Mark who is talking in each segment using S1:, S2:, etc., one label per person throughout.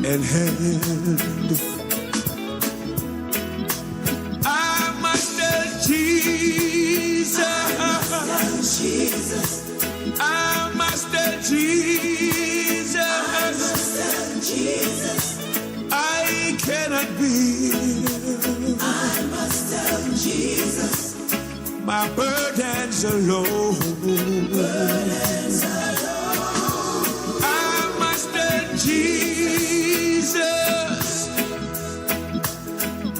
S1: and hand. I must tell Jesus. I must tell Jesus. I cannot be.
S2: I must tell Jesus.
S1: My burdens alone. I must tell Jesus.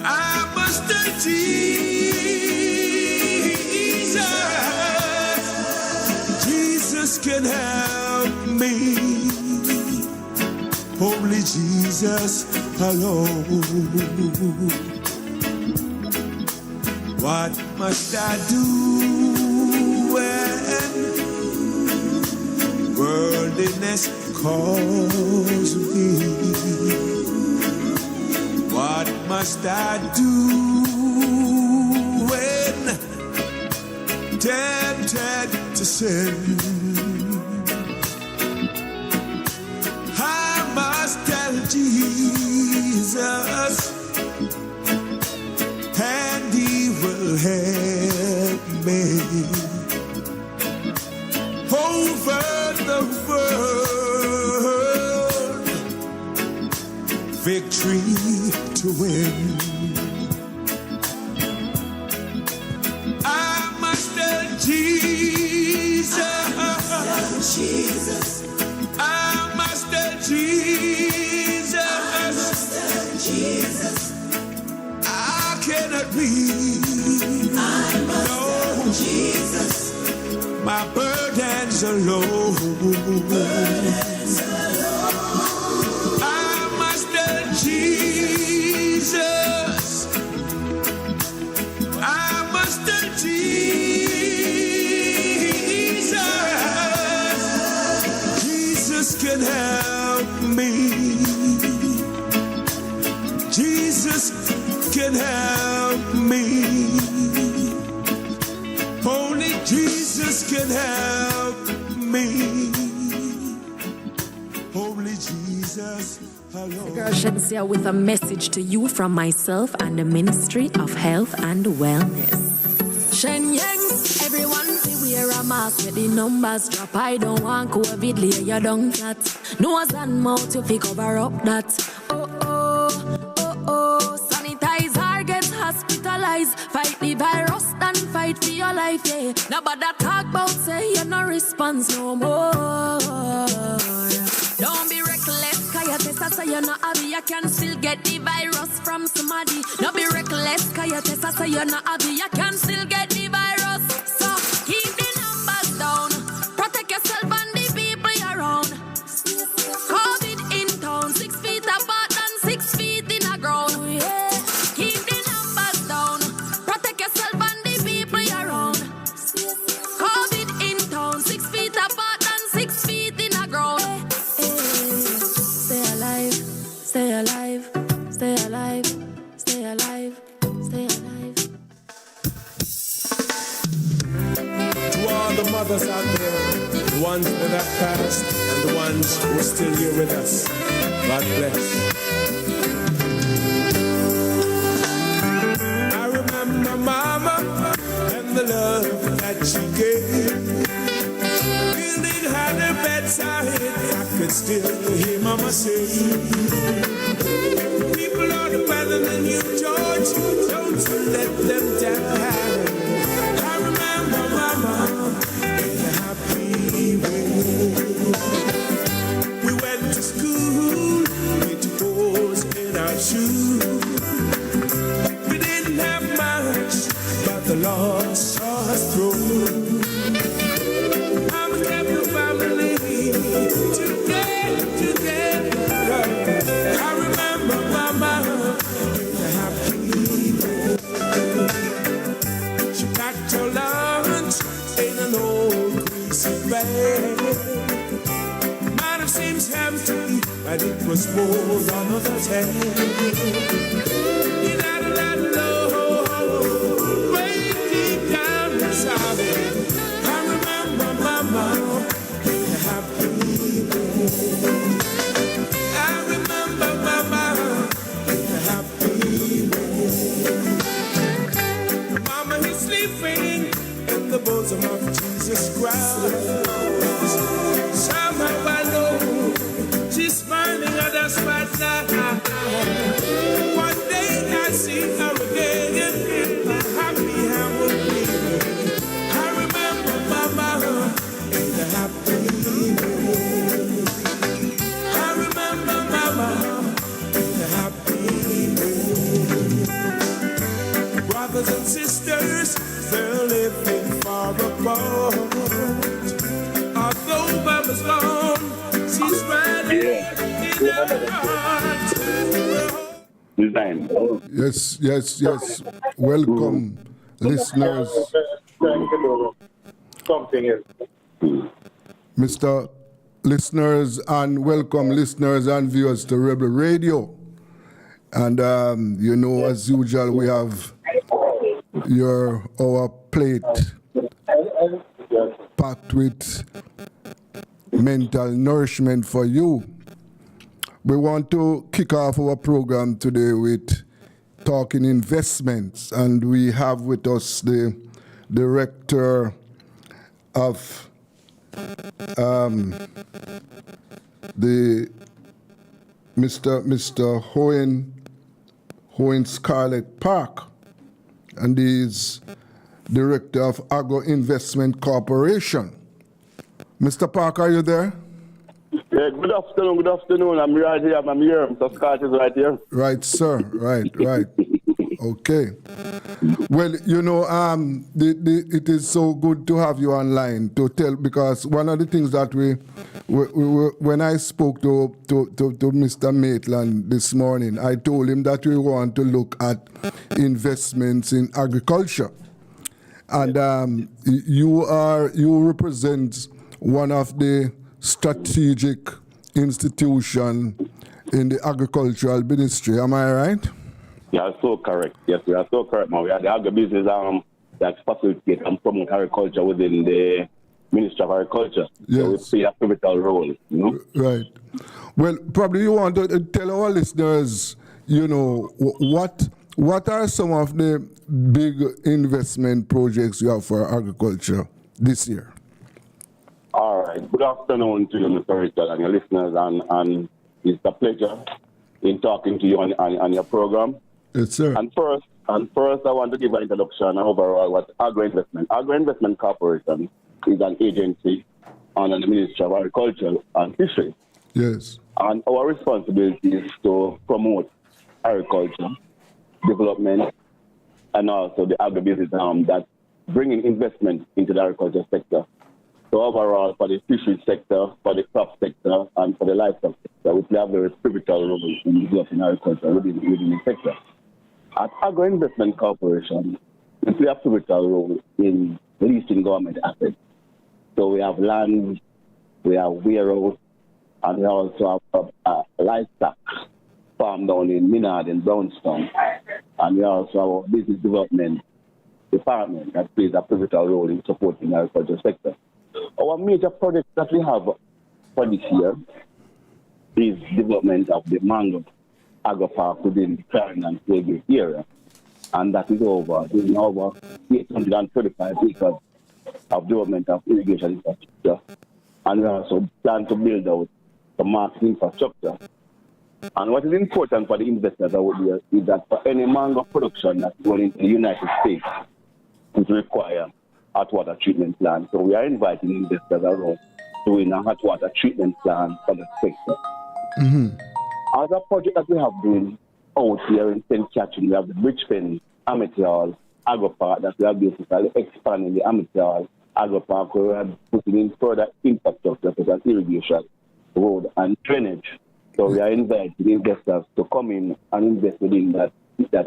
S1: I must tell Jesus. Jesus can help me. Only Jesus alone. What must I do when worldliness calls me? What must I do when tempted to sin? I must tell Jesus, and He will help me over the world, victory to win. I must tell Jesus. I must tell Jesus. I cannot be.
S2: I must tell Jesus.
S1: My burdens alone. I must tell Jesus. I must tell Jesus. Jesus can help me. Jesus can help me. Only Jesus can help me. Only Jesus alone.
S3: Girl Shensia with a message to you from myself and the Ministry of Health and Wellness. Shen Yang, everyone see wear a mask with the numbers drop. I don't want COVID, lay you down flat. Nose and mouth you fi cover up that. Sanitize, get hospitalized. Fight the virus, then fight for your life, yeah. Nobody talk about say you no response no more. Don't be reckless, cause you test say you not happy. You can still get the virus from somebody. Don't be reckless, cause you test say you not happy. You can still get the virus. So keep the numbers down. Protect yourself and the people around. COVID in town, 6 feet apart and 6 feet in the ground. Yeah. Keep the numbers down. Protect yourself and the people around. COVID in town, 6 feet apart and 6 feet in the ground. Stay alive, stay alive, stay alive, stay alive, stay alive.
S1: To all the mothers out there, the ones that have passed and the ones who are still here with us, God bless. I remember Mama and the love that she gave. Building her the bedside, I could still hear Mama say, people are better than you, George, don't you let them down. I remember Mama in a happy way. We went to school with holes in our shoes. We didn't have much, but the Lord saw us through. Mama kept the family together. I remember Mama in a happy way. She packed her lunch in an old greasy bag. Might have seemed empty, but it was more than others had. You gotta let low, way deep down inside. I remember Mama in a happy way. I remember many others might not. One day I see her again, happy I will be. I remember Mama in the happy way. I remember Mama in the happy way. Brothers and sisters, they're living far apart. Although Mama's gone, she's right here in our hearts.
S4: Yes. Welcome, listeners. Mr. Listeners, and welcome, listeners and viewers to Rebel Radio. And, as usual, we have our plate packed with mental nourishment for you. We want to kick off our program today with talking investments, and we have with us the director of the Mr. Hohen Scarlett Park, and he's director of Agro Investment Corporation. Mr. Park, are you there?
S5: Yeah, good afternoon. I'm right here. I'm here. Mr. Scott is right here.
S4: Right, sir. Right. Okay. Well, it is so good to have you online to tell, because one of the things that we when I spoke to Mr. Maitland this morning, I told him that we want to look at investments in agriculture. And you represent one of the strategic institution in the agricultural ministry. Am I right?
S5: Yeah, so correct. Yes, we are so correct, man. We are the agribusiness that facilitate and promote agriculture within the Ministry of Agriculture.
S4: Yes.
S5: So we play a pivotal role,
S4: Right. Well, probably you want to tell our listeners, what are some of the big investment projects you have for agriculture this year?
S5: All right. Good afternoon to you, Mr. Richard, and your listeners, and it's a pleasure in talking to you on your program.
S4: Yes, sir.
S5: And first, I want to give an introduction overall what Agro Investment Corporation is an agency under the Ministry of Agriculture and Fisheries.
S4: Yes.
S5: And our responsibility is to promote agriculture, development, and also the agribusiness that bringing investment into the agriculture sector. So overall, for the fisheries sector, for the crop sector, and for the livestock sector, we play a very pivotal role in developing agriculture within the sector. At Agro Investment Corporation, we play a pivotal role in leasing government assets. So we have land, we have warehouse, and we also have a livestock farm down in Minard in Brownstown. And we also have a business development department that plays a pivotal role in supporting the agriculture sector. Our major project that we have for this year is development of the mango agro park within the Clarendon and Playgate area. And that is over 835 acres of development of irrigation infrastructure. And we also plan to build out the market infrastructure. And what is important for the investors out there is that for any mango production that's going into the United States, it requires hot water treatment plant. So we are inviting investors around to win a hot water treatment plant for the sector.
S4: Mm-hmm.
S5: Other project that we have been out here in St. Catherine, we have the Bridgepen Amateur Agro Park that we are basically expanding the Amateur Agro Park, where we are putting in further infrastructure such as irrigation, road, and drainage. So we are inviting investors to come in and invest within that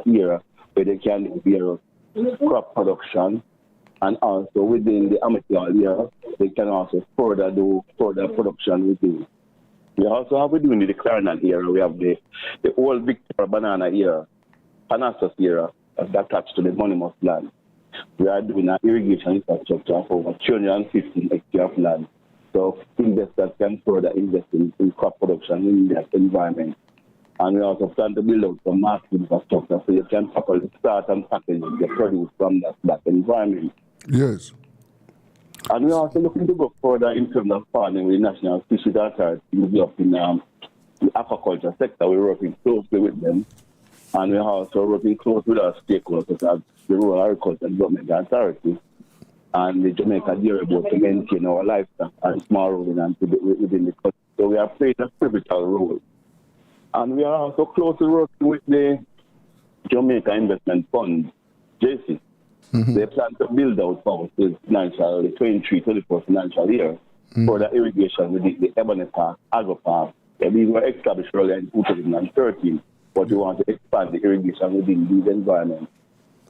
S5: area where they can do crop production, and also within the amateur area, they can also further production within. We also have within the Clarendon area, we have the old Victoria Banana area, Panassus area, that's attached to the Monimous land. We are doing an irrigation infrastructure of over 215 hectares of land. So investors can further invest in crop production in that environment. And we also plan to build out some market infrastructure so you can properly start and package the produce from that environment.
S4: Yes.
S5: And we're also looking to go further in terms of partnering with the National Fisheries Authority, developing the aquaculture sector. We're working closely with them, and we're also working closely with our stakeholders, such as the Rural Agriculture Development Authority and the Jamaica Dairy Board, to maintain our livestock and small ruminants within the country. So we are playing a pivotal role. And we are also closely working with the Jamaica Investment Fund, JC. They plan to build out for the 23-24 financial year for the irrigation with the Ebony Park, Agro Park. These were established earlier in 2013, but we want to expand the irrigation within these environments.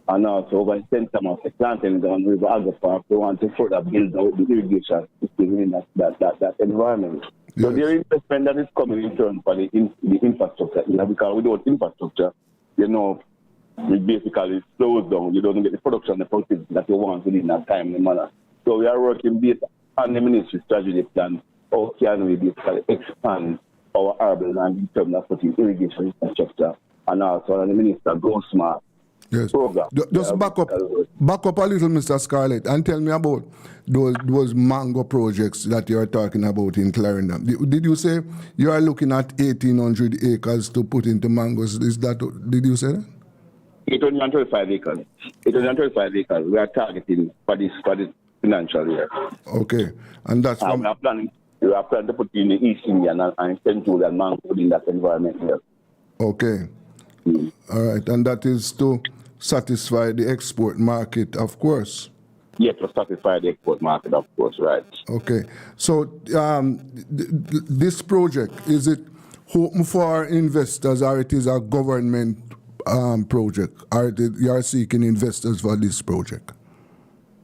S5: And also over in St. Thomas, the planting down River Agro Park, we want to further build out the irrigation system in that environment.
S4: Yes.
S5: So there is investment that is coming in turn for the infrastructure, because without infrastructure, it basically slows down. You don't get the production, the productivity that you want within that timely manner. So we are working based on the ministry strategy plan. How can we basically expand our urban land in terms of putting irrigation infrastructure, and also on the minister Go Smart program.
S4: Just back up a little, Mr. Scarlett, and tell me about those mango projects that you are talking about in Clarendon. Did you say you are looking at 1,800 acres to put into mangoes? Did you say that?
S5: 825 acres. 825 acres. We are targeting for this financial year.
S4: Okay, and that's from.
S5: We are planning to put in the East Indian and Central and mango in that environment here.
S4: Okay. All right, and that is to satisfy the export market, of course.
S5: Yes, to satisfy the export market, of course, right.
S4: Okay, so this project, is it open for investors, or it is a government project? Or you are seeking investors for this project?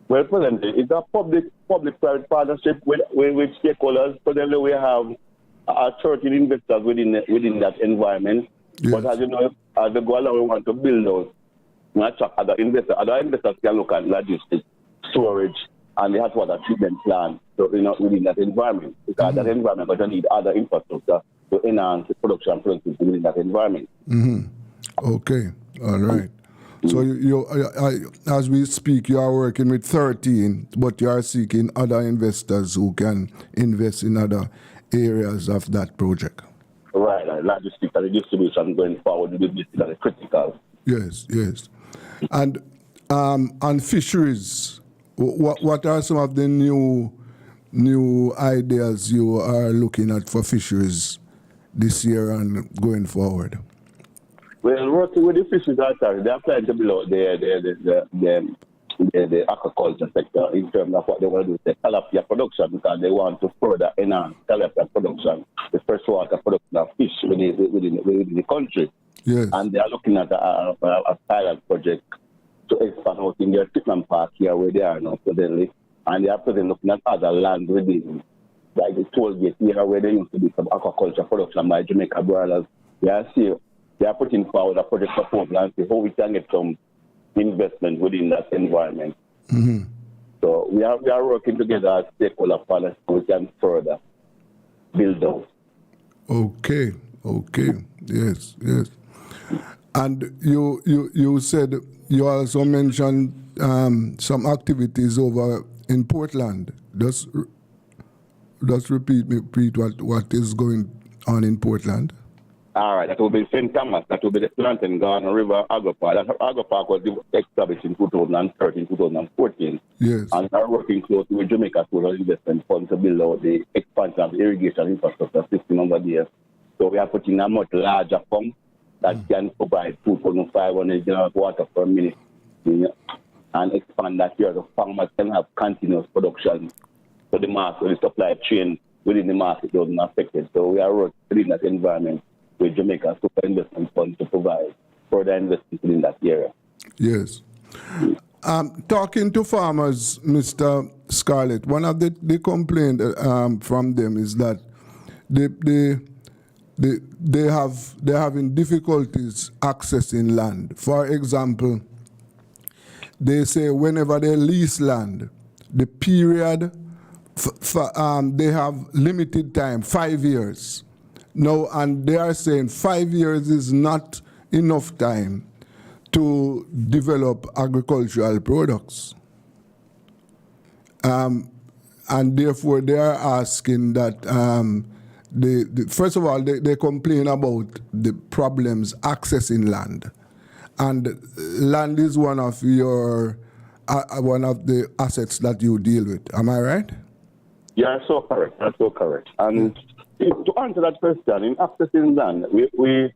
S5: Well, presently, it's a public-private partnership with stakeholders. Presently, we have 13 investors within that environment.
S4: Yes.
S5: But as you know, as they go along, we want to build those. Not attract other investors. Other investors can look at logistics, storage, and the hot water treatment plant within that environment. Because that environment going to need other infrastructure to enhance the production and productivity within that environment.
S4: Okay, all right. So you as we speak, you are working with 13, but you are seeking other investors who can invest in other areas of that project.
S5: Right, logistics and distribution going forward will be critical.
S4: Yes. And on fisheries, what are some of the new ideas you are looking at for fisheries this year and going forward?
S5: Well, working with the fisheries authority, they are planning to build out the aquaculture sector in terms of what they want to do with the tilapia production, because they want to further enhance tilapia production, the freshwater production of fish within the country.
S4: Yes.
S5: And they are looking at a pilot project to expand out in their treatment park here where they are now presently. And they are presently looking at other land within, like the toll gate here where there used to be some aquaculture production by Jamaica brothers. They are putting forward a project proposal and see how we can get some investment within that environment. So we are working together as stakeholder partners so we can further build out.
S4: Okay. Yes. And you said, you also mentioned some activities over in Portland. Just repeat what is going on in Portland.
S5: All right, that will be St. Thomas. That will be the Plantain Garden River Agro Park. That Agro Park was established in 2013, 2014.
S4: Yes.
S5: And we are working closely with Jamaica Rural Investment Fund to build out the expansion of the irrigation infrastructure system over there. So we are putting a much larger pump that can provide 2,500 gallons of water per minute, and expand that here. The farmers can have continuous production so the market, the supply chain within the market doesn't affect it. So we are working in that environment with Jamaica Super Investment Fund to provide further investment in that area.
S4: Yes. Talking to farmers, Mr. Scarlett, one of the complaints from them is that they're having difficulties accessing land. For example, they say whenever they lease land, the period they have limited time, 5 years. No, and they are saying 5 years is not enough time to develop agricultural products. And therefore they are asking that first of all, they complain about the problems accessing land. And land is one of the assets that you deal with. Am I right?
S5: Yeah, so correct. That's so correct. And to answer that question, in accessing land, we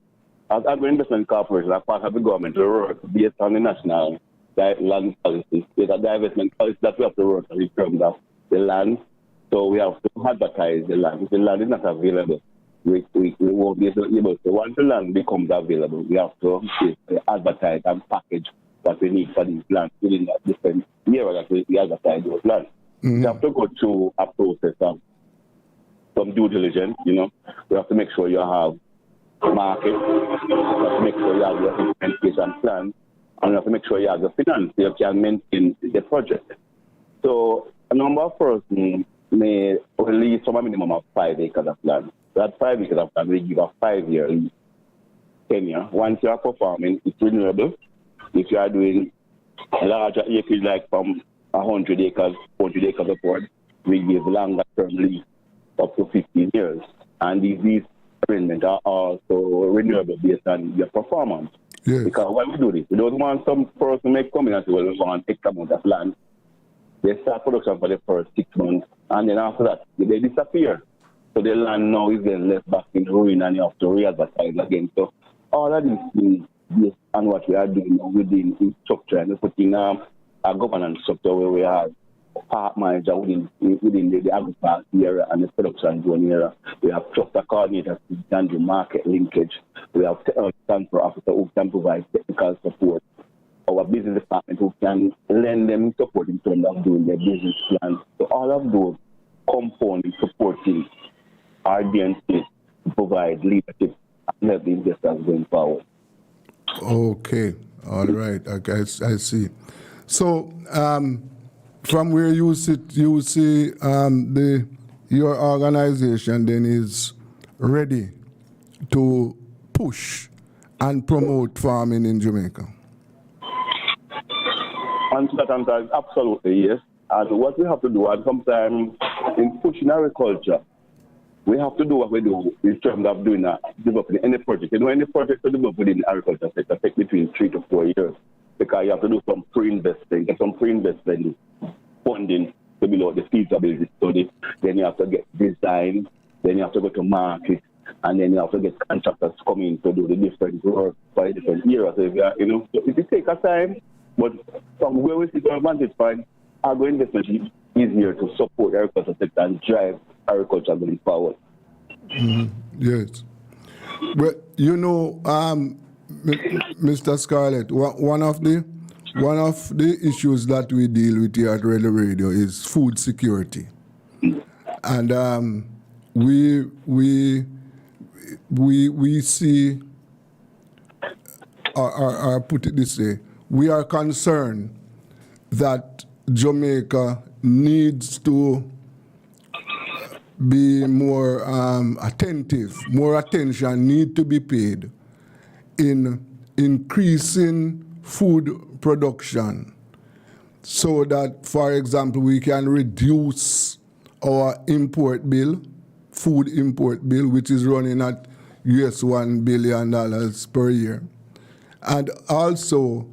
S5: as Agro Investment Corporation, are part of the government, we work based on the national land policy. There's a divestment policy that we have to work on in terms of the land. So we have to advertise the land. If the land is not available, we won't be able to. Once the land becomes available, we have to advertise and package what we need for these lands within that different area that we advertise those lands. We have to go through a process of some due diligence, you know. We have to make sure you have market, we have to make sure you have your implementation plan, and we have to make sure you have the finance so you can maintain the project. So a number of persons may release from a minimum of 5 acres of land. That 5 acres of land, we give a 5-year tenure. Once you are performing, it's renewable. If you are doing a larger acreage, like from 100 acres upward, we give longer term lease up to 15 years. And these arrangements are also renewable based on your performance.
S4: Yes.
S5: Because when we do this, we don't want some person may come in and say, well, we want X amount of land. They start production for the first 6 months, and then after that, they disappear. So the land now is then left back in ruin, and you have to re-advertise again. So all of these things based on what we are doing within the structure, and we're putting a governance structure where we have a park manager within the agri-park area and the production zone area. We have cluster coordinators who can do market linkage. We have transfer officer who can provide technical support. Our business department who can lend them support in terms of doing their business plans. So all of those components supporting our DNC to provide leadership and help the investors going forward.
S4: Okay, all right. Okay, I see. So from where you sit, you see your organization then is ready to push and promote farming in Jamaica.
S5: Answer that answer is absolutely yes. And what we have to do, and sometimes in pushing agriculture, we have to do what we do in terms of developing any project. You know, any project to develop within the agriculture sector takes between 3 to 4 years because you have to do some pre-investing, get some pre-investment funding to build out the feasibility study. Then you have to get design, then you have to go to market, and then you have to get contractors coming to do the different work for the different areas. So if you are, you know, so it takes a time, but from where we see the advantage point, agro investment is easier to support the agriculture sector and drive agriculture going forward.
S4: Yes. Well, you know, Mr. Scarlett, one of the issues that we deal with here at Relay Radio is food security, and we see, or put it this way, we are concerned that Jamaica needs to be more attentive, more attention need to be paid in increasing food production so that, for example, we can reduce our import bill, food import bill, which is running at US $1 billion per year. And also,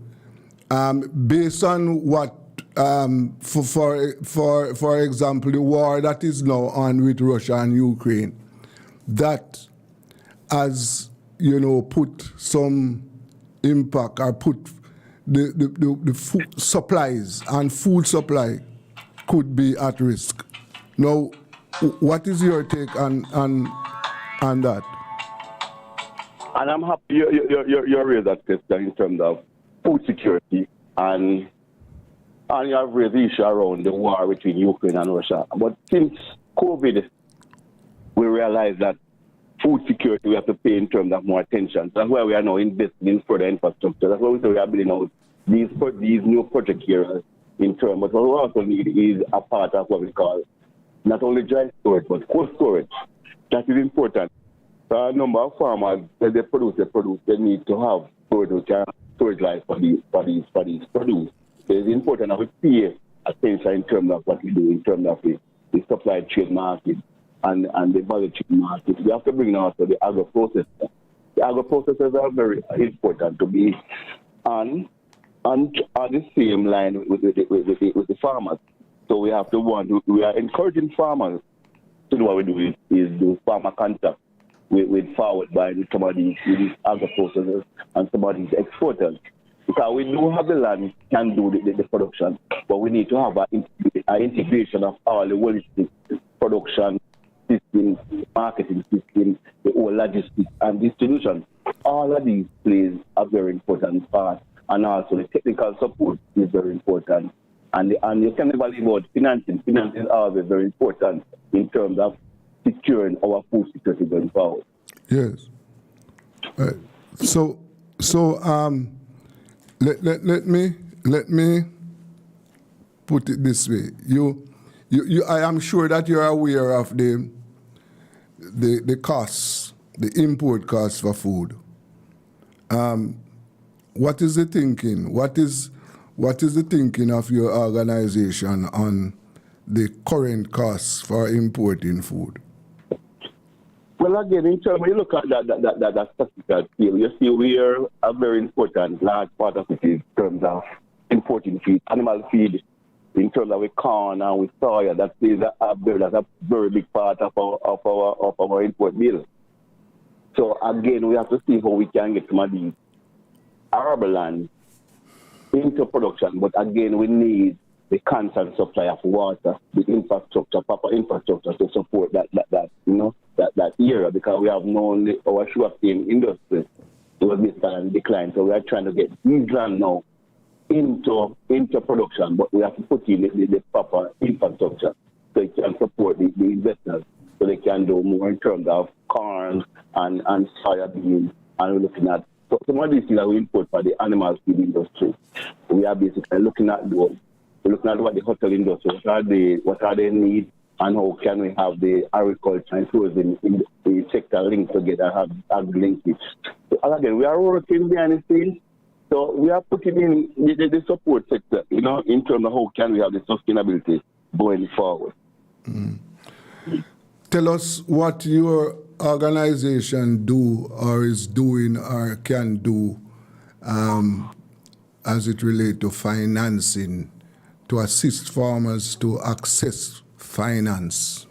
S4: based on what, for example, the war that is now on with Russia and Ukraine, that has, you know, put some impact or put the food supplies and food supply could be at risk. Now, what is your take on that?
S5: And I'm happy you raised that question in terms of food security, and you have raised the issue around the war between Ukraine and Russia. But since COVID, we realized that food security we have to pay in terms of more attention. That's why we are now investing in further infrastructure. That's why we say we are building out these new project areas in terms. But what we also need is a part of what we call not only dry storage, but cold storage. That is important. So a number of farmers, when they produce, they need to have storage life for these produce. So it's important that we pay attention in terms of what we do, in terms of the supply trade market, and the value chain market. We have to bring also the agro-processors. The agro-processors are very important to be on the same line with the farmers. So we have to we are encouraging farmers to do what we do is do farmer contact with forward buying some of these agro-processors and some of these exporters. Because we do have the land, can do the production, but we need to have an integration of all the holistic production system, marketing system, the whole logistics and distribution. All of these plays a very important part, and also the technical support is very important. And you can never leave out financing. Financing is always very important in terms of securing our food security going forward.
S4: Yes. So let me put it this way. I am sure that you're aware of the costs, the import costs for food. What is the thinking? What is the thinking of your organization on the current costs for importing food?
S5: Well, again, in terms when you look at that statistical scale, you see we are a very important large part of it in terms of importing feed, animal feed, in terms of with corn and with soya. That's a very big part of our import bill. So again, we have to see how we can get some of these arable land into production. But again, we need the constant supply of water, the infrastructure, proper infrastructure to support that area, because we have known our sugarcane industry was basically on decline. So we are trying to get these land now into production, but we have to put in the proper infrastructure so it can support the investors, so they can do more in terms of corn and soya beans. And we're looking at some of these things that we import for the animal feed industry. We are basically looking at those. We're looking at what the hotel industry, what are their needs, and how can we have the agriculture and tourism in the sector linked together, have linkage. So again, we are working behind the scenes. So we are putting in the support sector, in terms of how can we have the sustainability going forward.
S4: Mm. Tell us what your organization do or is doing or can do as it relates to financing to assist farmers to access finance.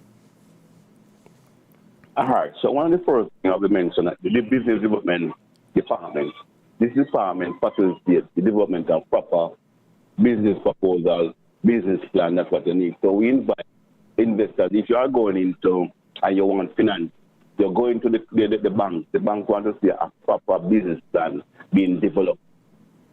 S5: All right. So one of the first things I will mention is the business development department. This department facilitates the development of proper business proposal, business plan. That's what you need. So we invite investors. If you are going into and you want finance, you're going to the bank. The bank wants to see a proper business plan being developed.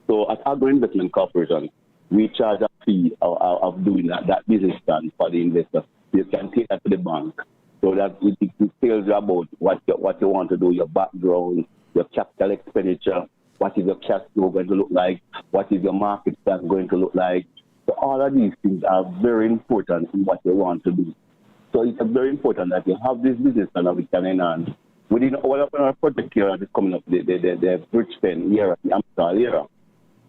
S5: So at Agro Investment Corporation, we charge a fee of doing that business plan for the investor. You can take that to the bank. So that it tells you about what you want to do, your background, your capital expenditure, what is your cash flow going to look like, what is your market plan going to look like. So all of these things are very important in what you want to do. So it's very important that you have this business plan that we can enhance. Within our project here that is coming up, the bridge pen here, the Amstel here,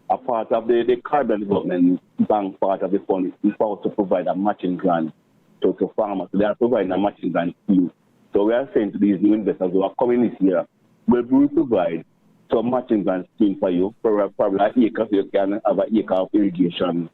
S5: a part of the carbon development bank part of the fund is also to provide a matching grant to farmers. So they are providing a matching grant scheme. So we are saying to these new investors who are coming this year, we will provide some matching grant scheme for you, for probably an acre, so you can have an acre of irrigation,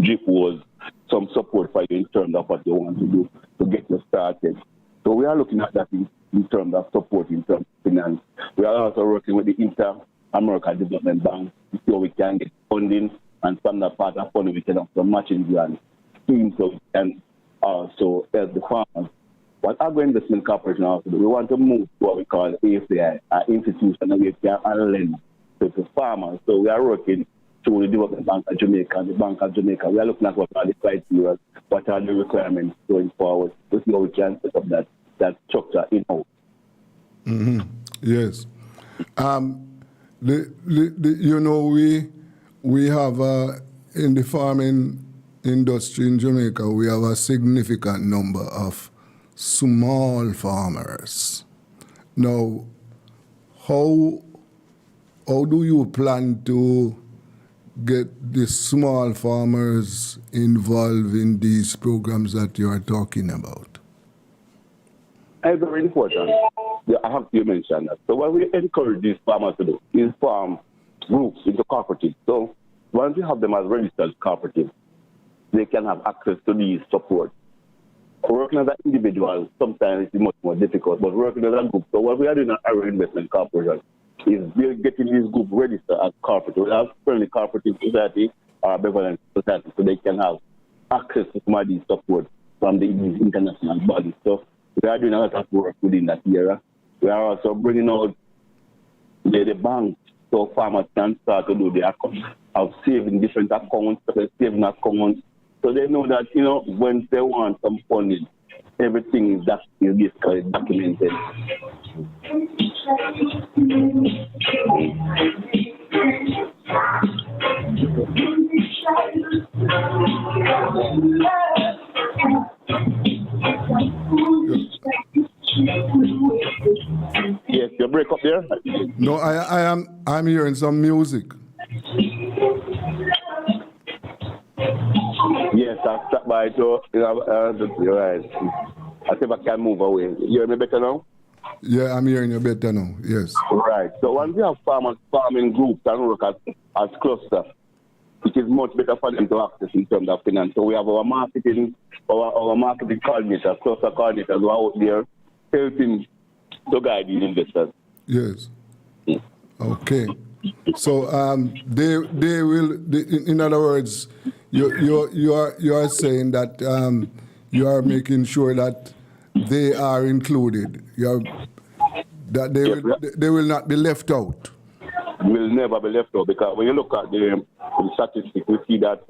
S5: drip wells, some support for you in terms of what you want to do to get you started. So we are looking at that in terms of support, in terms of finance. We are also working with the Inter-American Development Bank to see how we can get funding, and from that part of funding we can have some matching grant schemes so we can also help the farmers. What Agro Investment Corporation also do, we want to move to what we call AFI, an institution that we can lend to farmers. So we are working through the Development Bank of Jamaica and the Bank of Jamaica. We are looking at what are the criteria, what are the requirements going forward to see how we can set up that structure in-house.
S4: Mm-hmm. Yes. We have in the farming industry in Jamaica, we have a significant number of small farmers. Now, how do you plan to get the small farmers involved in these programs that you are talking about?
S5: Very important. Yeah, I have to mention that. So what we encourage these farmers to do is form groups into cooperatives. So once you have them as registered cooperatives, they can have access to these support. Working as an individual sometimes is much more difficult, but working as a group. So what we are doing at our investment corporation is we're getting these groups registered as cooperatives. We have friendly cooperative society or benevolent society, so they can have access to some of these support from these international bodies. So we are doing a lot of work within that area. We are also bringing out the banks so farmers can start to do their account of saving different accounts, saving accounts. So they know that, when they want some funding, everything is basically documented. Yes, you break up there?
S4: No, I'm hearing some music.
S5: Yes, I've stopped by to, you're right. I think I can move away. You hear me better now?
S4: Yeah, I'm hearing you better now, yes.
S5: Right. So once we have farmers farming groups and work as clusters, it is much better for them to access in terms of finance. So we have our marketing coordinators, cluster coordinators who are out there helping to guide these investors.
S4: Yes. Okay. So they will. In other words, you are saying that you are making sure that they are included. That they will not be left out.
S5: Will never be left out, because when you look at the statistics, we see that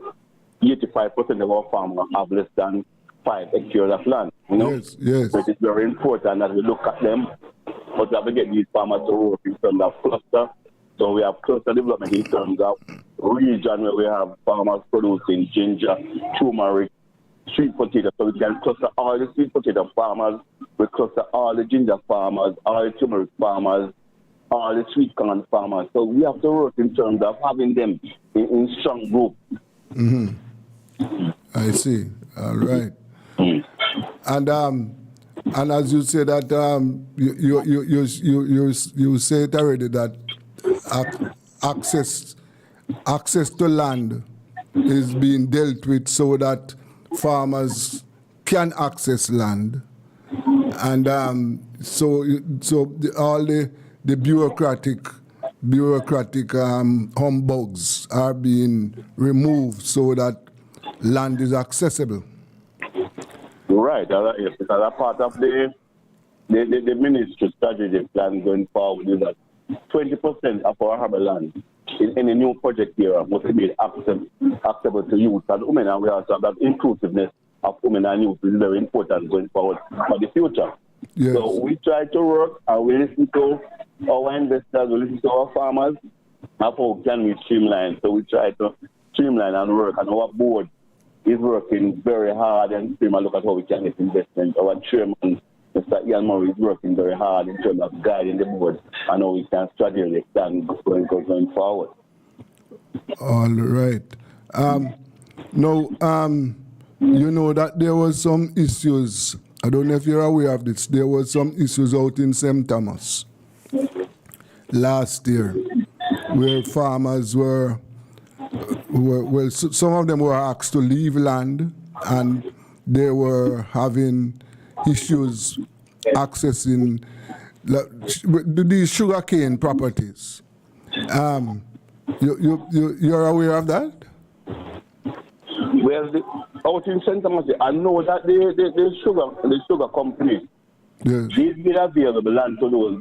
S5: 85% of our farmers have less than 5 hectares of land.
S4: Yes, yes.
S5: So it is very important that we look at them, but we have to get these farmers to work in terms of cluster. So we have cluster development in terms of region where we have farmers producing ginger, turmeric, sweet potato. So we can cluster all the sweet potato farmers, we cluster all the ginger farmers, all the turmeric farmers, all the sweet corn farmers. So we have to work in terms of having them in strong groups.
S4: Mm-hmm. I see. All right. And as you say that you say it already that access to land is being dealt with so that farmers can access land, and all the bureaucratic humbugs are being removed so that land is accessible.
S5: Right, yes, because a part of the ministry strategy plan going forward is that 20% of our harbour land in any new project here must be made accessible to youth and women, and we also have that inclusiveness of women and youth is very important going forward for the future.
S4: Yes.
S5: So we try to work and we listen to our investors, we listen to our farmers, and how can we streamline. So we try to streamline and work, and our board is working very hard and look at how we can get investment. Our chairman, Mr. Ian Murray, is working very hard in terms of guiding the board and how we can strategically plan going forward.
S4: All right. Now, you know that there was some issues. I don't know if you're aware of this. There was some issues out in St. Thomas last year where farmers were some of them were asked to leave land, and they were having issues accessing these sugarcane properties. You're aware of that?
S5: Well, out in St. Thomas, I know that the sugar company,
S4: yes,
S5: these made available land to those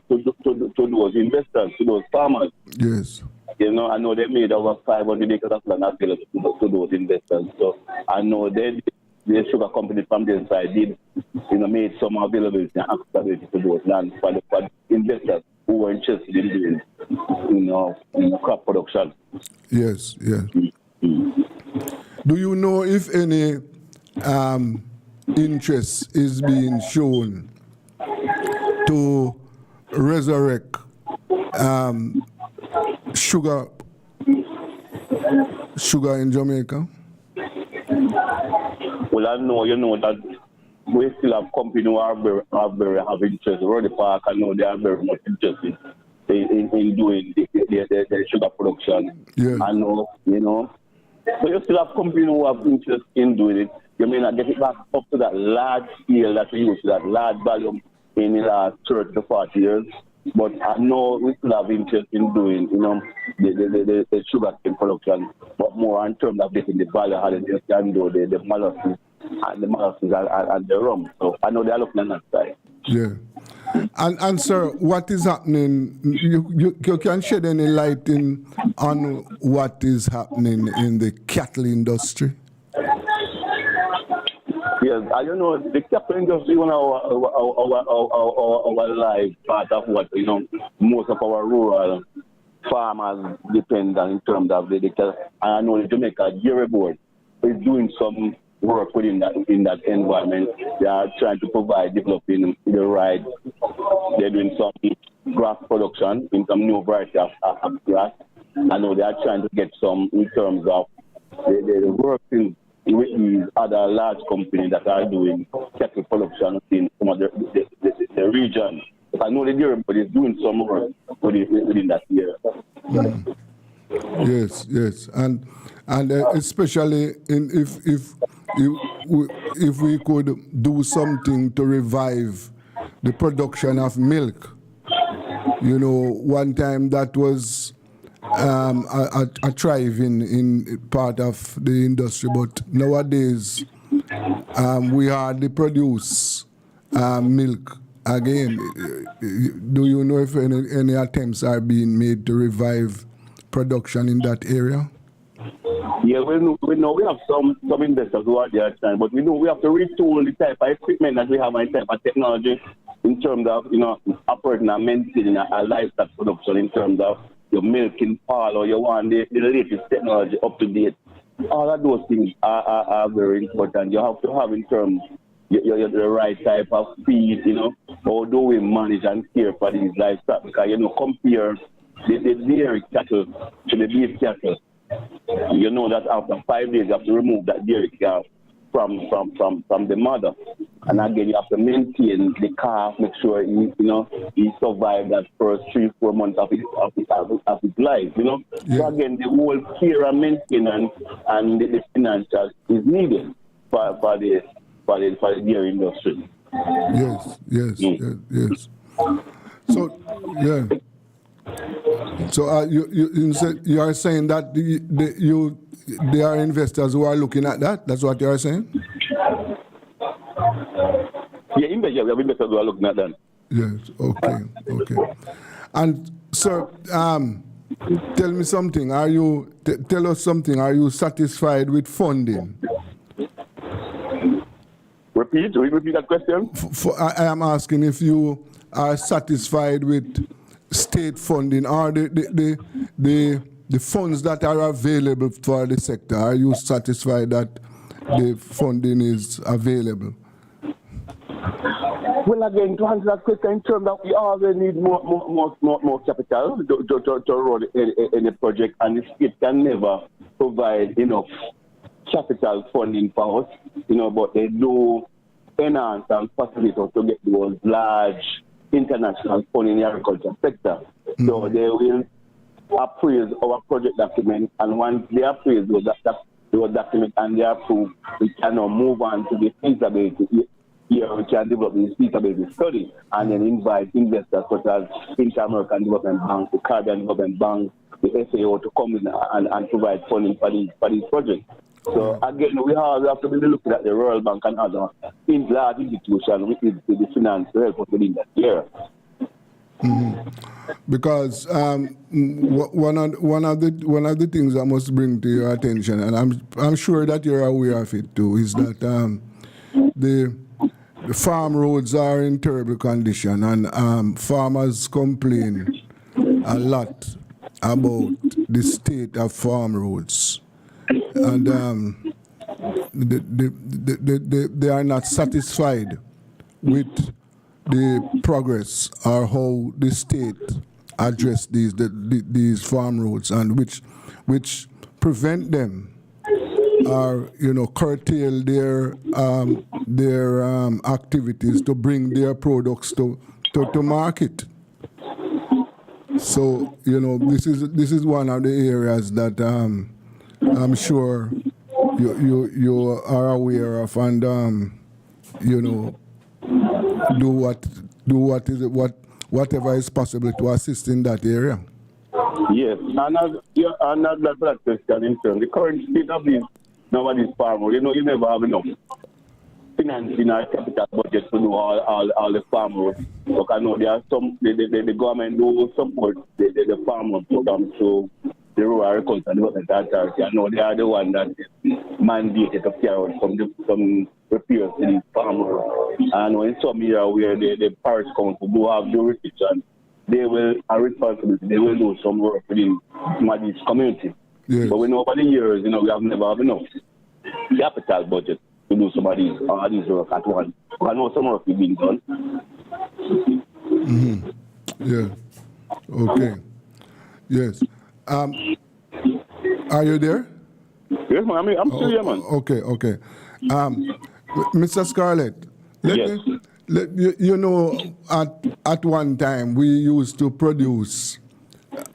S5: investors, to those farmers.
S4: Yes.
S5: I know they made over 500 acres of land available to those investors. So I know the sugar company from their side did, made some availability and accessibility to those lands for the investors who were interested in doing, crop production.
S4: Yes, yes. Mm-hmm. Do you know if any interest is being shown to resurrect sugar in Jamaica?
S5: Well, I know, that we still have company who are very have interest. Roddy Park, I know they are very much interested in doing the sugar production.
S4: Yeah.
S5: I know, So you still have company who have interest in doing it. You may not get it back up to that large scale that we used to, that large volume in the last 30 to 40 years. But I know we still have interest in doing, the sugar cane production, but more in terms of getting the value how they can do the molasses and the rum. So I know they are looking at that side.
S4: Yeah. And sir, what is happening? You can shed any light on what is happening in the cattle industry?
S5: Yes, the cattle industry is one of our life part of what, most of our rural farmers depend on in terms of the cattle. And I know the Jamaica Dairy Board is doing some work within that environment. They are trying to developing the right. They're doing some grass production in some new variety of grass. I know they are trying to get some in terms of the working with these other large companies that are doing cattle production in some of the region. I know the dairy board is doing some work within that area.
S4: Yes, and especially if we could do something to revive the production of milk. One time that was a thriving in part of the industry, but nowadays we hardly produce milk again. Do you know if any attempts are being made to revive production in that area?
S5: Yeah, we know we have some investors who are there trying, but we know we have to retool the type of equipment that we have and the type of technology in terms of operating and maintaining a livestock production in terms of your milking parlor, you want the latest technology up to date. All of those things are very important. You have to have in terms the right type of feed, how do we manage and care for these livestock, because compare the dairy cattle to the beef cattle. You know that after 5 days you have to remove that dairy calf from the mother, and again you have to maintain the calf, make sure he survive that first 3-4 months of his life.
S4: Yeah.
S5: So again, the whole care and maintenance and the financial is needed for the dairy industry.
S4: Yes. So yeah. So you are saying that there are investors who are looking at that? That's what you are saying?
S5: Yeah, we have investors who are looking at that.
S4: Yes. Okay. And sir, tell me something. Tell us something. Are you satisfied with funding?
S5: Repeat that question.
S4: I am asking if you are satisfied with state funding or the funds that are available for the sector. Are you satisfied that the funding is available?
S5: Well, again, to answer that question, in terms of we always need more capital to run any project, and the state can never provide enough capital funding for us, but they do enhance and facilitate us to get those large international funding in the agriculture sector. Mm-hmm. So they will appraise our project document, and once they appraise those documents and they approve, we can now move on to the feasibility. Here we can develop the feasibility study and then invite investors such as Inter-American Development Bank, the Caribbean Development Bank, the FAO to come in and provide funding for these projects. So again, we have to be looking at the Royal Bank and other large institutions which is the finance to help us within that year.
S4: Mm-hmm. Because one of the things I must bring to your attention, and I'm sure that you're aware of it too, is that the farm roads are in terrible condition, and farmers complain a lot about the state of farm roads, and they are not satisfied with the progress or how the state address these farm roads, and which prevent them curtail their activities to bring their products to market. So this is one of the areas that I'm sure you are aware of, and whatever is possible to assist in that area.
S5: Yes, and that question in terms the current state of this nobody's farmer. You never have enough finance in our capital budget to do all the farm work. But I know there are some the government do support the farmer program through the Rural Agriculture Development Authority. I know they are the one that is mandated to carry out some repairs to these farmers. I know in some areas where the parish council do have jurisdiction, they will are responsible. They will do some work within these community.
S4: Yes.
S5: But we know over the years, we have never have enough capital budget to do some of these work at once. I know some work is being done.
S4: Mm-hmm. Yeah. Okay. Yes. Are you there?
S5: Yes, man. I'm still here, man.
S4: Okay. Mr. Scarlett, at one time we used to produce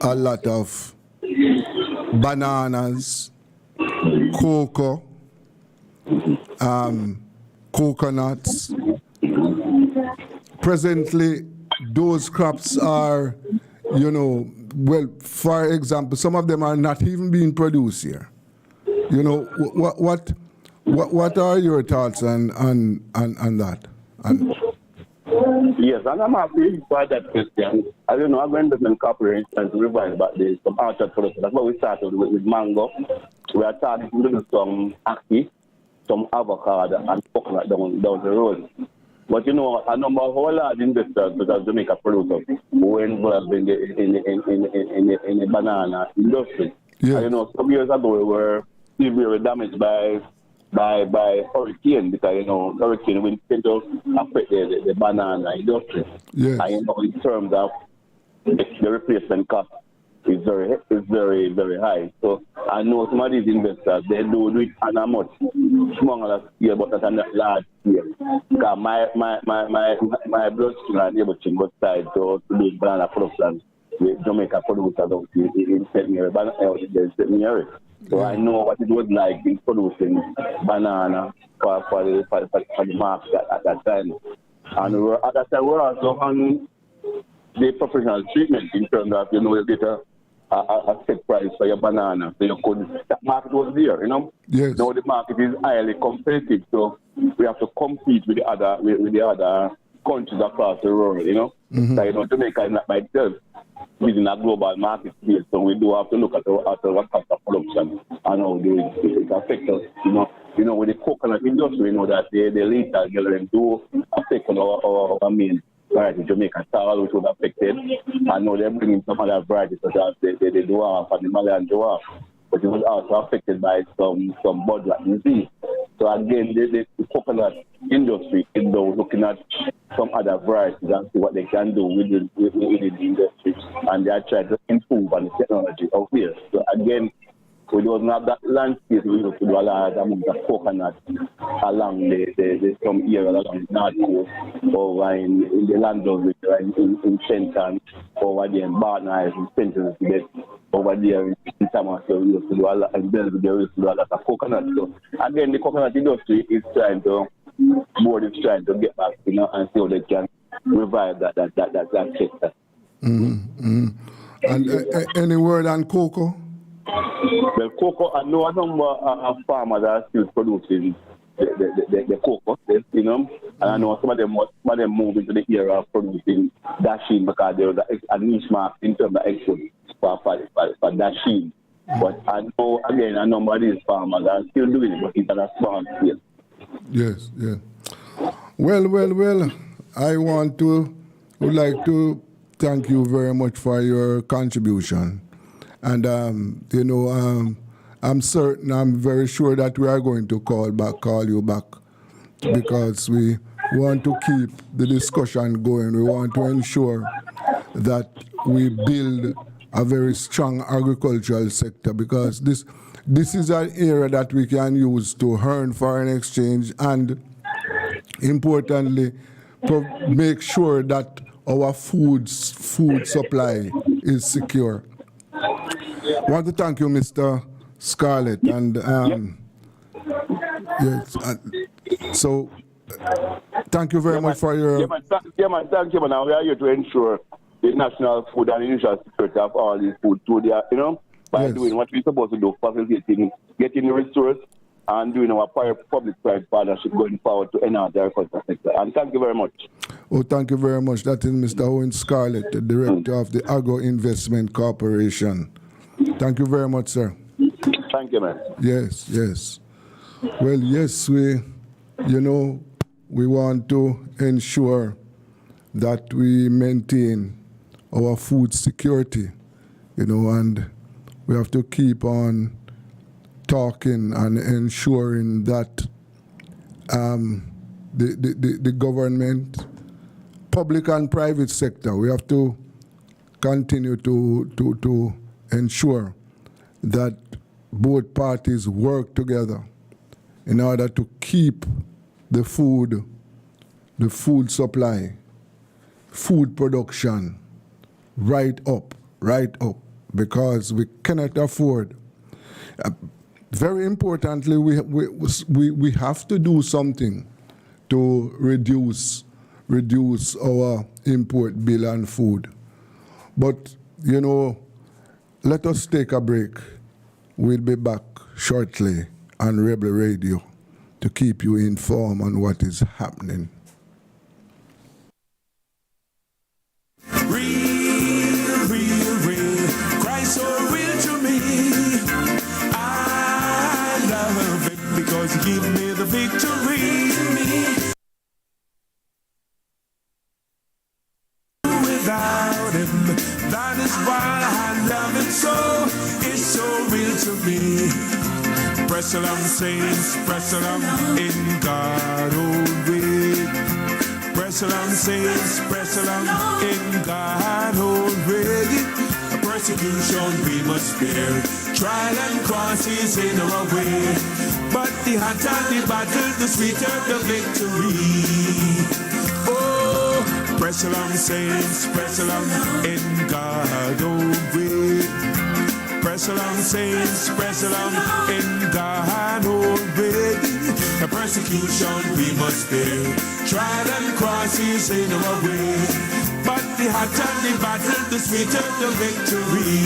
S4: a lot of bananas, cocoa, coconuts. Presently, those crops are, for example, some of them are not even being produced here. What are your thoughts on that?
S5: Yes, and I'm happy for that question. As you know, I'm going to incorporate and revise back some orchard production. That's what we started with mango. We are starting to do some ackee, some avocado, and coconut down the road. But a number of our large investors, because Jamaica producer, who involved in the banana industry.
S4: Yeah.
S5: And, some years ago we were severely damaged by hurricane, because hurricane will tend to affect the banana industry.
S4: Yes.
S5: And in terms of the replacement cost is very, very high. So I know some of these investors, they do it on a much smaller scale, but not on a large scale. Because my bloodstream and everything was tied to do banana production with Jamaica producers out in St. Mary. So I know what it was like in producing banana for the market at that time. And at that time we're also on the professional treatment in terms of, you get a set price for your banana. So that market was there,
S4: Yes.
S5: Now the market is highly competitive, so we have to compete with the other countries across the world,
S4: Mm-hmm.
S5: So, Jamaica is not by itself within a global market space, so we do have to look at what cost of production and how it affects us. With the coconut industry, we know that the lethal gathering do affect our main variety, Jamaica Sal, which was affected. I know they're bringing some other varieties such as the dwarf and the Malayan dwarf, but it was also affected by some bud-rot disease. So again, the coconut industry is now looking at some other varieties and see what they can do within the industry, and they are trying to improve on the technology out here. So again, we don't have that landscape. We look to do a large amount of coconut along the some area along the north coast, over in the Landers, in Shenton, over there in Barnard, in Central, over there in Thomas, we used to do a lot, and Belgium, we used to do a lot of coconut. So again, the coconut industry is trying to get back, and see how they can revive that sector.
S4: Mm-hmm. And any word on cocoa?
S5: Well, cocoa, I know a number of farmers are still producing the cocoa, and I know some of them move into the era of producing dasheen because there was a niche market in terms of export for dasheen. But I know, again, a number of these farmers are still doing it, but it's on a small scale.
S4: Yes, yeah. Well, I would like to thank you very much for your contribution. And, I'm very sure that we are going to call you back, because we want to keep the discussion going. We want to ensure that we build a very strong agricultural sector, because this is an area that we can use to earn foreign exchange and, importantly, make sure that our food supply is secure. I want to thank you, Mr. Scarlett, and yes, so thank you very much for your.
S5: Thank you, man. We are here to ensure the national food and industrial security of all these food to their, by doing what we're supposed to do, facilitating, getting the resource, and doing our public-private partnership going forward to enhance the agricultural sector. And thank you very much.
S4: Oh, thank you very much. That is Mr. Owen Scarlett, the director of the Agro Investment Corporation. Thank you very much, sir.
S5: Thank you, man.
S4: Yes, yes. Well, yes, we want to ensure that we maintain our food security, and we have to keep on talking and ensuring that the government, public and private sector, we have to continue to ensure that both parties work together in order to keep the food supply, food production right up, because we cannot afford. Very importantly, we have to do something to reduce our import bill on food. But, let us take a break. We'll be back shortly on Rebel Radio to keep you informed on what is happening.
S1: Real, Christ so real to me. I love him because he gave me the victory. Without him, that is why I love him so. It's so real to me. Press along, saints, press along in God only. Press along, saints, press along in God only. Persecution we must bear, trial and crosses in our way. But the hotter the battle, the sweeter the victory. Oh, press along, saints, press along in God only. Press along, saints, press along in God obey. The persecution we must bear, trial and crosses in our way. But the hotter the battle, the sweeter the victory.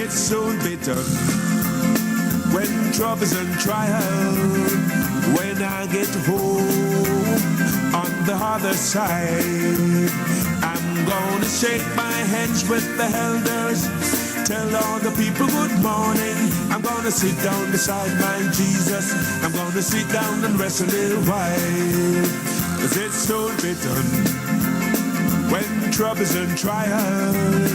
S1: It's so bitter when troubles and trials. When I get home on the other side, I'm gonna shake my hands with the elders. Tell all the people good morning. I'm gonna sit down beside my Jesus. I'm gonna sit down and rest a little while. 'Cause it's so bitter when troubles and trials.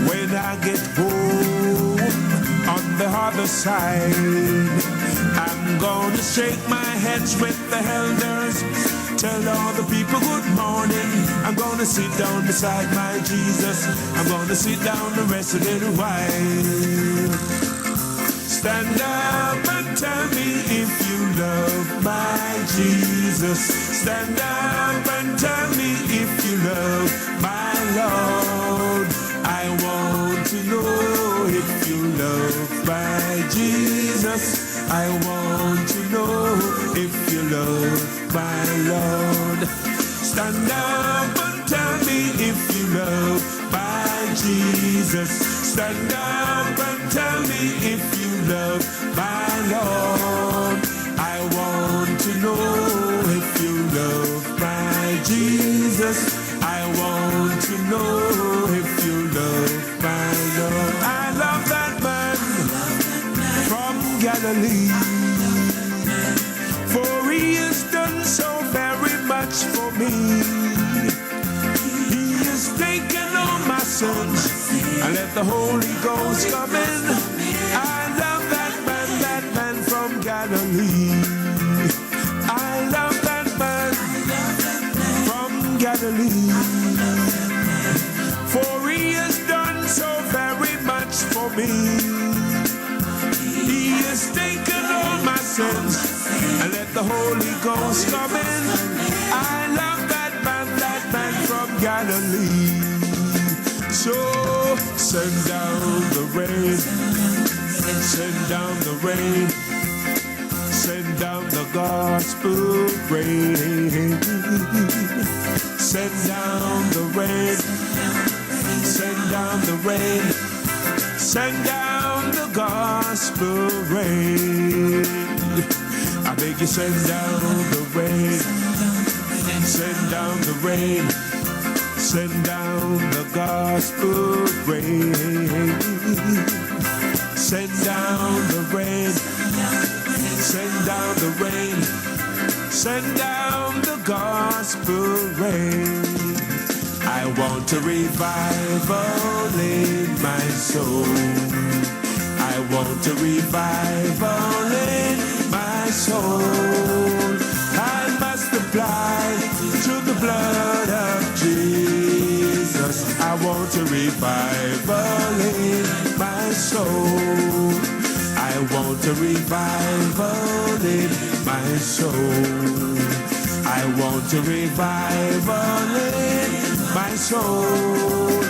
S1: When I get home on the other side, I'm gonna shake my hands with the elders. Tell all the people good morning. I'm gonna sit down beside my Jesus. I'm gonna sit down and rest a little while. Stand up and tell me if you love my Jesus. Stand up and tell me if you love my Lord. I want to know if you love my Jesus. I want to know if you love my Lord. Stand up and tell me if you love my Jesus. Stand up and tell me if you love my Lord. I want to know if you love my Jesus. I want to know if you love my Lord. I love that man from Galilee, for he has done so very much for me. He has taken all my sins and let the Holy Ghost come in. I love that man from Galilee. I love that man from Galilee, for he has done so for me. He has taken all my sins and let the Holy Ghost come in. I love that man from Galilee. So send down the rain, send down the rain, send down the gospel rain. Send down the rain, send down the rain, send down the gospel rain. I beg you, send down the rain, send down the rain, send down the gospel rain. Send down the rain, send down the rain, send down the gospel rain. I want a revival in my soul. I want a revival in my soul. I must apply to the blood of Jesus. I want a revival in my soul. I want a revival in my soul. I want a revival in my soul.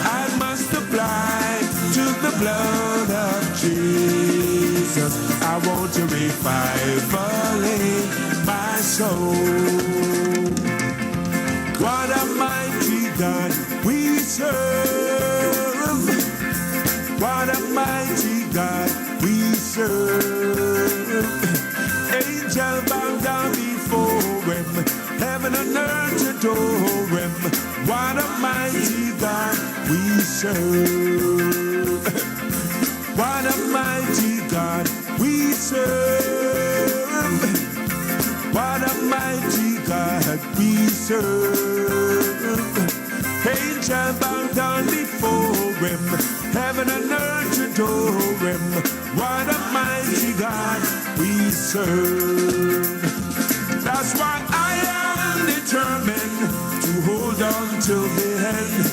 S1: I must apply to the blood of Jesus. I want a revival in my soul. What a mighty God we serve. What a mighty God we serve. Angel bow down before him, heaven and earth adore him. What a mighty God we serve. What a mighty God we serve. What a mighty God we serve. Angel bow down before him, heaven and earth adore him. What a mighty God we serve. That's why I am determined to hold on till the end.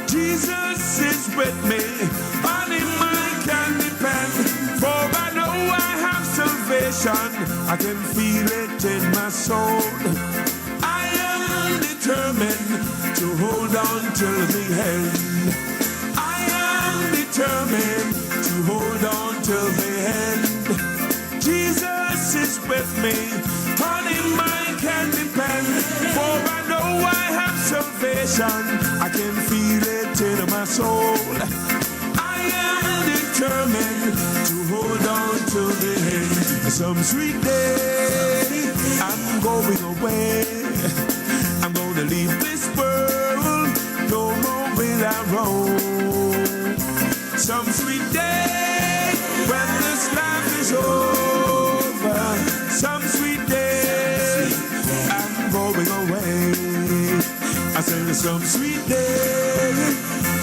S1: Jesus is with me, on him I can depend. For I know I have salvation, I can feel it in my soul. I am determined to hold on till the end. I am determined to hold on till the end. Jesus is with me, on him I can depend. For I know I have salvation, I can feel it in my soul. I am determined to hold on till the end. Some sweet day, I'm going away. I'm gonna leave this world, no more will I roam. Some sweet day, when this life is over. Some sweet day, I'm going away. I said some sweet day,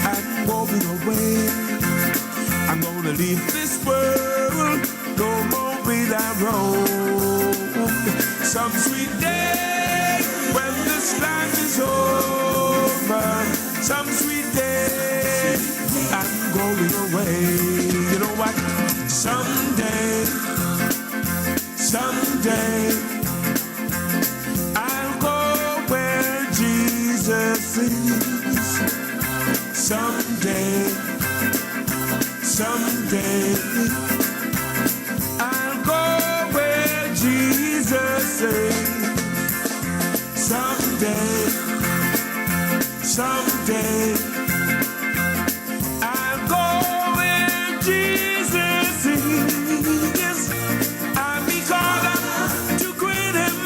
S1: I'm going away. I'm gonna leave this world, no more will I roam. Some sweet day, when this life is over. Some sweet day, I'm going away. You know what? Someday, I'll go where Jesus is. Someday, I'll go where Jesus is. Someday, I'll go where Jesus is. I'll be called up to greet him,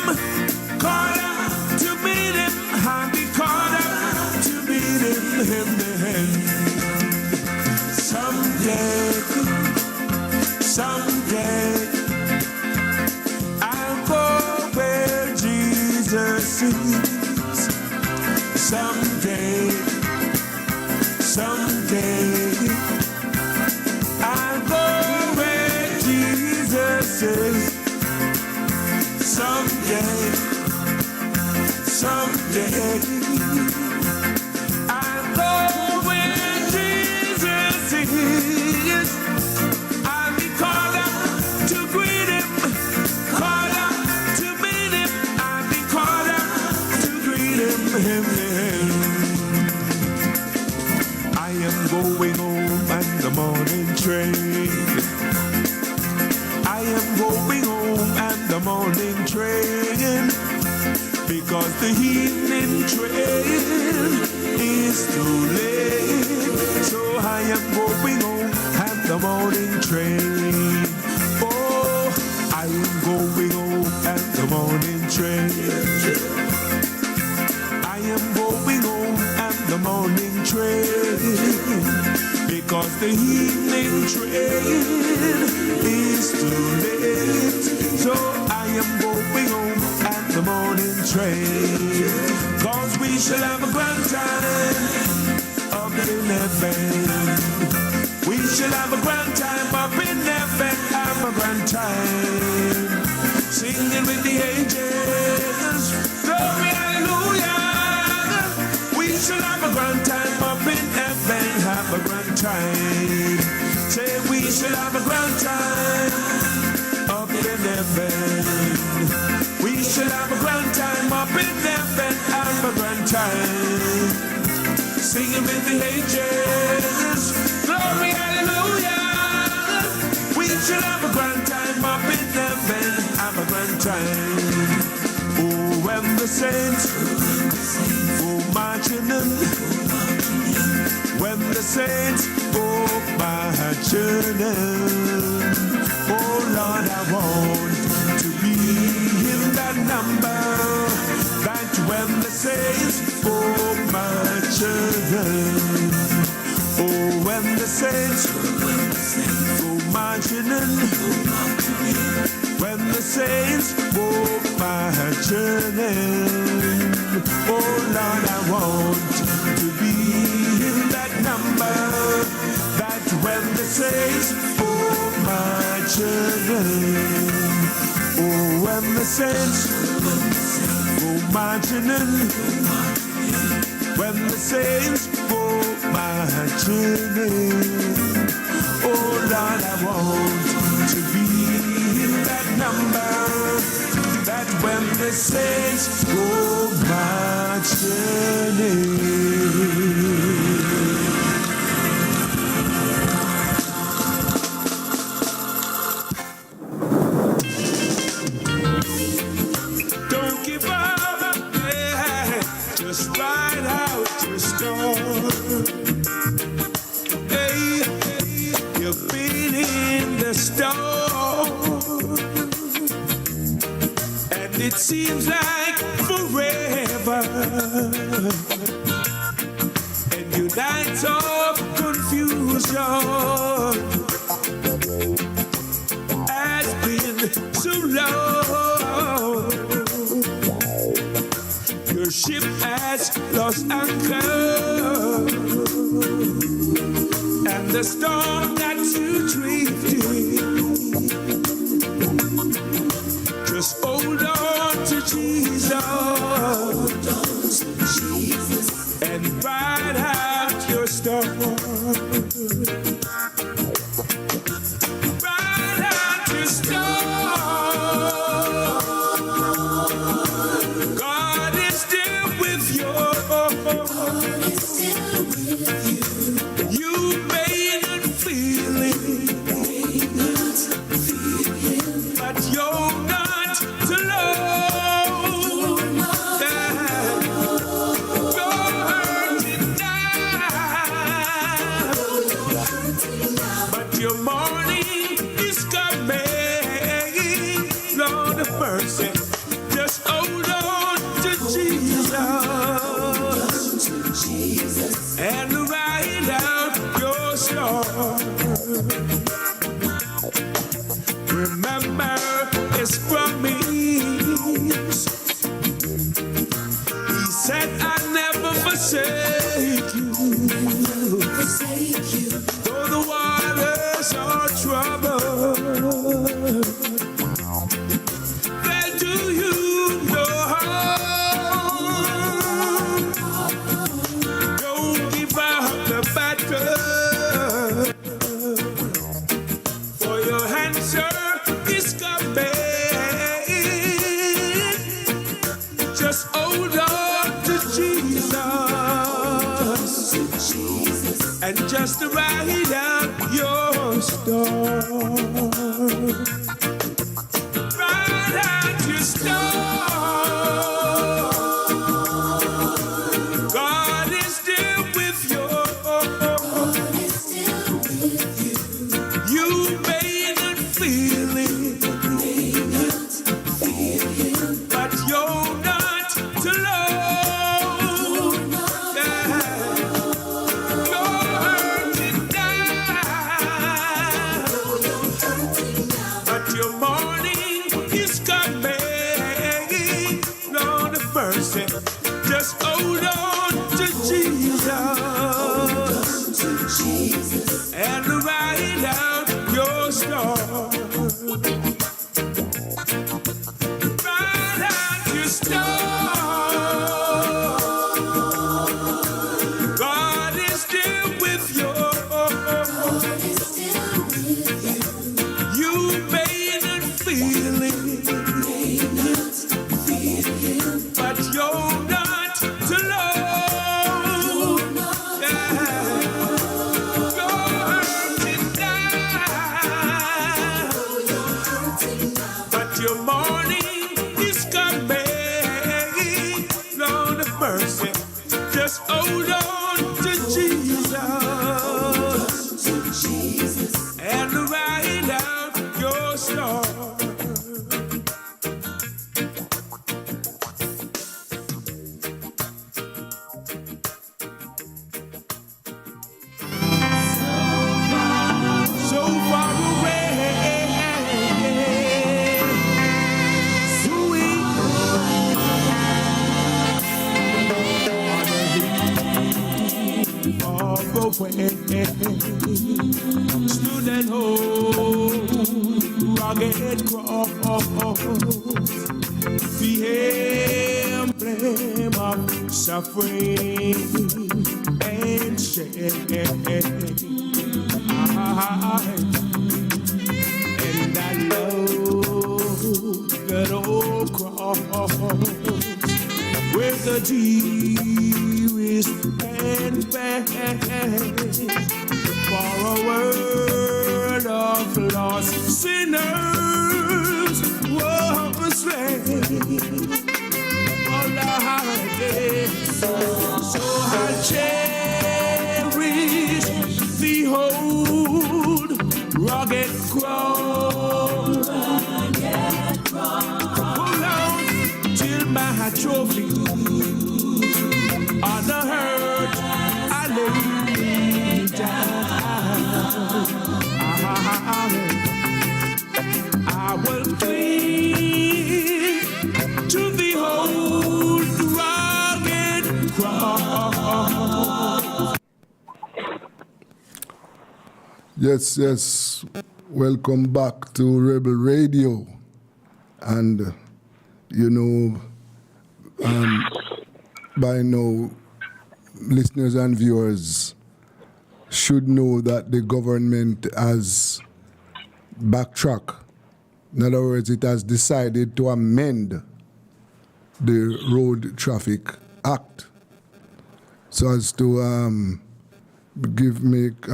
S1: called up to meet him. I'll be called up to meet him in the end. Someday, I'll go where Jesus is. Someday, I'll go where Jesus is. Someday, I'll go where Jesus is. going home on the morning train. I am going home on the morning train, because the evening train is too late. So I am going home on the morning train. Oh, I am going home on the morning train. I am going home on the morning train, because the evening train is too late. So I am going home on the morning train, 'cause we shall have a grand time up in heaven. We shall have a grand time up in heaven, have a grand time, singing with the angels, glory, hallelujah. We shall have a grand time up in heaven, have a grand time. Say we shall have a grand time up in heaven. We shall have a grand time up in heaven, have a grand time, singing with the angels, glory, hallelujah. We shall have a grand time up in heaven, have a grand time. Oh, when the saints go marching in, when the saints go marching in, oh Lord, I want to be in that number, that when the saints go marching in, oh, when the saints go marching in, when the saints go marching in, oh Lord, I want to be in that number, that when the saints go marching in, oh, when the saints go marching in, when the saints go marching in, oh Lord, I want to be in that number, that when the saints go marching in. Don't give up, yeah, just ride out your storm. Hey, you've been in the storm, and it seems like forever, and your nights of confusion has been so long. Your ship has lost anchor, and the storm that you drifted. Just hold on to Jesus, and ride out your storm. Ride out your storm. God is still with you. You may not feel it, but you're not alone. You're hurting now, but your morning is coming. Lord of mercy, just hold on to Jesus and ride out your storm. Remember his promise. He said, I never forsake you. Though the waters are troubled, then do you know? Don't give up the battle, for your answer is coming. and just to write out your story. Write out your story. God is still with you. You may not feel it, but you're not alone. You're hurting now, but your morning is coming. Lord of mercy, just hold on to Jesus and write out your story. Write out your story. God is still with you. You may not feel it, but you're not alone. You're hurting now, but your morning is coming. Lord of mercy, just hold on to Jesus and write out your story. So far away, sweet far away, stood and hold rugged cross, the emblem of suffering and shame. And I love that old cross where the dearest and best for a world of lost sinners was slain. Oh Lord, so I cherish the old rugged cross. Hold on till my trophy on the hurt I lay down. I will cling to the old rugged cross.
S4: Yes, yes. Welcome back to Rebel Radio. And, by now, listeners and viewers should know that the government has backtracked. In other words, it has decided to amend the Road Traffic Act so as to make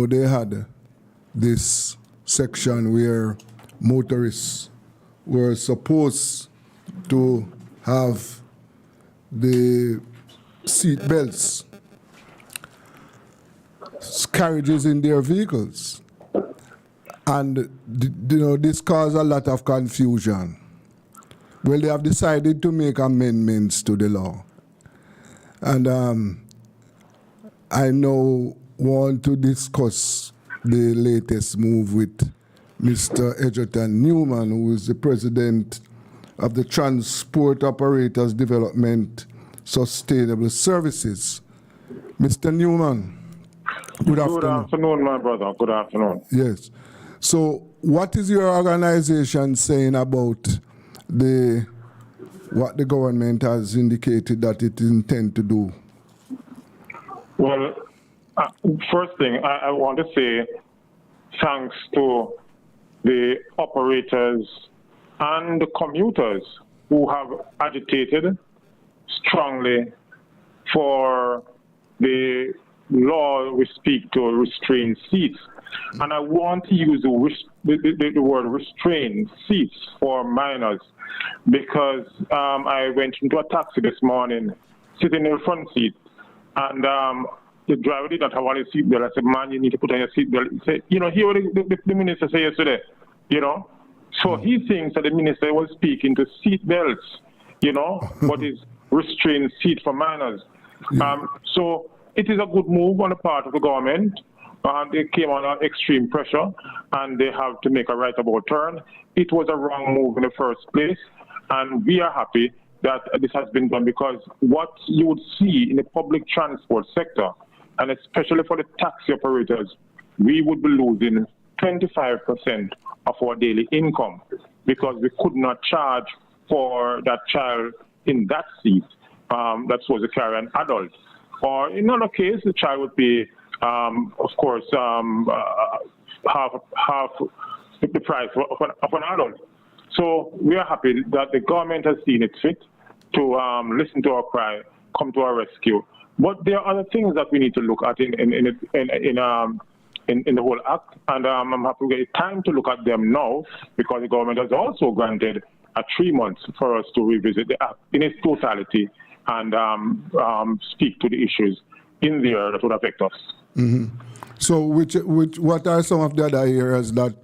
S4: they had this section where motorists were supposed to have the seat belts, carriages in their vehicles. And this caused a lot of confusion. Well, they have decided to make amendments to the law. And I now want to discuss the latest move with Mr. Egerton Newman, who is the president of the Transport Operators Development Sustainable Services. Mr. Newman, good afternoon.
S6: Good afternoon, my brother. Good afternoon.
S4: Yes. So what is your organization saying about what the government has indicated that it intends to do?
S6: Well, first thing, I want to say thanks to the operators and the commuters who have agitated strongly for the law we speak to restrain seats. And I want to use the word restrain seats for minors because I went into a taxi this morning, sitting in the front seat, and the driver did not have on his seatbelt. I said, man, you need to put on your seatbelt. He said, you know, hear what the minister said yesterday, you know? So he thinks that the minister was speaking to seatbelts, you know, but is restrained seat for minors. So it is a good move on the part of the government. They came under extreme pressure and they have to make a right about turn. It was a wrong move in the first place. And we are happy that this has been done because what you would see in the public transport sector, and especially for the taxi operators, we would be losing 25% of our daily income because we could not charge for that child in that seat that's supposed to carry an adult. Or in another case, the child would be, of course, half the price of an adult. So we are happy that the government has seen it fit to listen to our cry, come to our rescue. But there are other things that we need to look at in the whole act, and I'm happy we get time to look at them now because the government has also granted 3 months for us to revisit the act in its totality and speak to the issues in there that would affect us.
S4: Mm-hmm. So, what are some of the other areas that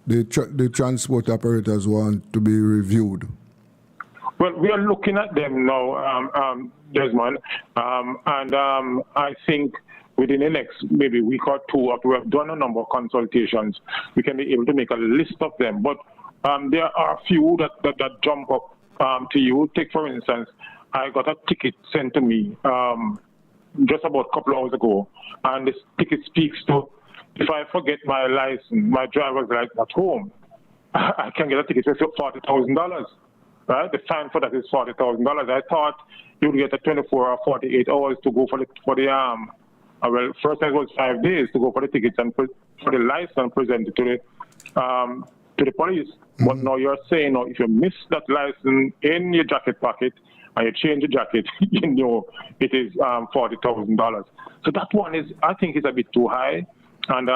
S4: the transport operators want to be reviewed?
S6: Well, we are looking at them now, Desmond, and I think within the next maybe week or two, after we have done a number of consultations, we can be able to make a list of them. But there are a few that jump up to you. Take, for instance, I got a ticket sent to me just about a couple of hours ago, and this ticket speaks to if I forget my license, my driver's license at home, I can get a ticket for $40,000. Right? The fine for that is $40,000. I thought you would get a 24 or 48 hours to go for the well, first it was 5 days to go for the tickets and for the license presented to the police. Mm-hmm. But now you're saying, if you miss that license in your jacket pocket and you change the jacket, you know it is $40,000. So that one is, I think, is a bit too high, and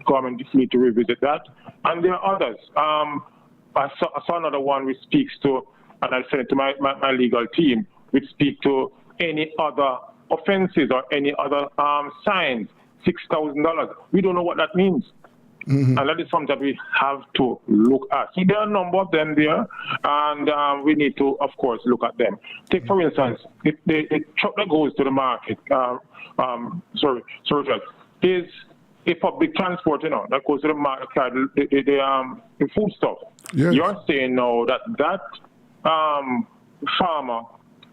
S6: government need to revisit that. And there are others. I saw another one which speaks to, and I sent it to my legal team, which speak to any other offenses or any other signs, $6,000. We don't know what that means. Mm-hmm. And that is something that we have to look at. So there are a number of them there, and we need to, of course, look at them. Take, for instance, the truck that goes to the market, is a public transport, that goes to the market, the food stuff. Yes. You're saying now that farmer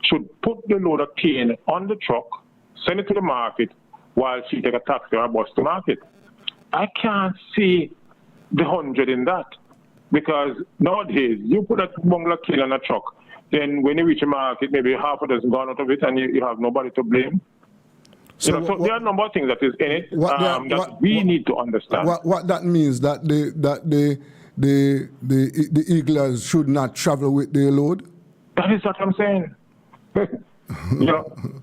S6: should put the load of cane on the truck, send it to the market, while she take a taxi or a bus to market. I can't see the 100 in that, because nowadays you put a bundle of cane on a truck, then when you reach a market, maybe half a dozen gone out of it, and you have nobody to blame. So there are a number of things that is in it that we need to understand.
S4: What that means that the eaglers should not travel with their load?
S6: That is what I'm saying.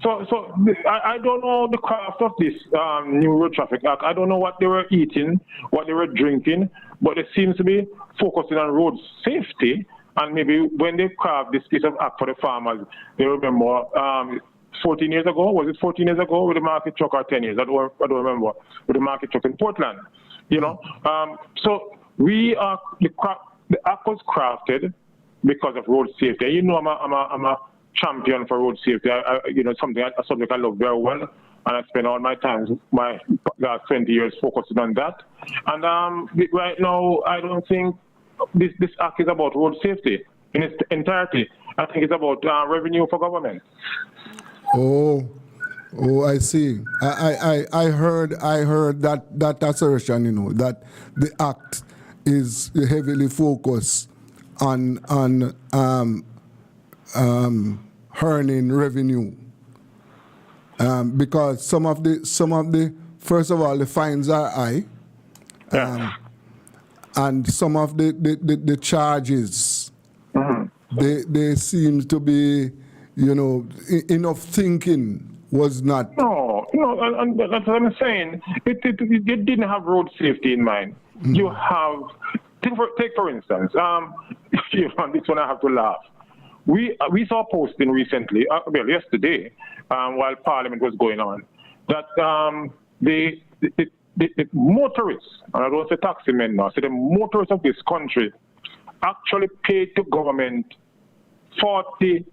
S6: So I don't know the craft of this new Road Traffic Act. I don't know what they were eating, what they were drinking, but it seems to be focusing on road safety. And maybe when they craft this piece of act for the farmers, they remember 14 years ago, was it 14 years ago with the market truck, or 10 years? I don't remember, with the market truck in Portland. So we are, the act was crafted because of road safety. I'm a champion for road safety. A subject I love very well, and I spend all my time, my last 20 years focusing on that. And right now, I don't think this act is about road safety in its entirety. I think it's about revenue for government.
S4: Oh, I see. I heard that assertion, that the act is heavily focused on earning revenue, because some of the first of all, the fines are high, and some of the charges, they seem to be, enough thinking was not.
S6: No, and that's what I'm saying. It didn't have road safety in mind. You have, take for instance, this one I have to laugh. We saw a posting recently, yesterday, while Parliament was going on, that the motorists, and I don't say taxi men now, so the motorists of this country actually paid to government $35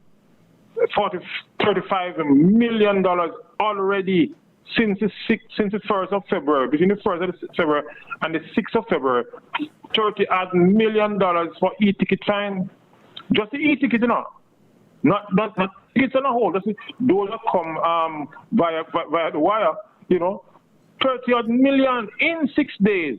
S6: million already since the 1st of February, between the 1st of February and the 6th of February, $30 million for e-ticket fine. Just the e-ticket, not tickets on a whole. Those that come via the wire, 30 million in 6 days.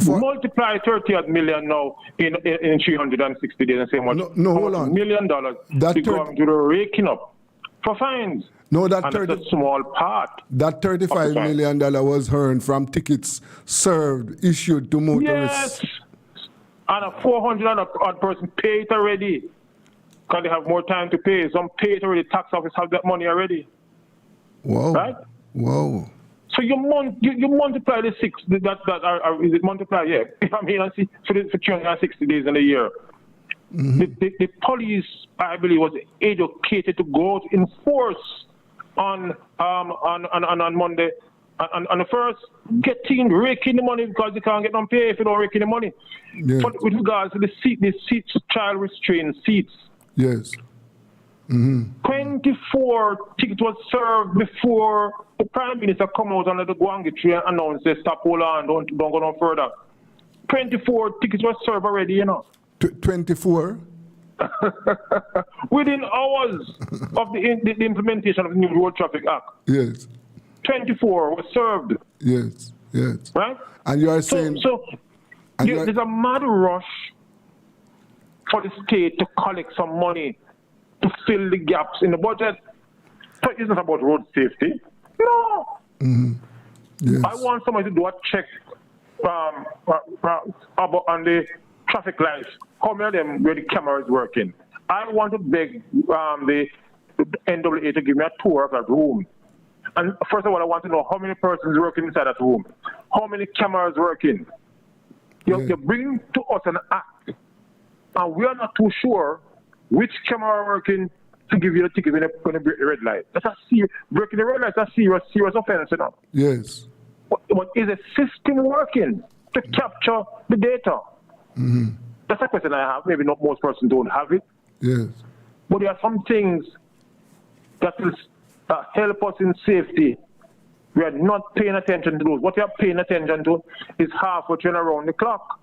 S6: Multiply 30 million now in 360 days and say much.
S4: No, hold on.
S6: $1 million to go to the raking up for fines.
S4: No, that
S6: and that's a small part.
S4: That $35 million was earned from tickets served, issued to motorists.
S6: Yes. And a 400 odd person pay it already. Because they have more time to pay. Some pay it already. Tax office have that money already.
S4: Whoa.
S6: Right?
S4: Whoa.
S6: So you multiply the six, is it multiply? Yeah. I mean, I see for 360 days in a year. The police, I believe, was educated to go to enforce on Monday. And the first, raking the money because they can't get them pay if you don't rake in the money.
S4: Yes.
S6: But with regards to the seats, child restrained seats.
S4: Yes.
S6: 24 tickets was served before the Prime Minister come out under the Gwangi tree and announced, stop, hold on, don't go no further. 24 tickets were served already,
S4: 24?
S6: Within hours of the implementation of the new Road Traffic Act.
S4: Yes.
S6: 24 was served.
S4: Yes, yes.
S6: Right?
S4: And you are saying...
S6: There's a mad rush for the state to collect some money to fill the gaps in the budget. So it's not about road safety. No.
S4: Yes.
S6: I want somebody to do a check on the traffic lights. How many of them where the camera is working? I want to beg the NWA to give me a tour of that room. And first of all, I want to know how many persons working inside that room. How many cameras working? You bring to us an act, and we are not too sure which camera are working to give you the ticket when you're going to break the red light. That's breaking the red light is a serious offense,
S4: Yes.
S6: But is the system working to capture the data? That's a question I have. Maybe not most persons don't have it.
S4: Yes.
S6: But there are some things that will help us in safety. We are not paying attention to those. What you are paying attention to is halfway turn around the clock.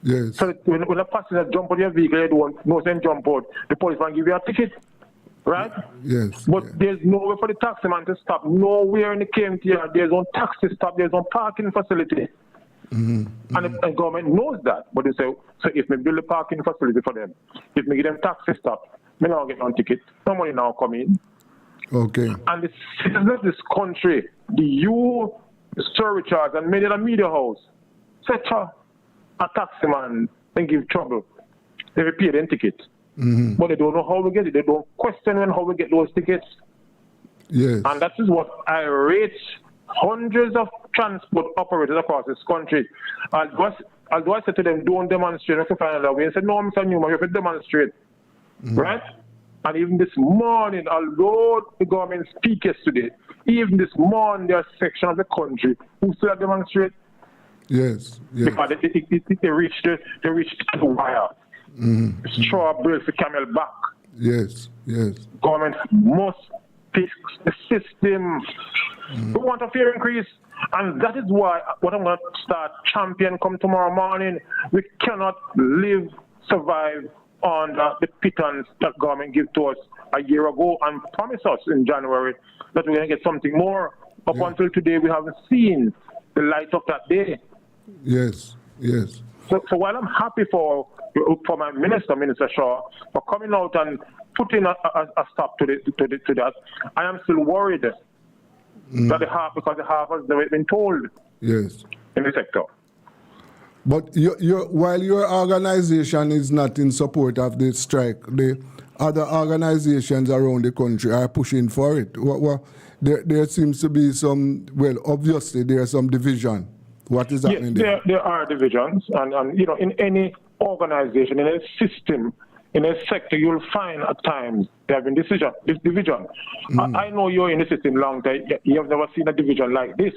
S4: Yes.
S6: So when a passenger jump out of your vehicle, you don't know them jump out. The police man give you a ticket, right?
S4: Yes.
S6: But there's nowhere for the taxi man to stop. Nowhere in the KMT, there's no taxi stop. There's no parking facility. And the government knows that. But they say, so if we build a parking facility for them, if we give them taxi stop, we now get no ticket. No money now come in.
S4: Okay.
S6: And the citizens of this country, the Sir Richards and many of the media house, such a taxi man and give trouble. They pay them ticket. But they don't know how we get it. They don't question how we get those tickets.
S4: Yes.
S6: And that is what I rate hundreds of transport operators across this country. Although I said to them, don't demonstrate, if you find another way. And said, no, Mr. Newman, you have to demonstrate. Right? And even this morning, although the government speaks yesterday, even this morning, there are sections of the country who still demonstrate.
S4: Yes. Yes.
S6: Because they reached the wire. Straw breaks the camel back.
S4: Yes. Yes.
S6: Government must fix the system. We want a fair increase. And that is why what I'm going to start champion come tomorrow morning. We cannot survive on the pittance that government gave to us a year ago and promised us in January that we're going to get something more. Up until today, we haven't seen the light of that day.
S4: Yes, yes.
S6: So while I'm happy for my Minister Shaw, for coming out and putting a stop to that, I am still worried that because the half has never been told.
S4: Yes.
S6: In the sector.
S4: But while your organization is not in support of the strike, the other organizations around the country are pushing for it. There seems to be some, well, obviously there is some division. What is happening there?
S6: There are divisions, and you know, in any organization, in a system, in a sector, you'll find at times there have been division. I know you're in the system long time. You have never seen a division like this,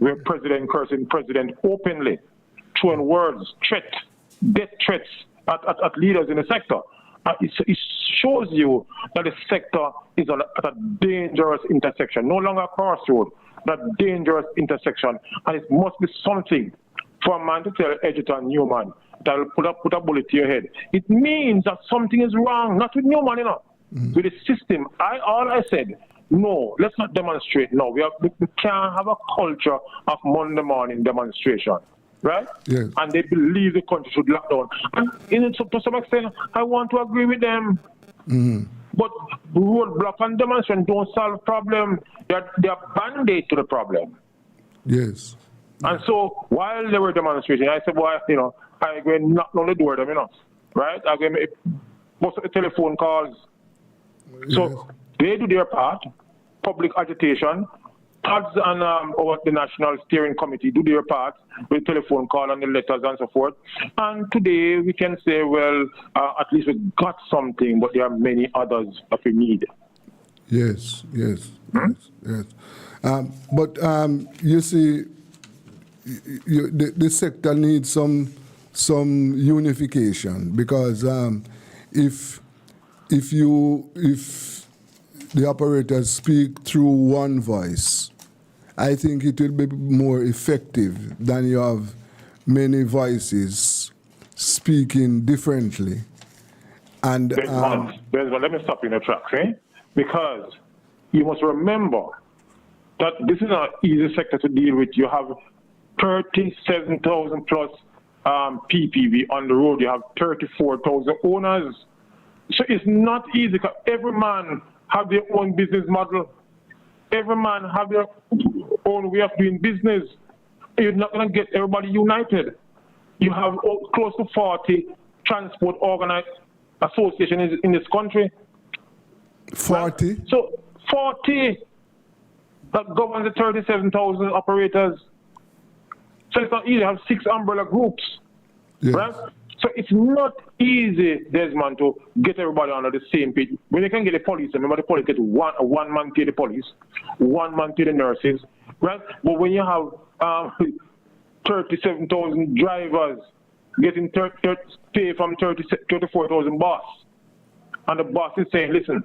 S6: where president cursing president openly, throwing words, death threats at leaders in the sector. It shows you that the sector is at a dangerous intersection, no longer a crossroad, that dangerous intersection, and it must be something for a man to tell Edgerton Newman that will put a bullet to your head. It means that something is wrong, not with Newman, you know, with the system. All I said, no, let's not demonstrate. No, we can't have a culture of Monday morning demonstration, right?
S4: Yes.
S6: And they believe the country should lock down. And to some extent, I want to agree with them. But roadblock and demonstration don't solve problem. They're band-aid to the problem.
S4: Yes.
S6: And so while they were demonstrating, I said, well, you know, I go and knock on the door them, you know, right? I go make most of the telephone calls. So they do their part, public agitation. PADS and the National Steering Committee do their part with telephone call and the letters and so forth. And today we can say, well, at least we got something, but there are many others that we need.
S4: Yes. But you see, the sector needs some unification, because if the operators speak through one voice, I think it will be more effective than you have many voices speaking differently. And
S6: let me stop you in the tracks, because you must remember that this is not an easy sector to deal with. You have 37,000 plus PPV on the road. You have 34,000 owners. So it's not easy, because every man have their own business model. Every man have their own way of doing business. You're not going to get everybody united. You have close to 40 transport organized associations in this country.
S4: 40?
S6: Right? So 40 that governs the 37,000 operators. So it's not easy. You have 6 umbrella groups, right? So it's not easy, Desmond, to get everybody under the same page. When you can get the police, remember the police get one man pay the police, 1 man pay the nurses, right? But when you have 37,000 drivers getting pay from 34,000 boss, and the boss is saying, listen,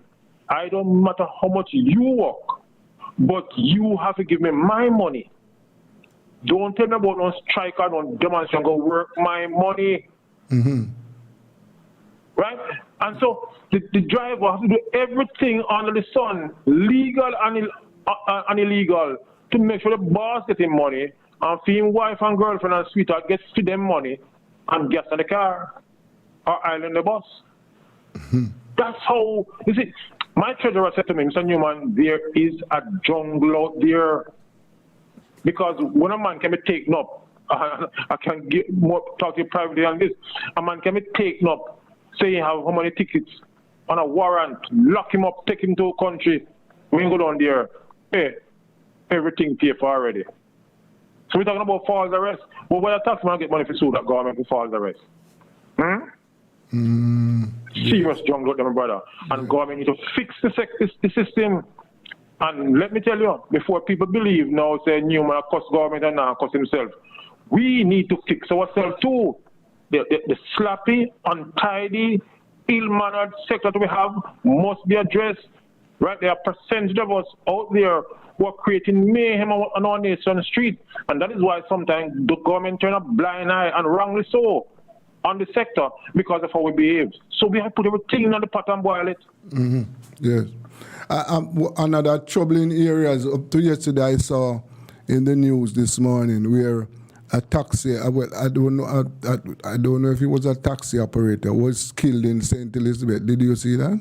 S6: I don't matter how much you work, but you have to give me my money. Don't tell me about no strike or no demonstration, go work my money. Right? And so the driver has to do everything under the sun, legal and illegal, to make sure the boss getting money, and for him wife and girlfriend and sweetheart gets to them money and gas in the car or island the bus. That's how, you see, my treasurer said to me, Mr. Newman, there is a jungle out there. Because when a man can be taken up, I can talk to you privately on this. A man can be taken up, say you have how many tickets on a warrant, lock him up, take him to a country. When you go down there, hey, everything paid for already. So we're talking about false arrest. But when a tax man get money for sue that government for false arrest? Serious jungle, my brother. And government need to fix the system. And let me tell you, before people believe now, say Newman cost government and now cost himself, we need to fix ourselves too. The sloppy, untidy, ill-mannered sector that we have must be addressed. Right? There are percentage of us out there who are creating mayhem on our nation on the street. And that is why sometimes the government turn a blind eye, and wrongly so, on the sector because of how we behave. So we have to put everything in the pot and boil it.
S4: Yes. Another troubling areas up to yesterday I saw in the news this morning where a taxi, I don't know if it was a taxi operator, was killed in St. Elizabeth. Did you see that?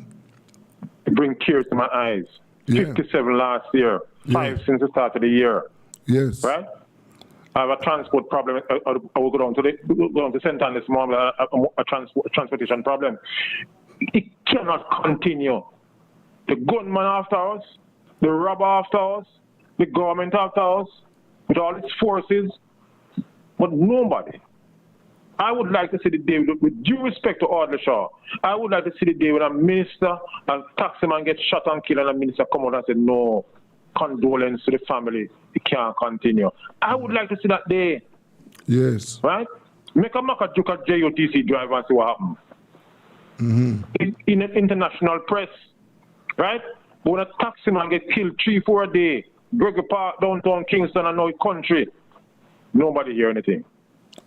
S6: It brings tears to my eyes. Yeah. 57 last year, 5 since the start of the year.
S4: Yes.
S6: Right? I have a transport problem. I will go down to St. Anne this morning, a transportation problem. It cannot continue. The gunman after us, the robber after us, the government after us, with all its forces, but nobody. I would like to see the day, with due respect to Audley Shaw, I would like to see the day when a minister and taximan get shot and killed and a minister come out and say, no, condolence to the family, it can't continue. I would like to see that day.
S4: Yes.
S6: Right? Make a mock at JOTC driver and see what happens. In an international press, right? When a taximan get killed 3-4 a day, Gregory Park, downtown Kingston, and now country, nobody hear anything.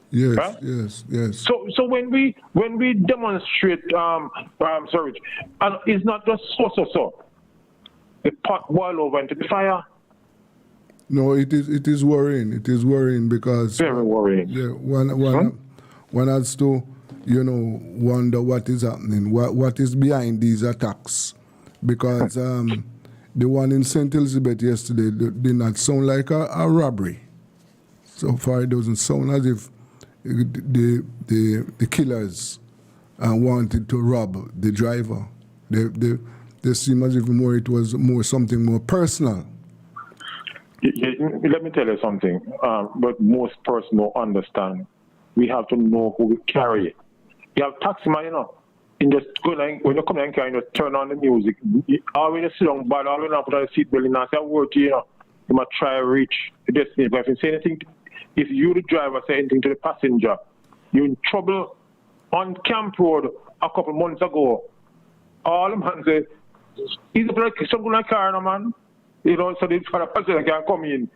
S4: Yes,
S6: right?
S4: yes.
S6: So when we demonstrate, sorry, and it's not just so. The pot boil over into the fire.
S4: No, it is worrying. It is worrying because
S6: very worrying.
S4: Yeah, one has to, wonder what is happening, what is behind these attacks, because the one in St. Elizabeth yesterday did not sound like a robbery. So far, it doesn't sound as if the killers wanted to rob the driver. They seem as if it was something more personal.
S6: Let me tell you something, but most persons don't understand. We have to know who we carry. You have taximan, and just go like, when you come and carry, turn on the music. Always sit down, but always not put on the seatbelt and say a word to you, you must try to reach the destination. But if you say anything, if you, the driver, say anything to the passenger, you're in trouble. On Camp Road a couple months ago, all the man say, he's something like a car, no, man. So the passenger can come in,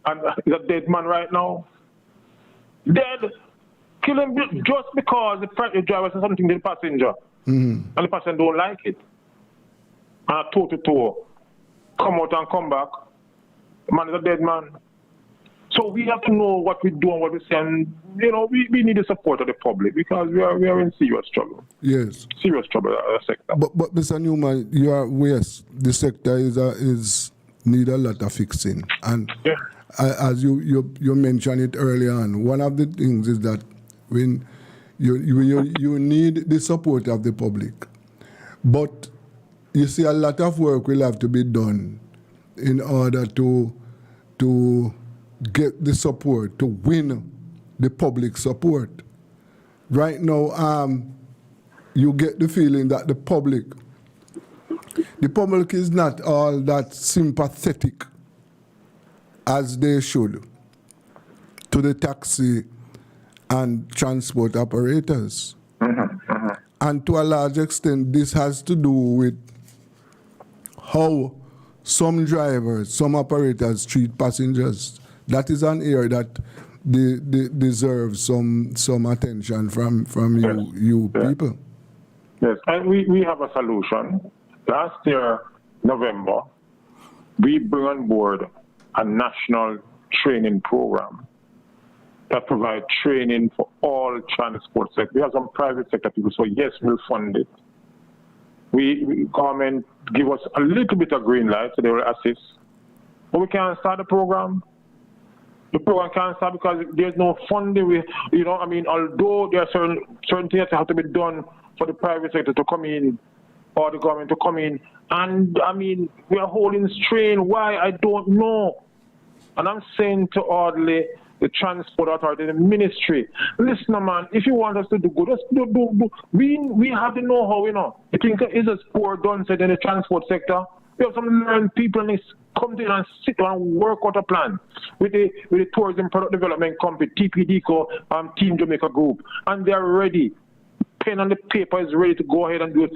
S6: and he's a dead man right now. Dead. Kill him just because the driver said something to the passenger, and the passenger don't like it. And a toe-to-toe, come out and come back. The man is a dead man. So we have to know what we do and what we say, and we need the support of the public because we are in serious trouble.
S4: Yes,
S6: serious trouble in the sector.
S4: But Mr. Newman, yes, the sector is need a lot of fixing, and as you mentioned it earlier on, one of the things is that when you need the support of the public, but you see a lot of work will have to be done in order to get the support, to win the public support. Right now, you get the feeling that the public is not all that sympathetic as they should to the taxi and transport operators. And to a large extent, this has to do with how some drivers, some operators treat passengers. That is an area that deserves some attention from you people.
S6: Yes, and we have a solution. Last year, November, we bring on board a national training program that provides training for all transport sectors. We have some private sector people, so yes, we'll fund it. We government give us a little bit of green light, so they will assist. But we can't start the program. The program can't start because there's no funding. Although there are certain things that have to be done for the private sector to come in or the government to come in. And, we are holding strain. Why? I don't know. And I'm saying to Audley, the transport authority, the ministry, listen, man, if you want us to do good, let's do. We have the know-how, You think it's a poor done said in the transport sector? We have some learned people and come in and sit down and work out a plan with the Tourism Product Development Company, TPDCO, Team Jamaica Group, and they are ready. Pen on the paper is ready to go ahead and do it.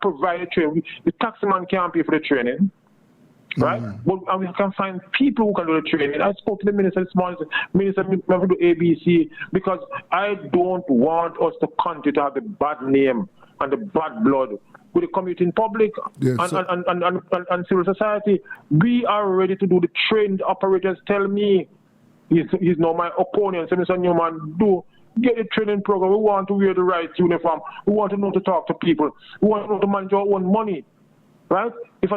S6: Provide the training. The taximan can't pay for the training, right? But we can find people who can do the training. I spoke to the minister this morning. Minister, we have to do ABC because I don't want us to continue to have the bad name and the bad blood with the community in public and civil society. We are ready to do the trained operators. Tell me, he's not my opponent. So Mr. Newman, get the training program. We want to wear the right uniform. We want to know to talk to people. We want to know to manage our own money. right? If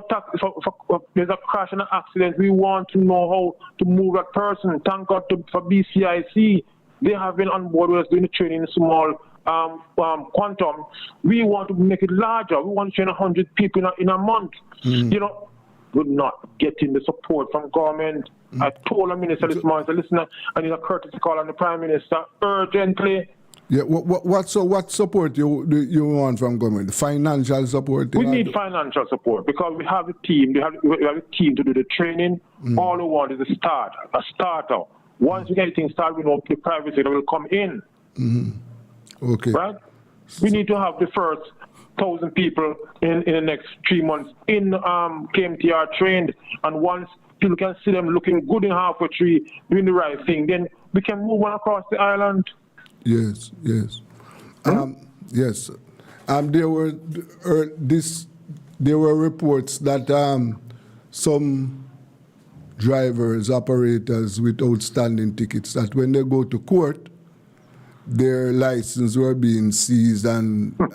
S6: there's a crash and an accident, we want to know how to move that person. Thank God for BCIC. They have been on board with us doing the training in small quantum. We want to make it larger. We want to train 100 people in a month. You know, we're not getting the support from government. I told the minister this morning, I said, listen, I need a courtesy call on the Prime Minister urgently.
S4: Yeah, what support you want from government? Financial support?
S6: We need financial support because we have a team. We have a team to do the training. All we want is a starter. Once we get everything started, we know the private sector will come in.
S4: Okay.
S6: Right? We need to have the first 1,000 people in the next 3 months in KMTR trained, and once people can see them looking good in halfway tree, doing the right thing, then we can move on across the island.
S4: Yes. Yes. There were reports that some drivers, operators with outstanding tickets, that when they go to court, their license were being seized, and how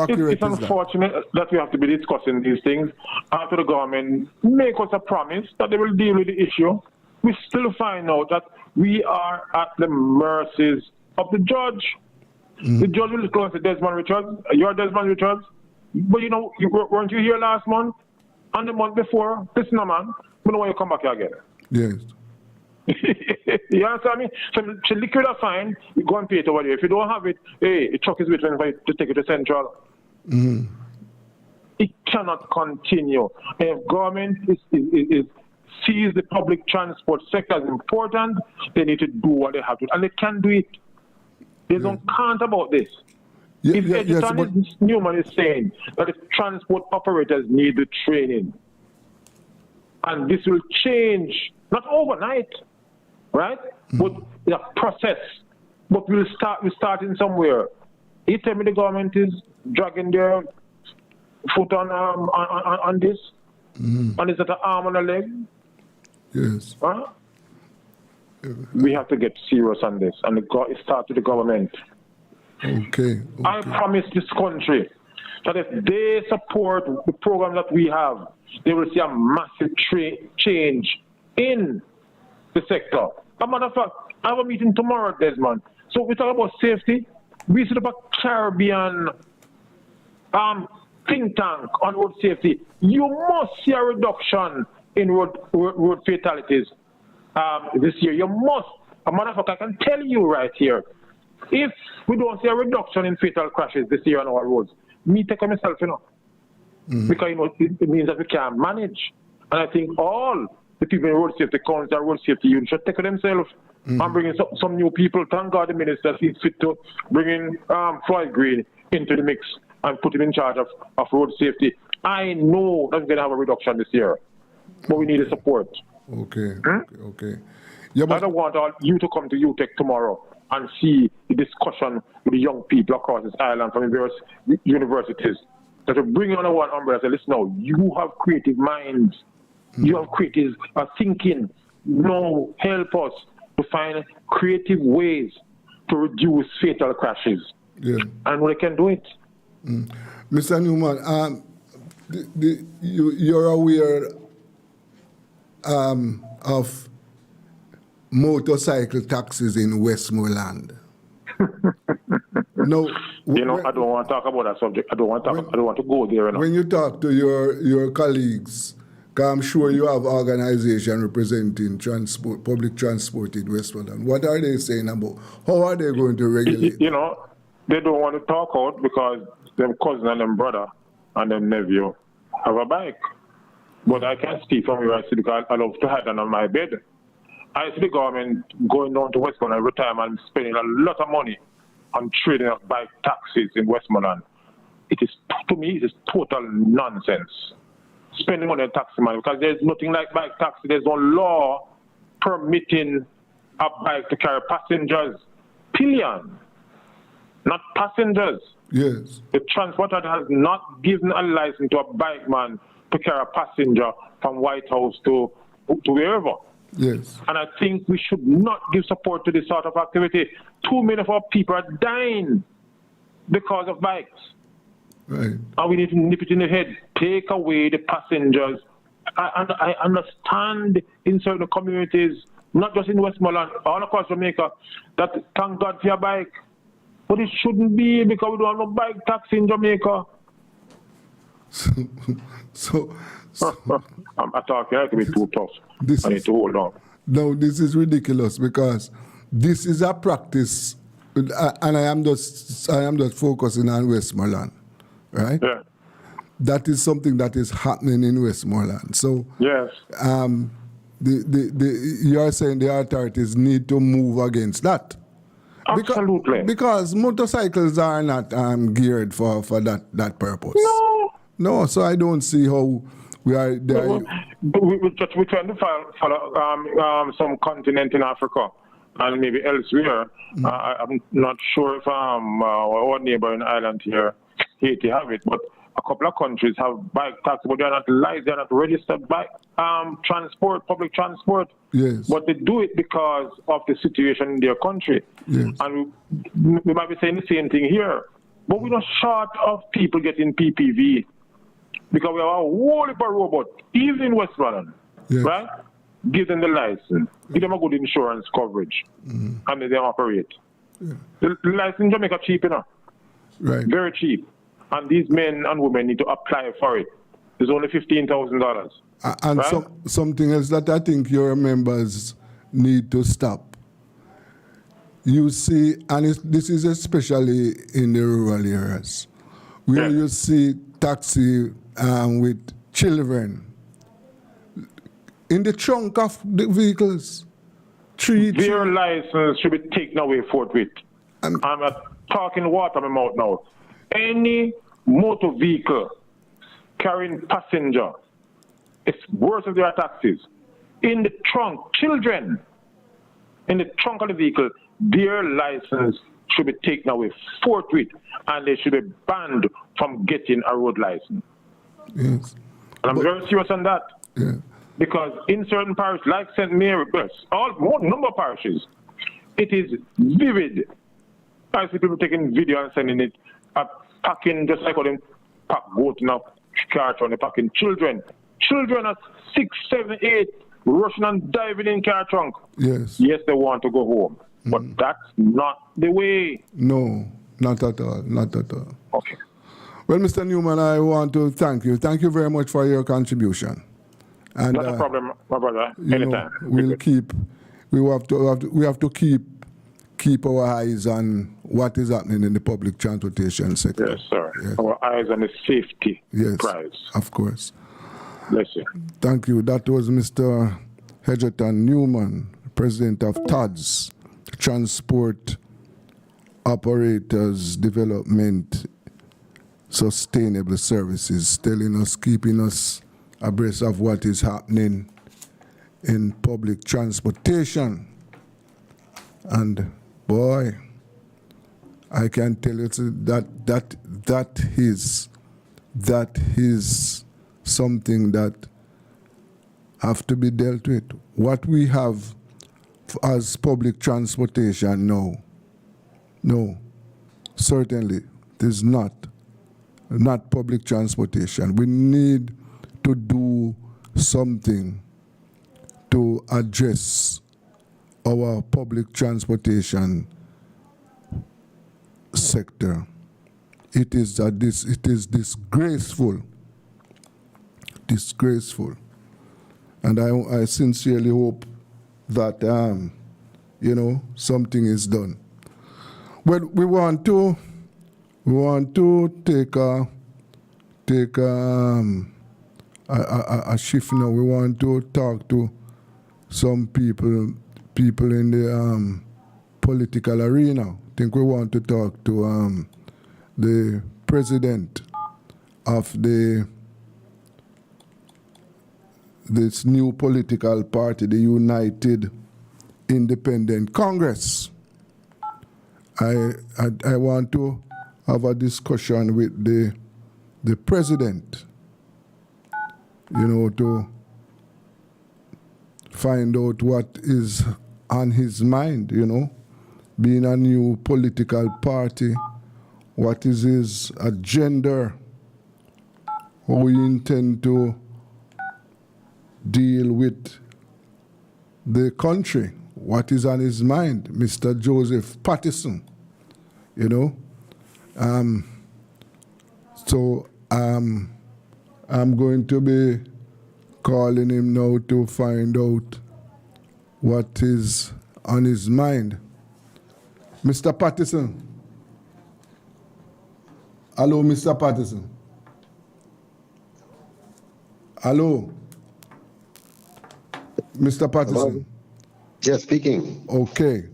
S4: accurate
S6: it's unfortunate that we have to be discussing these things after the government make us a promise that they will deal with the issue. We still find out that we are at the mercies of the judge. The judge will go and say, Desmond Richards, you're Desmond Richards. But you know, weren't you here last month and the month before? Listen, man, we know why you come back here again.
S4: Yes.
S6: You understand me? So liquid a fine, you go and pay it over there. If you don't have it, hey, the truck is waiting for you to take it to Central. It cannot continue. If government sees the public transport sector as important, they need to do what they have to. And they can do it. They don't count about this. Newman is saying that the transport operators need the training. And this will change, not overnight, right? But the process. But we're starting somewhere. You tell me the government is dragging their foot on this? And is that an arm and a leg?
S4: Yes.
S6: Huh? We have to get serious on this, and it starts with the government.
S4: Okay.
S6: I promise this country that if they support the program that we have, they will see a massive change in the sector. As a matter of fact, I have a meeting tomorrow, Desmond. So we talk about safety. We set up a Caribbean think tank on road safety. You must see a reduction in road fatalities this year. You must. As a matter of fact, I can tell you right here, if we don't see a reduction in fatal crashes this year on our roads, me take myself, you know. Because, you know, it means that we can't manage. And I think all the people in road safety council and road safety union should take it themselves and bring in some new people. Thank God the minister sees fit to bring in Floyd Green into the mix and put him in charge of road safety. I know that we're going to have a reduction this year, but we need the support.
S4: Okay. Okay. Yeah,
S6: I don't want all you to come to UTech tomorrow and see the discussion with the young people across this island from various universities that are bringing on one umbrella and say, listen now, you have creative minds, you have creative thinking. No, help us to find creative ways to reduce fatal crashes.
S4: Yeah.
S6: And we can do it.
S4: Mr. Newman, you're aware of motorcycle taxis in Westmoreland? No.
S6: You know, I don't want to talk about that subject. I don't want to go there.
S4: When you talk to your colleagues, because I'm sure you have organization representing public transport in Westmoreland, what are they saying about how are they going to regulate?
S6: You know, they don't want to talk out because their cousin and their brother and their nephew have a bike. But I can speak from where I see because I love to hide under my bed. I see the government going down to Westmoreland every time and spending a lot of money on trading of bike taxis in Westmoreland. It is, to me, it is total nonsense. Spending money on taxi money because there's nothing like bike taxi. There's no law permitting a bike to carry passengers. Pillion, not passengers.
S4: Yes.
S6: The transporter has not given a license to a bike man to carry a passenger from White House to wherever.
S4: Yes.
S6: And I think we should not give support to this sort of activity. Too many of our people are dying because of bikes.
S4: Right.
S6: And we need to nip it in the head. Take away the passengers. I understand in certain communities, not just in Westmoreland, all across Jamaica, that thank God for your bike. But it shouldn't be, because we don't have no bike taxi in Jamaica.
S4: So
S6: I'm talking like to be too tough.
S4: This
S6: I need
S4: is-
S6: to hold on.
S4: no, this is ridiculous, because this is a practice, and I am just focusing on Westmoreland, right?
S6: Yeah.
S4: That is something that is happening in Westmoreland. So
S6: Yes.
S4: you are saying the authorities need to move against that.
S6: Absolutely.
S4: Because motorcycles are not geared for that purpose. No, so I don't see how we are there.
S6: We're trying to follow some continent in Africa and maybe elsewhere. I'm not sure if our neighbor in Ireland here, Haiti, have it, but a couple of countries have bike taxi, but they're not licensed, they're not registered bike transport, public transport.
S4: Yes.
S6: But they do it because of the situation in their country.
S4: Yes.
S6: And we might be saying the same thing here. But we're not short of people getting PPV, because we have a whole heap of robot, even in Westmoreland,
S4: Yes.
S6: right? Give them the license, give them a good insurance coverage, and then they operate. The license in Jamaica cheap enough,
S4: Right.
S6: very cheap. And these men and women need to apply for it. It's only $15,000.
S4: And
S6: right?
S4: something else that I think your members need to stop. You see, and this is especially in the rural areas, where
S6: Yeah.
S4: you see taxi with children in the trunk of the vehicles.
S6: Their license should be taken away forthwith.
S4: Um,
S6: I'm not talking water in my mouth now. Any motor vehicle carrying passenger, it's worse if they are taxis. In the trunk, children, in the trunk of the vehicle, their license should be taken away forthwith, and they should be banned from getting a road license.
S4: Yes.
S6: And I'm very serious on that.
S4: Yeah.
S6: Because in certain parishes, like St. Mary, more number of parishes, it is vivid. I see people taking video and sending it, packing just like how them pack goat in a car trunk, they packing children. Children at 6, 7, 8, rushing and diving in car trunk.
S4: Yes.
S6: Yes, they want to go home, but that's not the way.
S4: No, not at all. Not at all.
S6: Okay.
S4: Well, Mr. Newman, I want to thank you. Thank you very much for your contribution. And
S6: Not a problem, my brother.
S4: you know,
S6: Anytime.
S4: we have to keep our eyes on what is happening in the public transportation sector.
S6: Yes, sir.
S4: Yes.
S6: Our eyes on the safety
S4: Yes,
S6: prize.
S4: of course.
S6: Bless you.
S4: Thank you. That was Mr. Hedgerton Newman, president of TODS, Transport Operators Development Sustainable Services, telling us, keeping us abreast of what is happening in public transportation. And boy, I can tell you that is something that have to be dealt with. What we have as public transportation now, no, certainly it is not public transportation. We need to do something to address our public transportation sector. It is disgraceful. Disgraceful. And I sincerely hope that something is done. Well, we want to take a shift now. We want to talk to some people in the political arena. I think we want to talk to the president of this new political party, the United Independent Congress. I want to have a discussion with the president, to find out what is on his mind, being a new political party, what is his agenda how he intend to deal with the country, what is on his mind, Mr. Joseph Pattison, you know. So I'm going to be calling him now to find out what is on his mind. Mr. Pattison. Hello, Mr. Pattison. Hello. Mr. Pattison.
S7: Hello? Yes, speaking.
S4: Okay.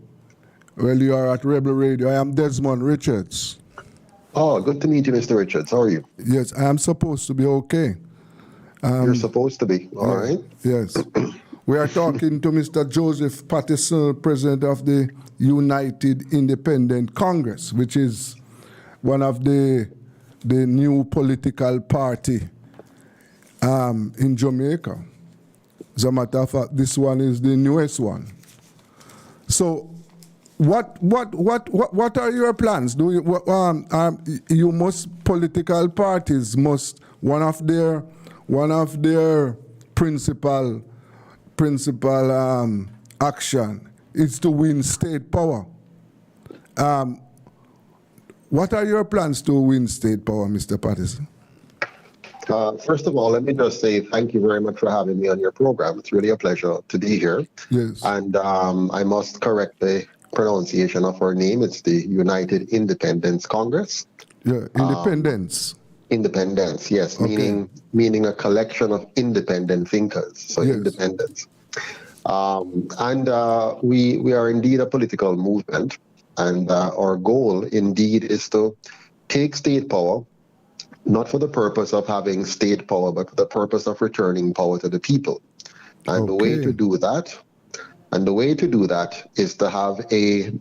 S4: Well, you are at Rebel Radio. I am Desmond Richards.
S7: Oh, good to meet you, Mr. Richards. How are you?
S4: Yes, I am supposed to be okay.
S7: You're supposed to be. All right.
S4: Yes. We are talking to Mr. Joseph Pattison, president of the United Independent Congress, which is one of the new political party in Jamaica. As a matter of fact, this one is the newest one. So, what are your plans? Do you you must political parties must one of their principal action is to win state power. What are your plans to win state power, Mr. Pattison?
S7: First of all, let me just say thank you very much for having me on your program. It's really a pleasure to be here.
S4: Yes.
S7: And I must correct the pronunciation of our name. It's the United Independence Congress.
S4: Yeah, independence.
S7: Independence, yes,
S4: Okay.
S7: meaning a collection of independent thinkers. So
S4: Yes.
S7: independence. We are indeed a political movement, and our goal indeed is to take state power, not for the purpose of having state power, but for the purpose of returning power to the people. And the way
S4: Okay.
S7: to do that is to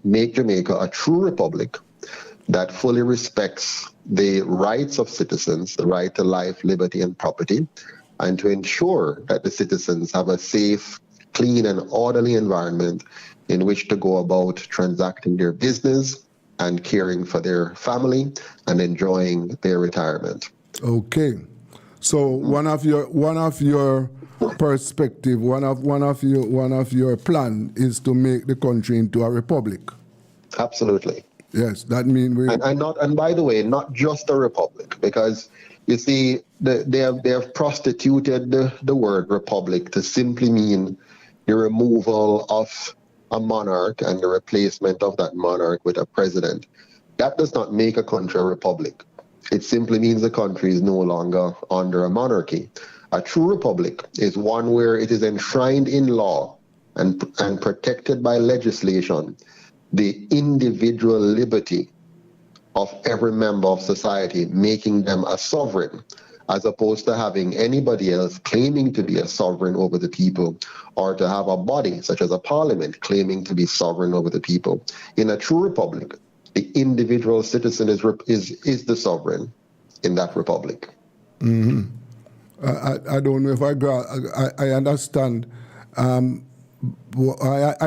S7: make Jamaica a true republic that fully respects the rights of citizens, the right to life, liberty, and property, and to ensure that the citizens have a safe, clean, and orderly environment in which to go about transacting their business and caring for their family and enjoying their retirement.
S4: Okay. So one of your perspective, one of your plan is to make the country into a republic.
S7: Absolutely.
S4: Yes, that means we.
S7: And by the way, not just a republic, because you see, they have prostituted the word republic to simply mean the removal of a monarch and the replacement of that monarch with a president. That does not make a country a republic. It simply means the country is no longer under a monarchy. A true republic is one where it is enshrined in law and protected by legislation the individual liberty of every member of society, making them a sovereign, as opposed to having anybody else claiming to be a sovereign over the people, or to have a body such as a parliament claiming to be sovereign over the people. In a true republic, the individual citizen is the sovereign in that republic.
S4: Mm-hmm. I don't know if I understand. I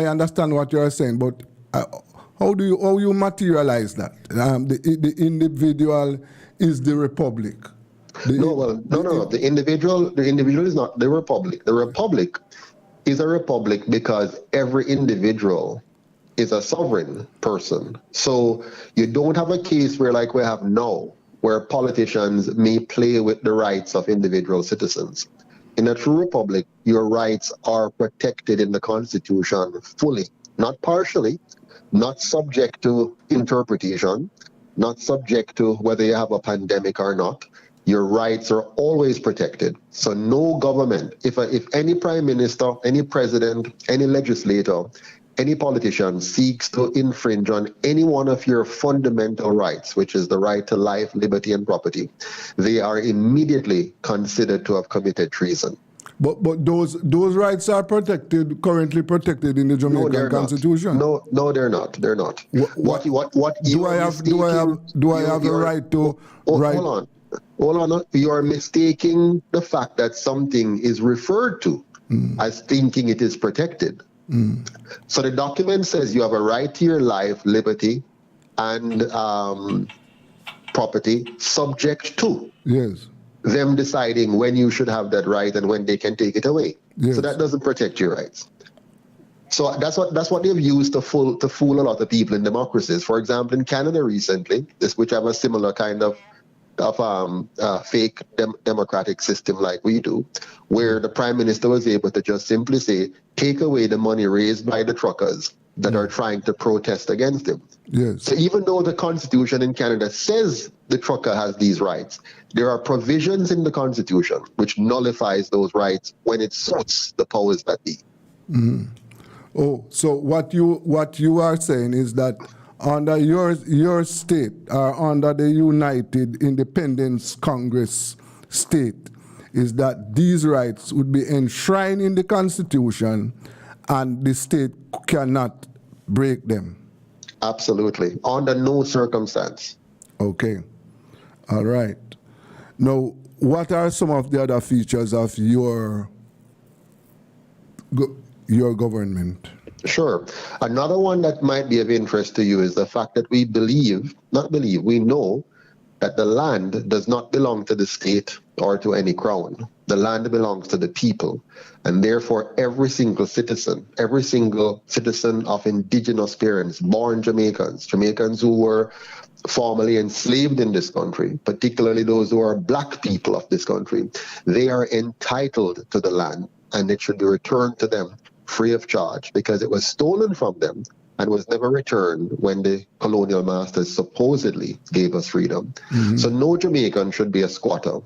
S4: understand what you're saying, but how you materialize that? The individual is the republic.
S7: No. The individual is not the republic. The republic is a republic because every individual is a sovereign person. So you don't have a case where, like we have now, where politicians may play with the rights of individual citizens. In a true republic, your rights are protected in the Constitution fully, not partially, not subject to interpretation, not subject to whether you have a pandemic or not. Your rights are always protected. So no government, if any prime minister, any president, any legislator, any politician seeks to infringe on any one of your fundamental rights, which is the right to life, liberty, and property, they are immediately considered to have committed treason.
S4: But those rights are currently protected in the Jamaican Constitution.
S7: No, they're not. They're not. What
S4: do I have a right to?
S7: Hold on. You are mistaking the fact that something is referred to as thinking it is protected. So the document says you have a right to your life, liberty, and property, subject to.
S4: Yes.
S7: them deciding when you should have that right and when they can take it away.
S4: Yes.
S7: So that doesn't protect your rights. So that's what they've used to fool a lot of people in democracies. For example, in Canada recently, which have a similar kind of fake democratic system like we do, where the prime minister was able to just simply say, take away the money raised by the truckers that are trying to protest against him.
S4: Yes.
S7: So even though the constitution in Canada says the trucker has these rights, there are provisions in the constitution which nullifies those rights when it suits the powers that be.
S4: Oh, so what you are saying is that under your state or under the United Independence Congress state is that these rights would be enshrined in the Constitution and the state cannot break them.
S7: Absolutely. Under no circumstance.
S4: Okay. All right. Now, what are some of the other features of your government?
S7: Sure. Another one that might be of interest to you is the fact that we know that the land does not belong to the state or to any crown. The land belongs to the people. And therefore, every single citizen of indigenous parents, born Jamaicans who were formerly enslaved in this country, particularly those who are black people of this country, they are entitled to the land, and it should be returned to them free of charge because it was stolen from them and was never returned when the colonial masters supposedly gave us freedom. So no Jamaican should be a squatter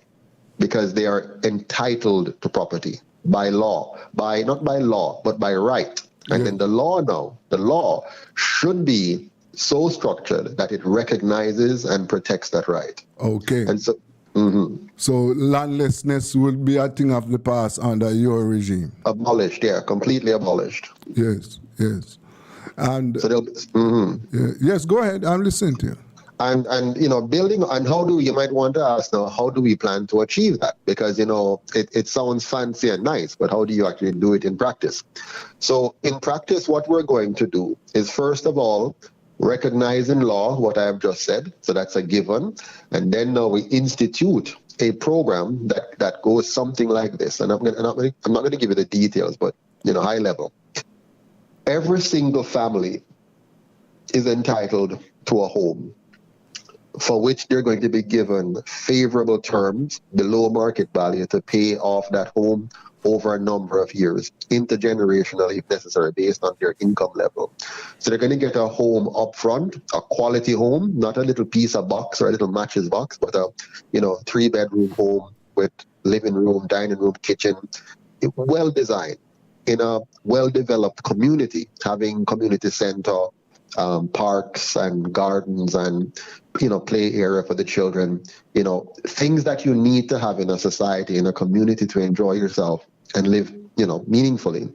S7: because they are entitled to property by law, not by law, but by right. And then the law should be so structured that it recognizes and protects that right.
S4: Okay.
S7: And so,
S4: so landlessness will be a thing of the past under your regime.
S7: Abolished, yeah, completely abolished.
S4: Yes. And
S7: so
S4: yes, go ahead. I'm listening to you.
S7: And building, and you might want to ask now, how do we plan to achieve that? Because, it sounds fancy and nice, but how do you actually do it in practice? So in practice, what we're going to do is, first of all, recognize in law what I have just said. So that's a given. And then now we institute a program that goes something like this. And I'm not going to give you the details, but, high level. Every single family is entitled to a home for which they're going to be given favorable terms below market value to pay off that home over a number of years, intergenerationally if necessary, based on their income level. So they're going to get a home up front, a quality home, not a little piece of box or a little matches box, but a 3-bedroom home with living room, dining room, kitchen, well designed in a well-developed community, having community center, parks and gardens and play area for the children, things that you need to have in a society, in a community to enjoy yourself and live meaningfully.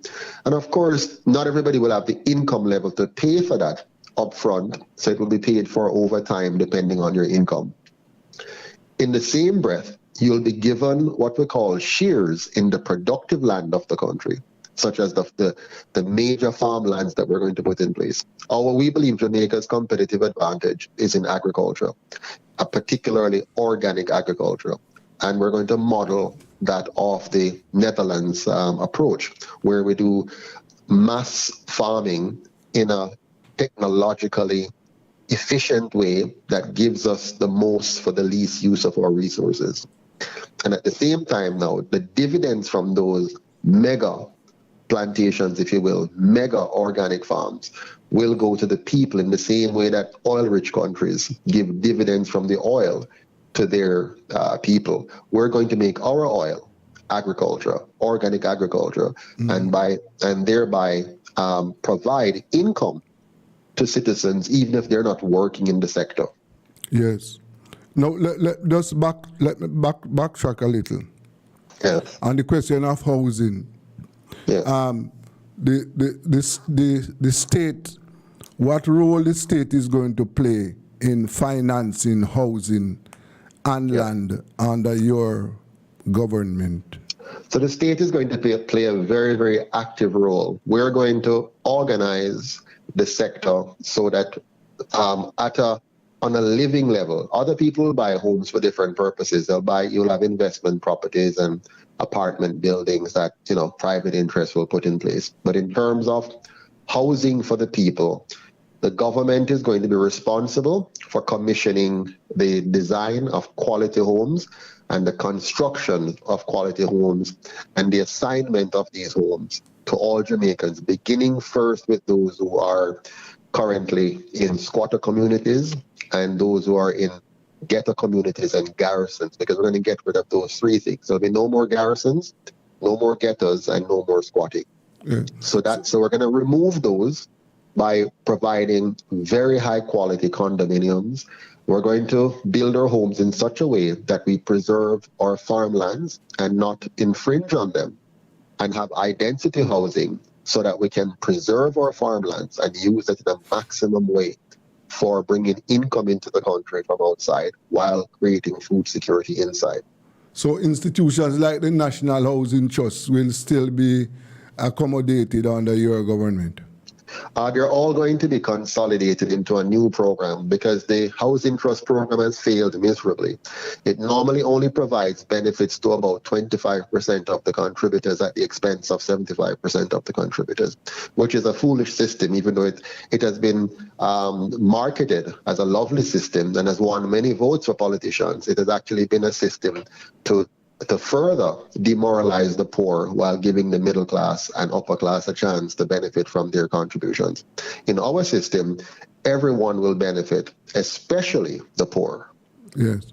S7: And of course, not everybody will have the income level to pay for that upfront, so it will be paid for over time depending on your income. In the same breath, you'll be given what we call shares in the productive land of the country, such as the major farmlands that we're going to put in place. We believe Jamaica's competitive advantage is in agriculture, particularly organic agriculture. And we're going to model that off the Netherlands approach, where we do mass farming in a technologically efficient way that gives us the most for the least use of our resources. And at the same time now, the dividends from those mega plantations, if you will, mega organic farms, will go to the people in the same way that oil-rich countries give dividends from the oil to their people. We're going to make our oil agriculture, organic agriculture, and thereby provide income to citizens, even if they're not working in the sector.
S4: Yes. Now, let me backtrack a little.
S7: Yes.
S4: On the question of housing.
S7: Yes.
S4: The state, what role the state is going to play in financing housing and land under your government?
S7: So the state is going to play a very, very active role. We're going to organize the sector so that at a on a living level. Other people buy homes for different purposes. You'll have investment properties and apartment buildings that, private interests will put in place. But in terms of housing for the people, the government is going to be responsible for commissioning the design of quality homes and the construction of quality homes and the assignment of these homes to all Jamaicans, beginning first with those who are currently in squatter communities and those who are in ghetto communities and garrisons, because we're going to get rid of those three things. There'll be no more garrisons, no more ghettos, and no more squatting.
S4: Yeah.
S7: So we're going to remove those by providing very high quality condominiums. We're going to build our homes in such a way that we preserve our farmlands and not infringe on them, and have identity housing so that we can preserve our farmlands and use it in a maximum way for bringing income into the country from outside while creating food security inside.
S4: So institutions like the National Housing Trust will still be accommodated under your government?
S7: They're all going to be consolidated into a new program because the Housing Trust program has failed miserably. It normally only provides benefits to about 25% of the contributors at the expense of 75% of the contributors, which is a foolish system, even though it has been marketed as a lovely system and has won many votes for politicians. It has actually been a system to further demoralize the poor while giving the middle class and upper class a chance to benefit from their contributions. In our system, everyone will benefit, especially the poor.
S4: Yes.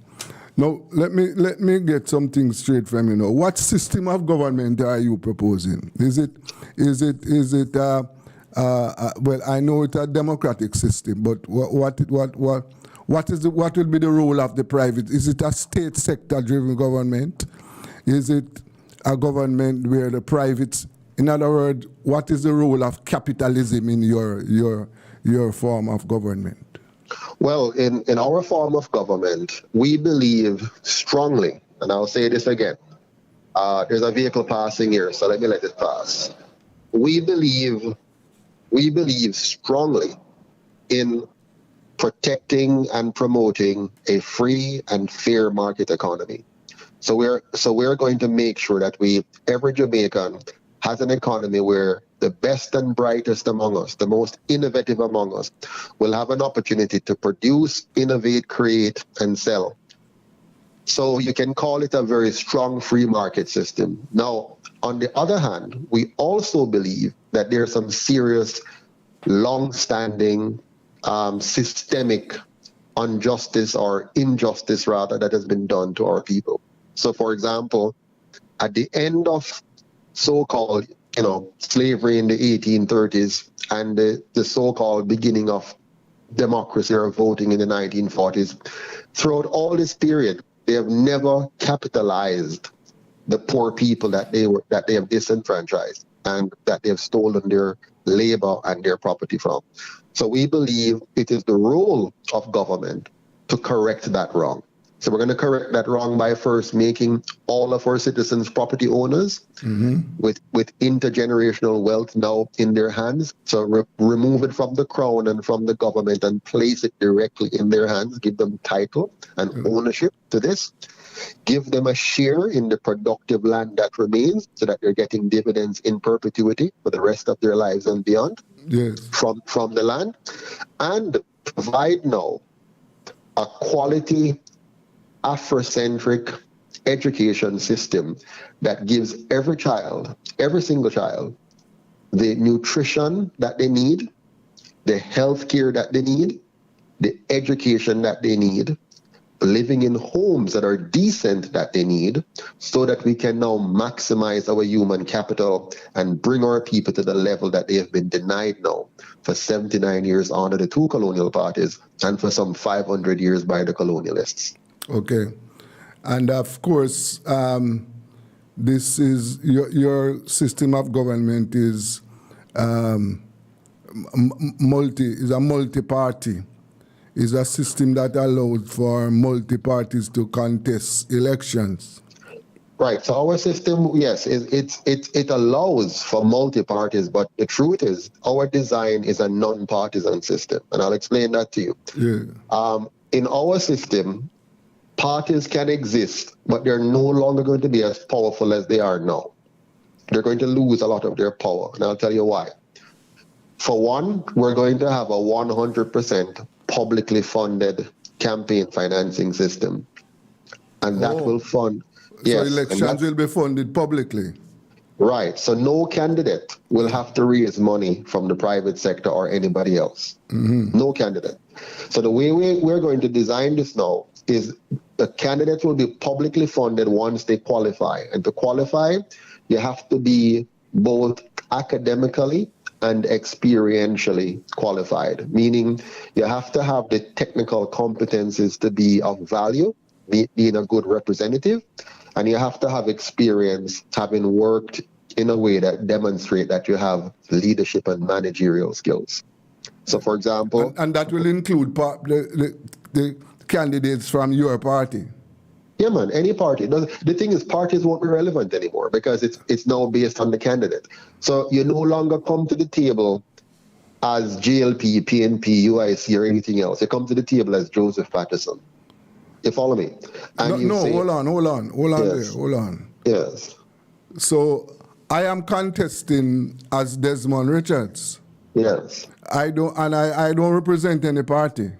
S4: Now, let me get something straight from you now. What system of government are you proposing? Is it well, I know it's a democratic system, but what will be the role of the private? Is it a state sector driven government? Is it a government where the privates, in other words, what is the role of capitalism in your form of government?
S7: Well, in our form of government, we believe strongly, and I'll say this again, there's a vehicle passing here, so let me let it pass. We believe strongly in protecting and promoting a free and fair market economy. So we're going to make sure that every Jamaican has an economy where the best and brightest among us, the most innovative among us, will have an opportunity to produce, innovate, create, and sell. So you can call it a very strong free market system. Now, on the other hand, we also believe that there's some serious, long-standing, systemic injustice rather that has been done to our people. So, for example, at the end of so-called, slavery in the 1830s and the so-called beginning of democracy or voting in the 1940s, throughout all this period, they have never capitalized the poor people that they have disenfranchised and that they have stolen their labor and their property from. So we believe it is the role of government to correct that wrong. So we're going to correct that wrong by first making all of our citizens property owners with intergenerational wealth now in their hands. So remove it from the crown and from the government and place it directly in their hands, give them title and ownership to this. Give them a share in the productive land that remains so that they're getting dividends in perpetuity for the rest of their lives and beyond from the land. And provide now a quality Afrocentric education system that gives every single child, the nutrition that they need, the health care that they need, the education that they need, living in homes that are decent that they need, so that we can now maximize our human capital and bring our people to the level that they have been denied now for 79 years under the two colonial parties and for some 500 years by the colonialists.
S4: Okay. And of course, this is your system of government is a multi-party. Is a system that allows for multi-parties to contest elections.
S7: Right. So our system, yes, it allows for multi-parties, but the truth is our design is a non-partisan system, and I'll explain that to you.
S4: Yeah.
S7: In our system, parties can exist, but they're no longer going to be as powerful as they are now. They're going to lose a lot of their power, and I'll tell you why. For one, we're going to have a 100% publicly funded campaign financing system, and that will fund.
S4: So
S7: Yes,
S4: elections will be funded publicly.
S7: Right. So no candidate will have to raise money from the private sector or anybody else. No candidate. So the way we're going to design this now is the candidates will be publicly funded once they qualify. And to qualify, you have to be both academically and experientially qualified, meaning you have to have the technical competencies to be of value, being a good representative, and you have to have experience having worked in a way that demonstrate that you have leadership and managerial skills. So, for example...
S4: And that will include the candidates from your party?
S7: Yeah, man, any party. The thing is, parties won't be relevant anymore because it's now based on the candidate. So you no longer come to the table as JLP, PNP, UIC, or anything else. You come to the table as Joseph Patterson. You follow me? And
S4: hold on.
S7: Yes.
S4: So I am contesting as Desmond Richards.
S7: Yes.
S4: I don't represent any party.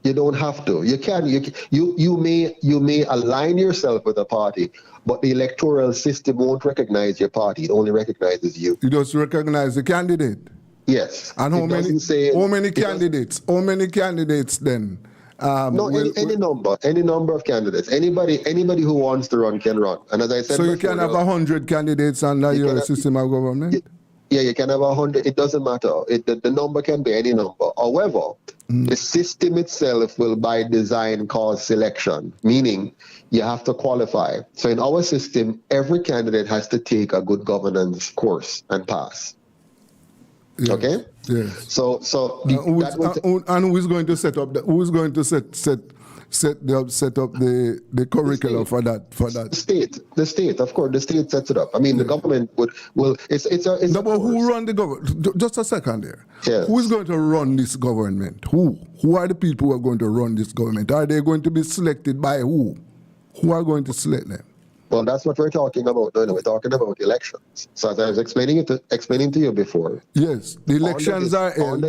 S7: You don't have to. You can. You may align yourself with a party, but the electoral system won't recognize your party. It only recognizes you.
S4: It does recognize the candidate.
S7: Yes.
S4: And how many candidates? How many candidates then?
S7: Any number of candidates. Anybody who wants to run can run. And as I said,
S4: so you can have 100 candidates under your system of government.
S7: Yeah, you can have 100. It doesn't matter. The number can be any number. However, the system itself will by design cause selection, meaning you have to qualify. So in our system, every candidate has to take a good governance course and pass. Yes. Okay.
S4: Yes.
S7: So
S4: who is going to set up who is going to set up the curriculum for that?
S7: The state, of course, the state sets it up. I mean, the government will.
S4: But who run the government? Just a second there.
S7: Yes.
S4: Who is going to run this government? Who are the people who are going to run this government? Are they going to be selected by who? Who are going to select them?
S7: Well, that's what we're talking about. No, we're talking about elections. So as I was explaining to you before.
S4: Yes, the elections are held.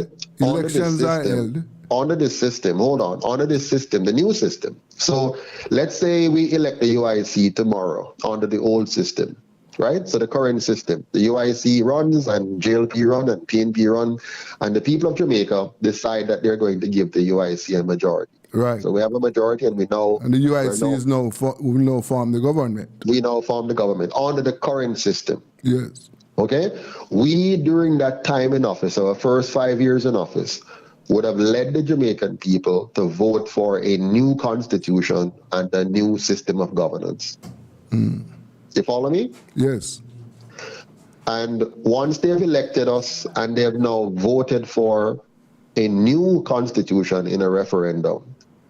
S7: Under this system, under this system, the new system. So let's say we elect the UIC tomorrow under the old system, right? So the current system, the UIC runs and JLP run and PNP run, and the people of Jamaica decide that they're going to give the UIC a majority.
S4: Right.
S7: So we have a majority, and we know.
S4: And the UIC will now form the government.
S7: We now form the government under the current system.
S4: Yes.
S7: Okay. We, during that time in office, our first 5 years in office, would have led the Jamaican people to vote for a new constitution and a new system of governance. You follow me?
S4: Yes.
S7: And once they've elected us and they have now voted for a new constitution in a referendum,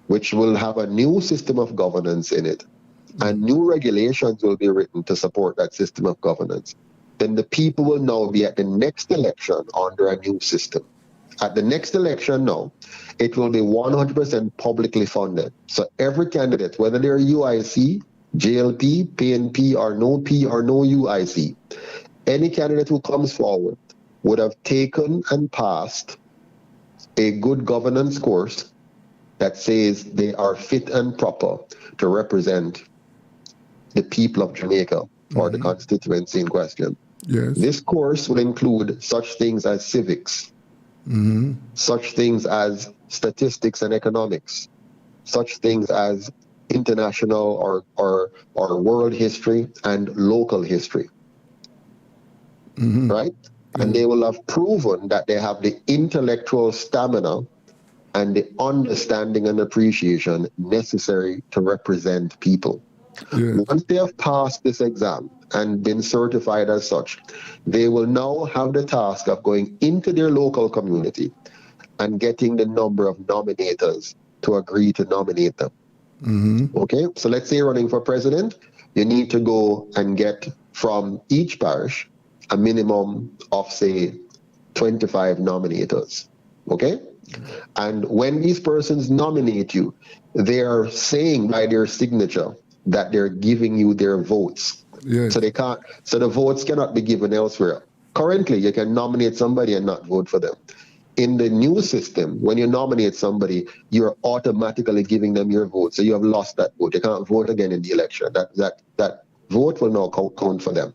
S7: which will have a new system of governance in it, and new regulations will be written to support that system of governance, then the people will now be at the next election under a new system. At the next election now, it will be 100% publicly funded. So every candidate, whether they're UIC, JLP, PNP, or no UIC, any candidate who comes forward would have taken and passed a good governance course that says they are fit and proper to represent the people of Jamaica or the constituency in question.
S4: Yes.
S7: This course will include such things as civics, such things as statistics and economics, such things as international or world history and local history, right? And they will have proven that they have the intellectual stamina and the understanding and appreciation necessary to represent people.
S4: Yes.
S7: Once they have passed this exam and been certified as such, they will now have the task of going into their local community and getting the number of nominators to agree to nominate them. Okay, so let's say you're running for president, you need to go and get from each parish a minimum of, say, 25 nominators. Okay? And when these persons nominate you, they are saying by their signature that they're giving you their votes.
S4: Yes.
S7: So they can't. So the votes cannot be given elsewhere. Currently, you can nominate somebody and not vote for them. In the new system, when you nominate somebody, you're automatically giving them your vote. So you have lost that vote. You can't vote again in the election. That vote will now count for them.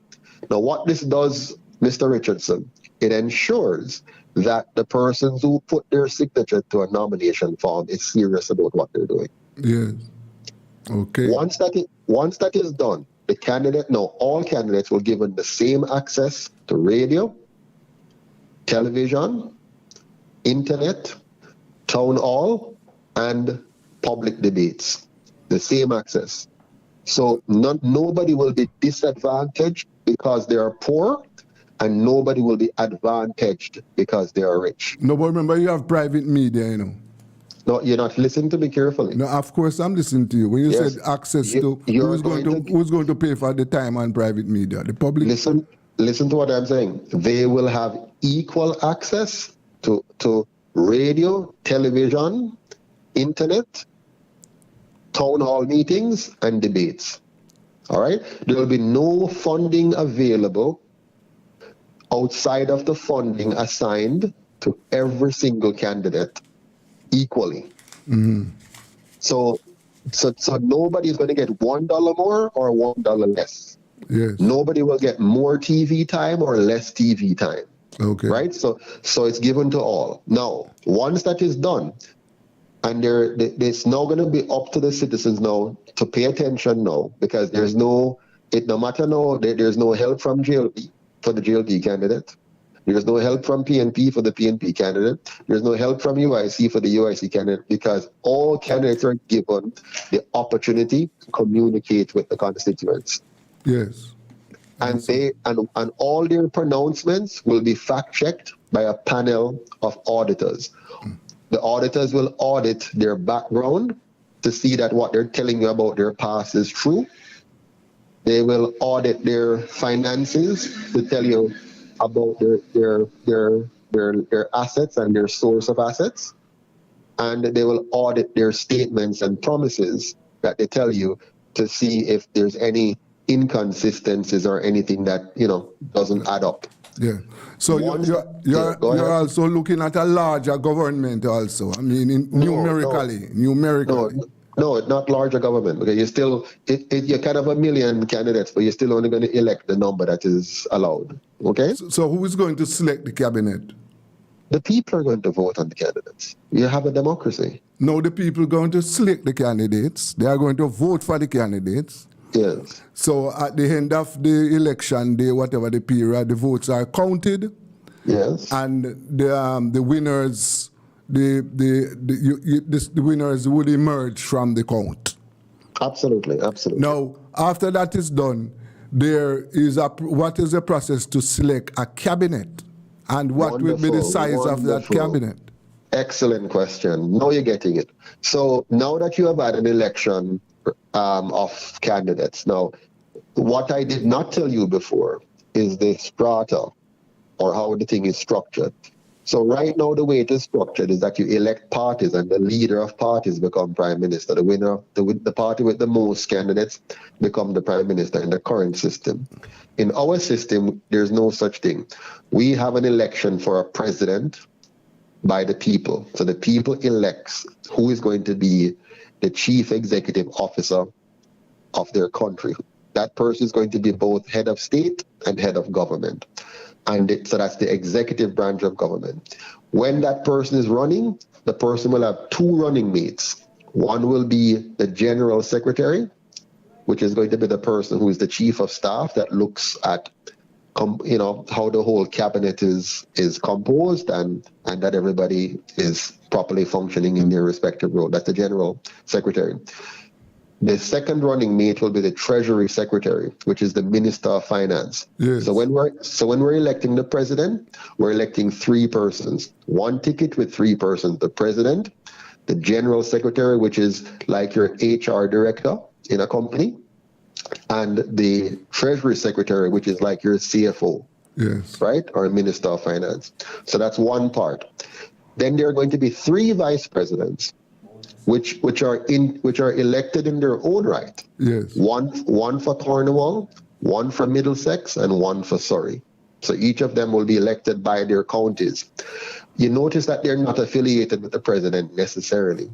S7: Now, what this does, Mr. Richardson, it ensures that the persons who put their signature to a nomination form is serious about what they're doing.
S4: Yes. Okay.
S7: Once that is done, the candidate, no, all candidates will given the same access to radio, television, internet, town hall, and public debates. The same access. So nobody will be disadvantaged because they are poor, and nobody will be advantaged because they are rich.
S4: No, but remember, you have private media, you know.
S7: No, you're not listening to me carefully.
S4: No, of course I'm listening to you. When you
S7: Yes.
S4: said access to,
S7: You're
S4: who's going to pay for the time on private media? The public?
S7: Listen to what I'm saying. They will have equal access to radio, television, internet, town hall meetings, and debates. All right? There will be no funding available outside of the funding assigned to every single candidate equally.
S4: Mm-hmm.
S7: So nobody is going to get $1 more or $1 less.
S4: Yes.
S7: Nobody will get more TV time or less TV time.
S4: Okay.
S7: Right? So it's given to all. Now, once that is done, and it's now going to be up to the citizens now to pay attention now, because there's no help from JLP for the JLP candidate. There's no help from PNP for the PNP candidate. There's no help from UIC for the UIC candidate, because all candidates are given the opportunity to communicate with the constituents.
S4: Yes.
S7: And all their pronouncements will be fact-checked by a panel of auditors. The auditors will audit their background to see that what they're telling you about their past is true. They will audit their finances to tell you about their assets and their source of assets. And they will audit their statements and promises that they tell you to see if there's any inconsistencies or anything that doesn't add up.
S4: Yeah. So you're also looking at a larger government also. I mean, numerically. No,
S7: not larger government. Okay, you're kind of a million candidates, but you're still only going to elect the number that is allowed. Okay.
S4: So who is going to select the cabinet?
S7: The people are going to vote on the candidates. You have a democracy.
S4: No, the people are going to select the candidates. They are going to vote for the candidates.
S7: Yes.
S4: So at the end of the election day, whatever the period, the votes are counted.
S7: Yes.
S4: And the winners, the winners would emerge from the count.
S7: Absolutely.
S4: Now, after that is done, what is the process to select a cabinet, and what will be the size of that cabinet?
S7: Excellent question. Now you're getting it. So now that you have had an election of candidates. Now, what I did not tell you before is the strata, or how the thing is structured. So right now, the way it is structured is that you elect parties, and the leader of parties become prime minister. The winner, the party with the most candidates become the prime minister in the current system. In our system, there's no such thing. We have an election for a president by the people. So the people elects who is going to be the chief executive officer of their country. That person is going to be both head of state and head of government. So that's the executive branch of government. When that person is running, the person will have two running mates. One will be the general secretary, which is going to be the person who is the chief of staff that looks at how the whole cabinet is composed and that everybody is properly functioning in their respective role. That's the general secretary. The second running mate will be the treasury secretary, which is the minister of finance.
S4: Yes.
S7: So when we're electing the president, we're electing three persons. One ticket with three persons: the president, the general secretary, which is like your HR director in a company, and the Treasury Secretary, which is like your CFO,
S4: Yes.
S7: right? Or Minister of Finance. So that's one part. Then there are going to be 3 vice presidents, which are elected in their own right.
S4: Yes.
S7: One for Cornwall, one for Middlesex, and one for Surrey. So each of them will be elected by their counties. You notice that they're not affiliated with the president necessarily.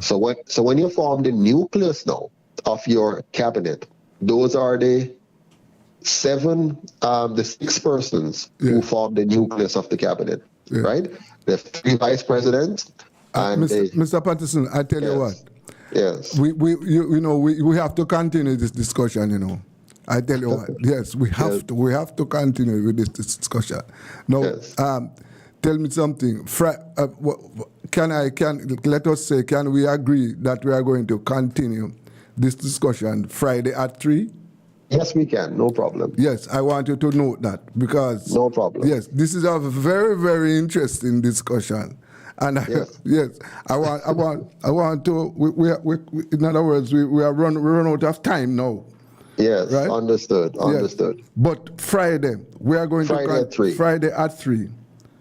S7: So when you form the nucleus now of your cabinet, those are the 6 persons who form the nucleus of the cabinet, right? There are 3 vice presidents. And
S4: Mr. Patterson, I tell you what.
S7: Yes.
S4: We have to continue this discussion, you know. I tell you what. Yes, we have to continue with this discussion. Now, tell me something. Let us say, can we agree that we are going to continue this discussion Friday at 3?
S7: Yes, we can. No problem.
S4: Yes, I want you to note that because
S7: no problem.
S4: Yes, this is a very, very interesting discussion, and I want to. We in other words, we run out of time now.
S7: Yes,
S4: right?
S7: Understood.
S4: Yes. But Friday we are going
S7: at 3.
S4: Friday at 3.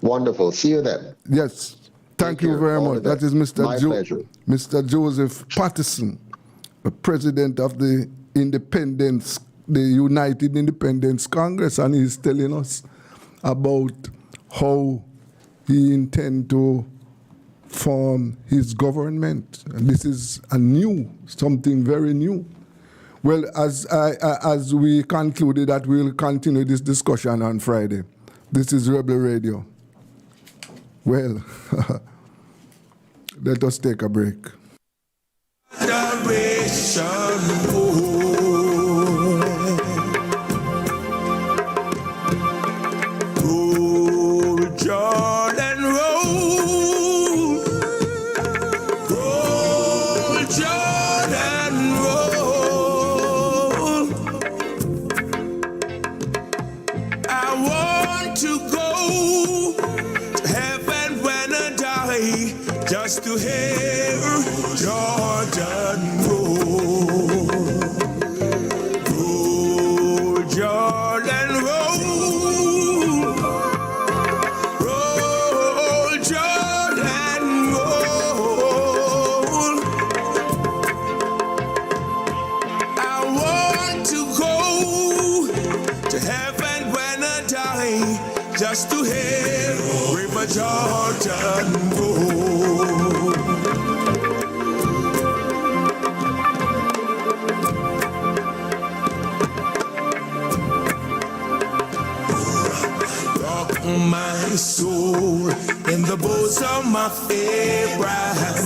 S7: Wonderful. See you then.
S4: Yes. Thank you very much. That is Mr. Joseph Patterson, the president of the United Independence Congress, and he's telling us about how he intends to form his government. And this is something very new. Well, as we concluded that we'll continue this discussion on Friday. This is Rebel Radio. Well, let us take a break.
S1: Just to hear Jordan roll, roll, Jordan roll, roll, Jordan roll. I want to go to heaven when I die, just to hear River Jordan roll. My soul in the bosom of Abraham.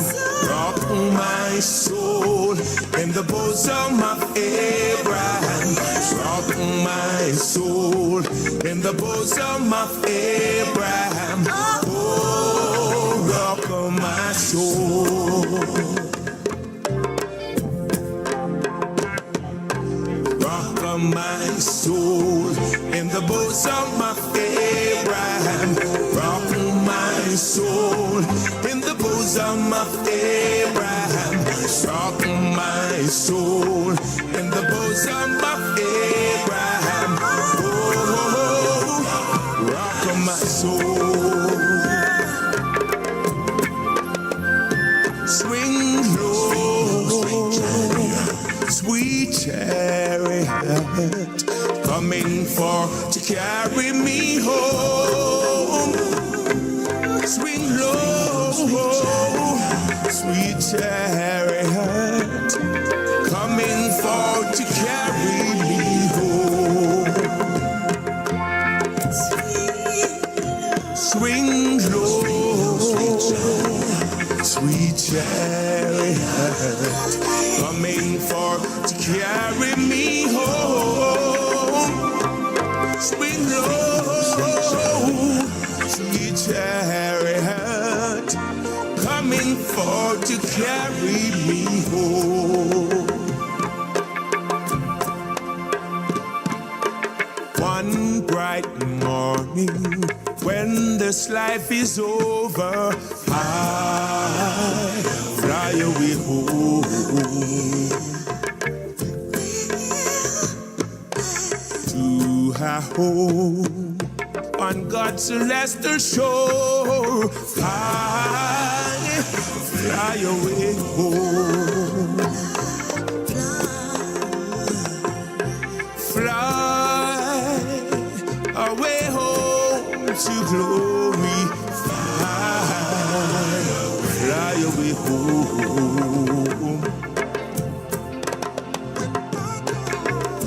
S1: Rock my soul in the bosom of Abraham. Rock my soul in the bosom of Abraham. Oh, rock my soul. Rock my soul in the bosom of Abraham. Rock my soul in the bosom of Abraham. Rock my soul in the bosom of Abraham. Oh, rock my soul. Swing low, sweet chariot, coming to carry me home. Swing low, sweet chariot, coming to carry me home. Swing low, sweet chariot, coming to carry me home. Swing low, sweet chariot, coming to carry me home. One bright morning, when this life is over, I fly away home. home on God's celestial shore. Fly away home. Fly away home to glory. Fly away home.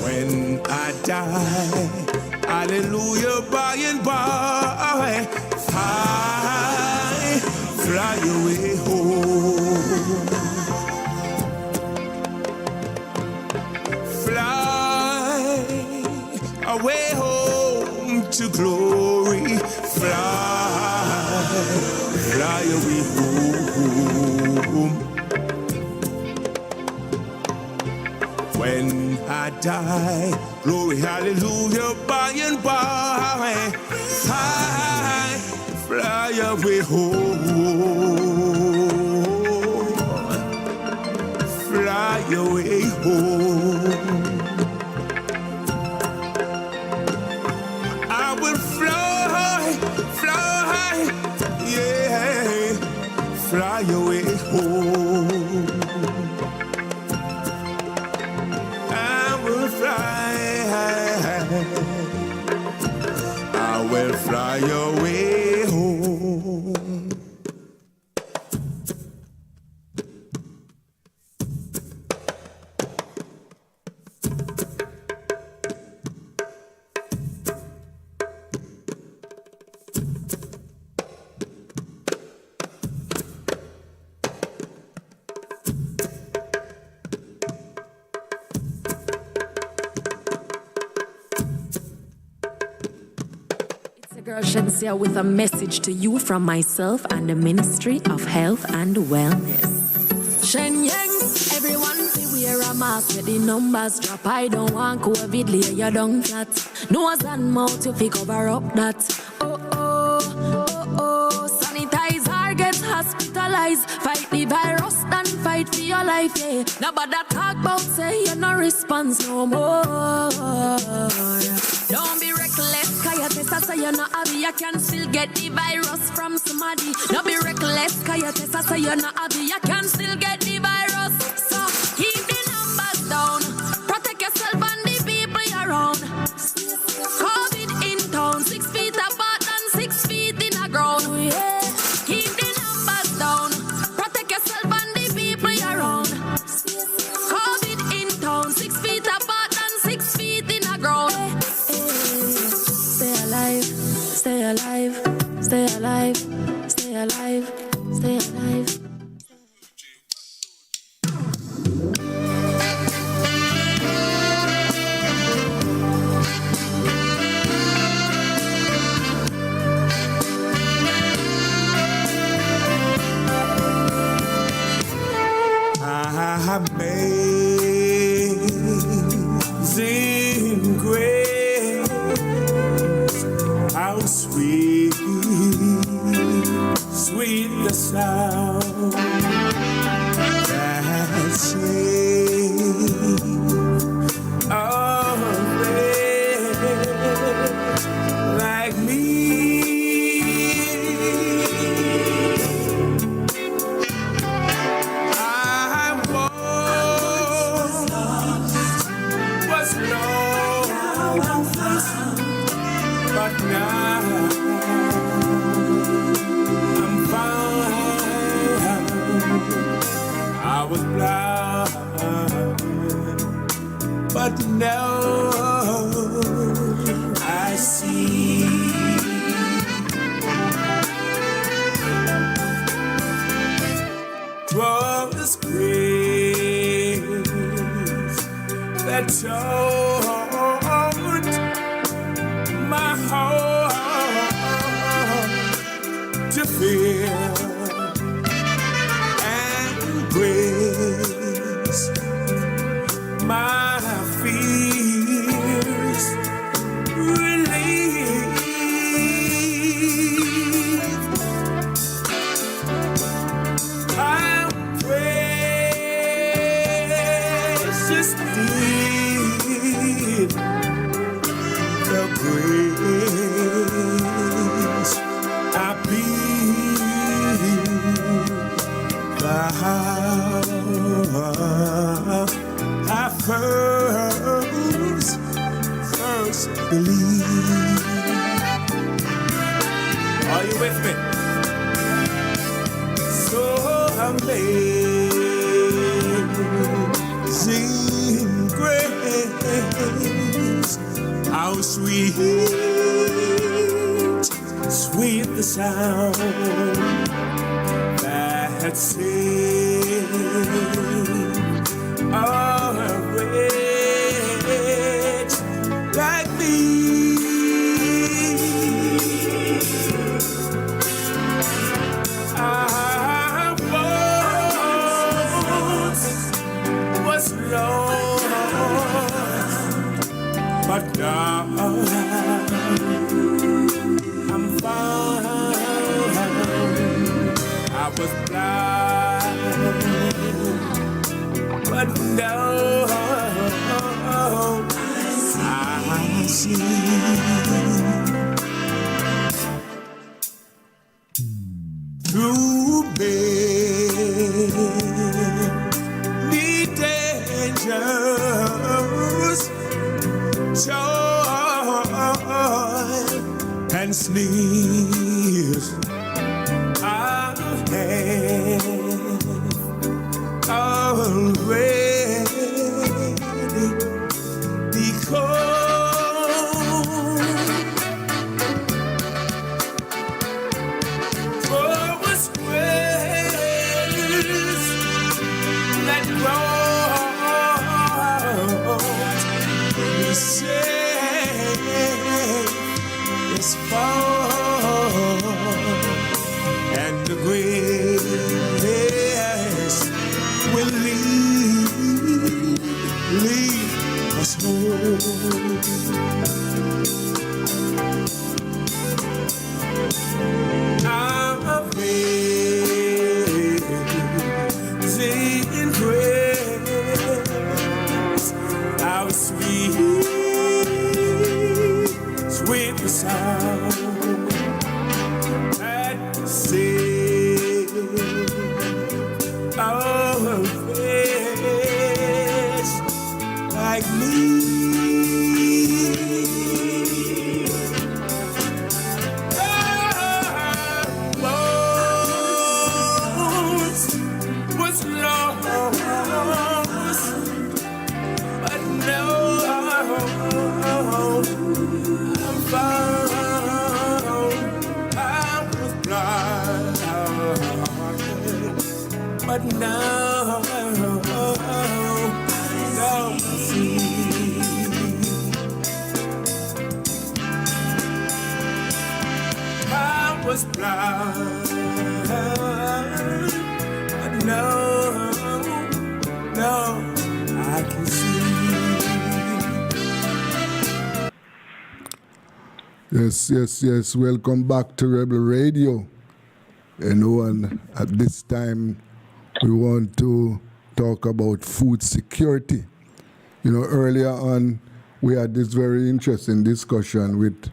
S1: When I die, hallelujah, by and by, fly away home. Fly away home to glory. Fly away home. When I die, glory, hallelujah, by and by, fly away home. Fly away home. I will fly, yeah, fly away home. I will fly away home.
S3: Girl Shensia with a message to you from myself and the Ministry of Health and Wellness. Shen Yang, everyone say wear a mask where the numbers drop. I don't want COVID, lay your down flat. Nose and mouth, you fi cover up that. Oh, oh, oh, oh. Sanitizer, get hospitalized. Fight the virus, then fight for your life, yeah. Nobody talk about say you no response no more. Don't be reckless, cause your test say you're not happy. You can still get the virus from somebody. Don't be reckless, cause your test say you're not happy. You can still get the virus. So keep the numbers down. Protect yourself and the people around. COVID in town, 6 feet apart and 6 feet in the ground. Yeah. Keep the numbers down. Protect yourself and the people around. COVID in town, 6 feet apart and 6 feet in the ground. Stay alive, stay alive, stay alive, stay alive, stay alive.
S1: Amazing grace, how sweet, sweet the sound that saved a wretch like me. But now I'm found. I was blind, but now I see. Was grace that taught my heart to fear, and grace my fears relieved. I'm precious deep the grace first believe. Are you with me? So amazing grace, how sweet, sweet the sound that saved a wretch like me. I was lost, but now I'm found. I was blind, but now I see. Through many dangers, joy and sneers, I have already become. For was grace that brought me safe this far, and the grace will lead us home. Amazing grace, how sweet, sweet the sound that saved a wretch like me. Was lost, but now I'm found. I was blind, but now I see. I was blind, but now I can see.
S4: Yes. Welcome back to Rebel Radio. And at this time, we want to talk about food security. Earlier on, we had this very interesting discussion with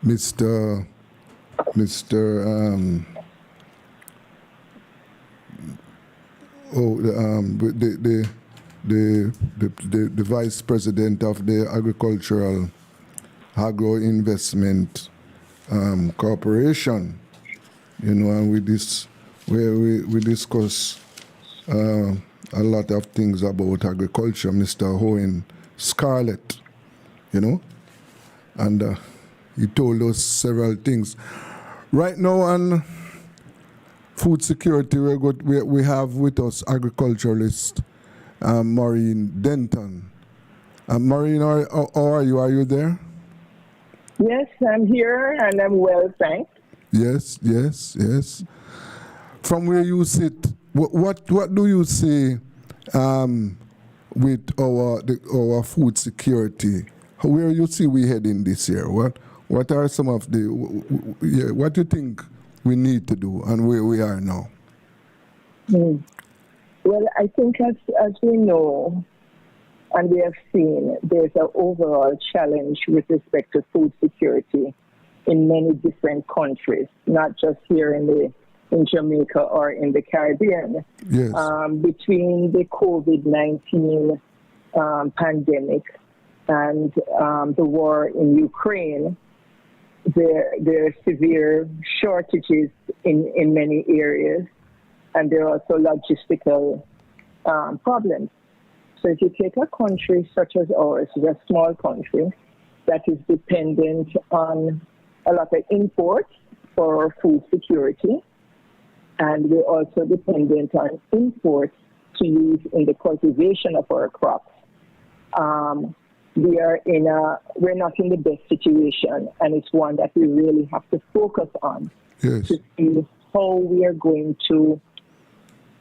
S4: Mr. The Vice President of the Agricultural Agro Investment Corporation, and we discuss a lot of things about agriculture, Mr. Owen Scarlett, and he told us several things. Right now on food security, we have with us agriculturalist Maureen Denton. Maureen, how are you? Are you there?
S8: Yes, I'm here and I'm well, thanks.
S4: Yes. From where you sit, what do you say with our food security? Where you see we heading this year? What are some of the what do you think we need to do and where we are now?
S8: Well, I think as we know and we have seen, there's an overall challenge with respect to food security in many different countries, not just here in Jamaica or in the Caribbean.
S4: Yes.
S8: Between the COVID-19 pandemic and the war in Ukraine, there are severe shortages in many areas, and there are also logistical problems. So if you take a country such as ours, we're a small country that is dependent on a lot of imports for our food security, and we're also dependent on imports to use in the cultivation of our crops. We're not in the best situation, and it's one that we really have to focus on to see how we are going to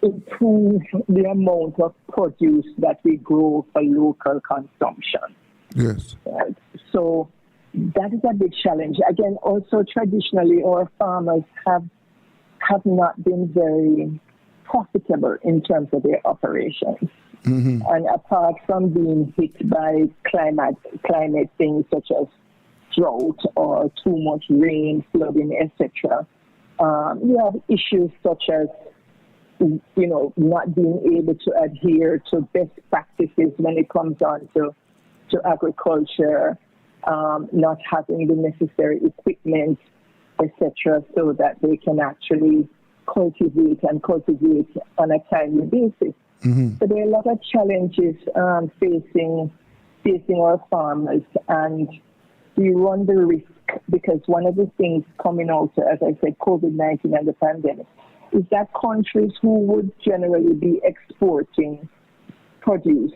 S8: improve the amount of produce that we grow for local consumption.
S4: Yes.
S8: Right? So that is a big challenge. Again, also traditionally, our farmers have not been very profitable in terms of their operations. Mm-hmm. And apart from being hit by climate things such as drought or too much rain, flooding, etc., you have issues such as not being able to adhere to best practices when it comes on to agriculture, not having the necessary equipment, etc., so that they can actually cultivate on a timely basis. Mm-hmm. So there are a lot of challenges facing our farmers, and we run the risk because one of the things coming out, as I said, COVID-19 and the pandemic, is that countries who would generally be exporting produce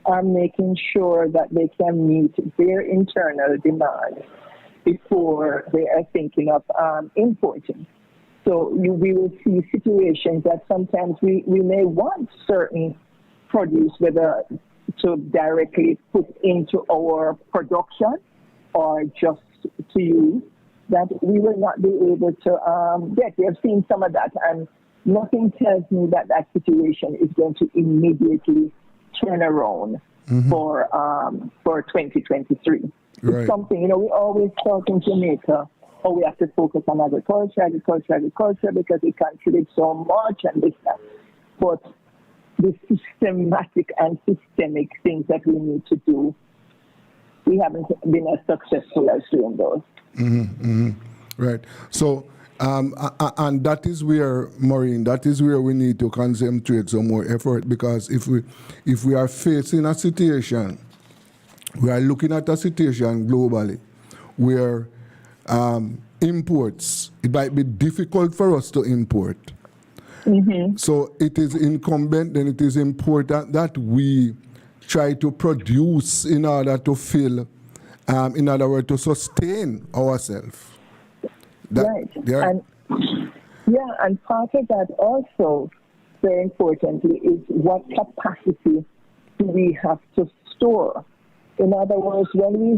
S8: are making sure that they can meet their internal demand before they are thinking of importing. So we will see situations that sometimes we may want certain produce, whether to directly put into our production or just to use, that we will not be able to get. We have seen some of that, and nothing tells me that situation is going to immediately turn around for 2023. Right. It's something, we always talk in Jamaica, we have to focus on agriculture, because it contributes so much and this, that. But the systematic and systemic things that we need to do, we haven't been as successful as doing those.
S4: Mm-hmm, mm-hmm. Right. So, and that is where, Maureen, we need to concentrate some more effort, because if we are facing a situation, we are looking at a situation globally where imports, it might be difficult for us to import. Mm-hmm. So it is incumbent, and it is important that we try to produce in order to fill, in other words, to sustain ourselves.
S8: Right. And part of that also, very importantly, is what capacity do we have to store? In other words, when we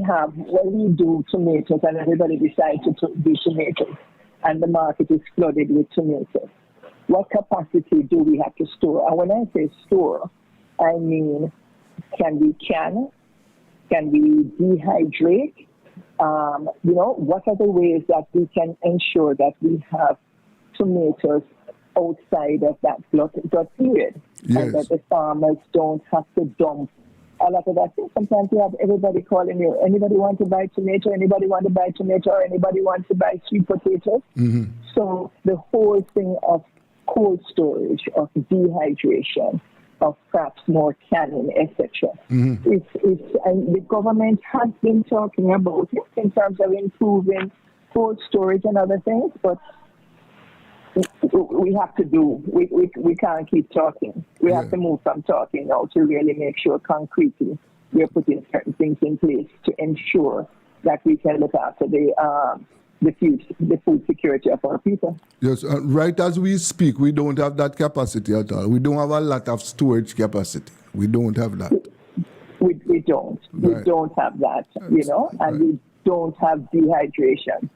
S8: do tomatoes and everybody decides to do tomatoes and the market is flooded with tomatoes, what capacity do we have to store? And when I say store, I mean, can we can? Can we dehydrate? What are the ways that we can ensure that we have tomatoes outside of that flood period? Yes. And that the farmers don't have to dump a lot of that. Sometimes you have everybody calling you, anybody want to buy tomato, anybody want to buy tomato, or anybody want to buy sweet potatoes. Mm-hmm. So the whole thing of cold storage, of dehydration, of perhaps more canning, etc. Mm-hmm. And the government has been talking about it in terms of improving cold storage and other things, but we have to do. We can't keep talking. We have to move from talking now to really make sure concretely we are putting certain things in place to ensure that we can look after the food security of our people.
S4: Yes, right as we speak, we don't have that capacity at all. We don't have a lot of storage capacity. We don't have that.
S8: We don't. Right. We don't have that, and we don't have dehydration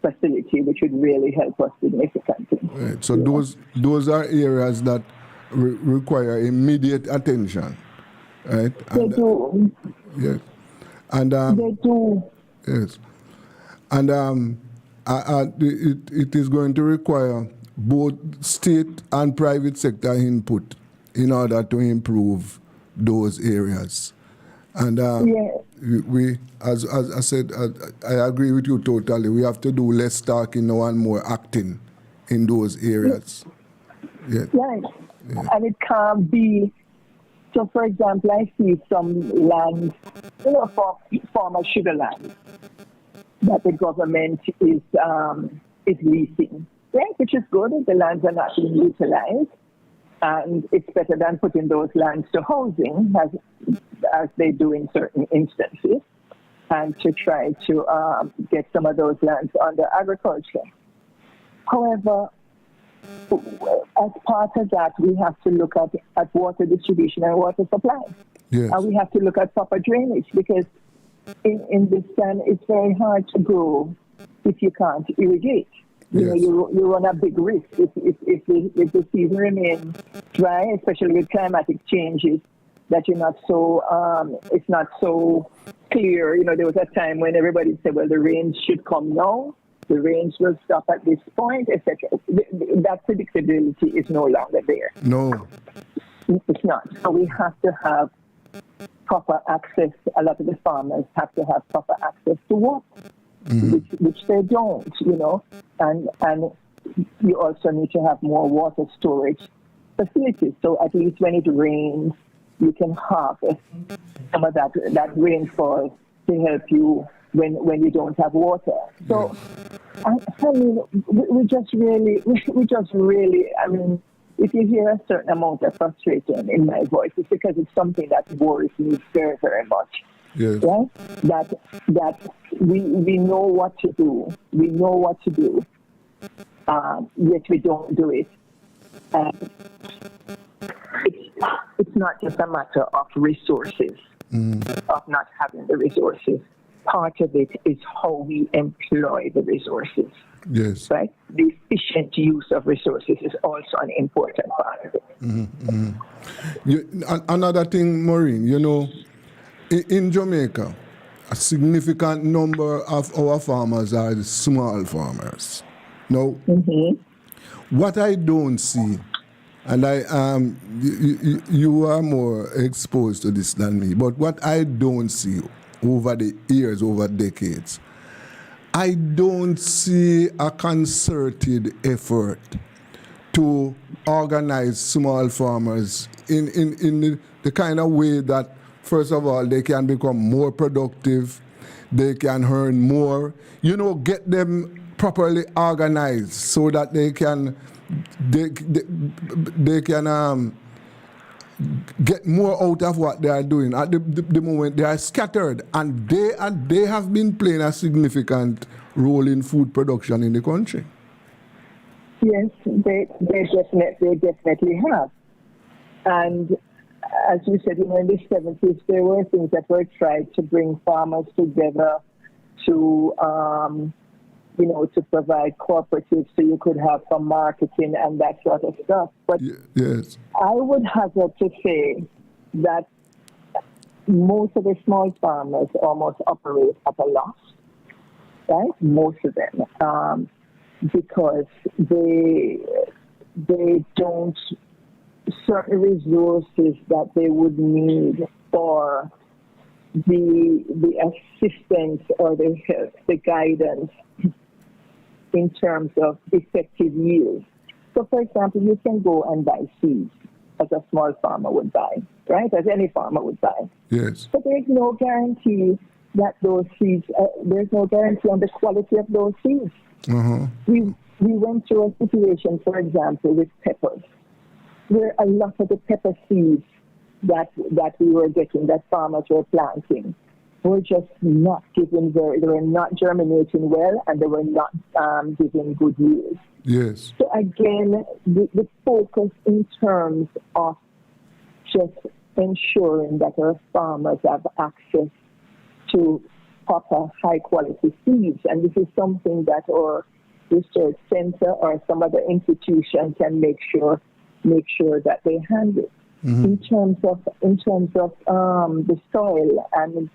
S8: facility, which would really help us significantly.
S4: Right. So those are areas that require immediate attention, right?
S8: They do.
S4: Yes. And
S8: they do.
S4: Yes. And it is going to require both state and private sector input in order to improve those areas. And we, as I said, I agree with you totally. We have to do less talking now and more acting in those areas. Yeah.
S8: Right. And it can't be. So, for example, I see some land, for former sugar land that the government is leasing, right? Which is good if the lands are not being utilized. And it's better than putting those lands to housing, as they do in certain instances, and to try to get some of those lands under agriculture. However, as part of that, we have to look at water distribution and water supply.
S4: Yes.
S8: And we have to look at proper drainage, because in this time, it's very hard to grow if you can't irrigate. You run a big risk if the season remains dry, especially with climatic changes, that you're not so, it's not so clear. There was a time when everybody said, well, the rain should come now, the rains will stop at this point, etc. That predictability is no longer there.
S4: No.
S8: It's not. So we have to have proper access. A lot of the farmers have to have proper access to water. Which they don't, and you also need to have more water storage facilities. So at least when it rains, you can harvest some of that rainfall to help you when you don't have water. So I mean, we just really, I mean, if you hear a certain amount of frustration in my voice, it's because it's something that worries me very, very much.
S4: Yes.
S8: Right? That we know what to do. We know what to do, yet we don't do it. It's not just a matter of resources, of not having the resources. Part of it is how we employ the resources.
S4: Yes.
S8: Right? The efficient use of resources is also an important part of it.
S4: Another thing, Maureen, in Jamaica, a significant number of our farmers are the small farmers. Now, what I don't see, and you are more exposed to this than me, but what I don't see over the years, over decades, I don't see a concerted effort to organize small farmers in the kind of way that, first of all, they can become more productive, they can earn more, get them properly organized so that they can get more out of what they are doing. At the moment, they are scattered, and they have been playing a significant role in food production in the country.
S8: Yes, they definitely have. And as you said, in the 70s, there were things that were tried to bring farmers together to, to provide cooperatives so you could have some marketing and that sort of stuff. But
S4: yes,
S8: I would hazard to say that most of the small farmers almost operate at a loss, right? Most of them, because they don't, certain resources that they would need for the assistance or the help, the guidance in terms of effective yield. So, for example, you can go and buy seeds as a small farmer would buy, right? As any farmer would buy.
S4: Yes.
S8: But there's no guarantee that those seeds, there's no guarantee on the quality of those seeds. We went through a situation, for example, with peppers, where a lot of the pepper seeds that we were getting, that farmers were planting, were just not giving they were not germinating well, and they were not giving good yields.
S4: Yes.
S8: So again, the focus in terms of just ensuring that our farmers have access to proper high quality seeds, and this is something that our research center or some other institution can make sure that they handle. In terms of the soil and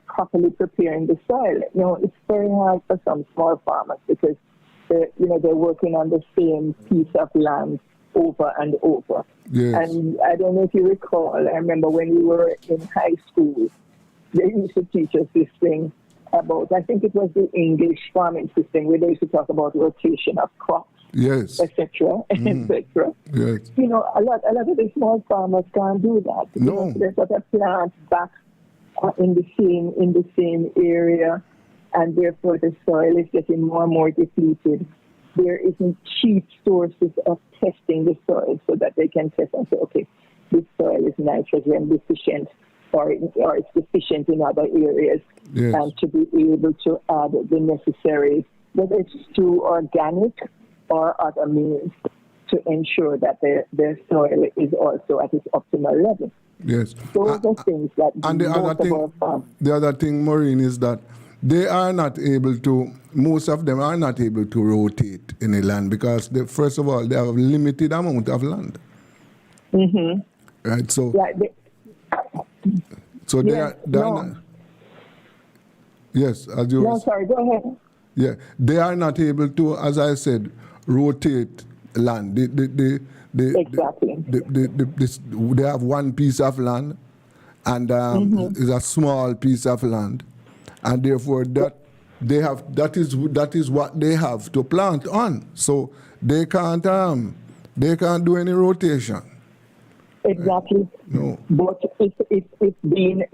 S8: properly preparing the soil. It's very hard for some small farmers because they're working on the same piece of land over and over.
S4: Yes.
S8: And I don't know if you recall, I remember when we were in high school, they used to teach us this thing about, I think it was the English farming system, where they used to talk about rotation of crops,
S4: Yes.
S8: etc., etc.
S4: Yes.
S8: You know, a lot of the small farmers can't do that. You
S4: No.
S8: know, they sort of plant back in the same area, and therefore the soil is getting more and more depleted. There isn't cheap sources of testing the soil so that they can test and say, okay, this soil is nitrogen deficient, or it's deficient in other areas,
S4: Yes.
S8: and to be able to add the necessary, whether it's through organic or other means, to ensure that their soil is also at its optimal level.
S4: Yes.
S8: Those are things that
S4: And the other thing, Maureen, is that they are not able to, most of them are not able to rotate in a land because, first of all, they have a limited amount of land.
S8: Mm-hmm.
S4: Right, so,
S8: Yeah,
S4: they are not, yes, as you
S8: No,
S4: were,
S8: sorry, go ahead.
S4: yeah, they are not able to, as I said, rotate land.
S8: Exactly.
S4: They have one piece of land, and it's a small piece of land, and therefore that is what they have to plant on. So they can't do any rotation.
S8: Exactly.
S4: No.
S8: But it's being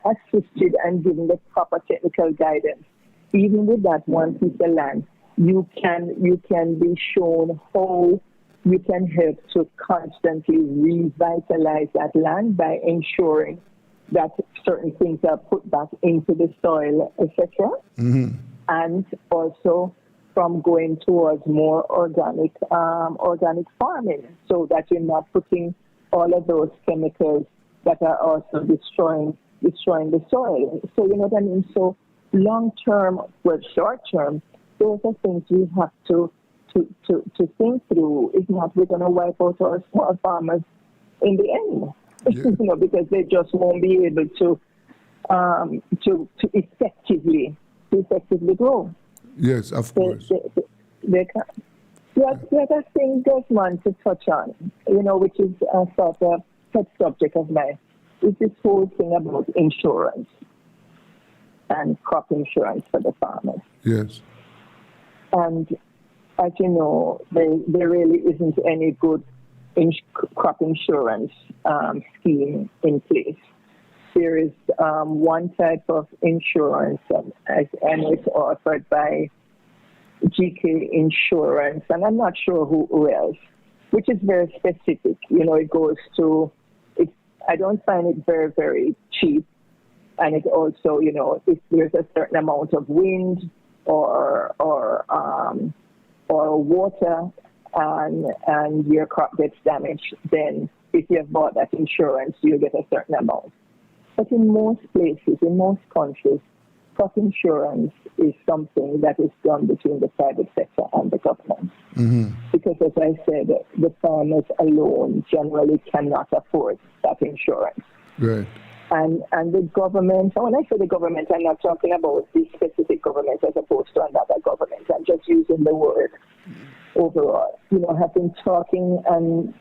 S8: assisted and given the proper technical guidance. Even with that one piece of land, you can be shown how you can help to constantly revitalize that land by ensuring that certain things are put back into the soil, etc. And also from going towards more organic farming, so that you're not putting all of those chemicals that are also destroying the soil. So you know what I mean? So long term, well, short term, those are things we have to think through. If not, we're going to wipe out our small farmers in the end.
S4: Yeah.
S8: You know, because they just won't be able to effectively grow.
S4: Yes, of course.
S8: They can't. The other thing, Desmond, to touch on, you know, which is a sort of pet subject of mine, is this whole thing about insurance and crop insurance for the farmers.
S4: Yes.
S8: And as you know, there really isn't any good crop insurance scheme in place. There is one type of insurance, and it's offered by GK Insurance, and I'm not sure who else, which is very specific. You know, it goes to, I don't find it very, very cheap. And it also, you know, if there's a certain amount of wind or water and your crop gets damaged, then if you have bought that insurance, you get a certain amount. But in most places, in most countries, crop insurance is something that is done between the private sector and the government. Because, as I said, the farmers alone generally cannot afford that insurance.
S4: Right.
S8: And the government, and when I say the government, I'm not talking about the specific government as opposed to another government. I'm just using the word overall. You know, have been talking and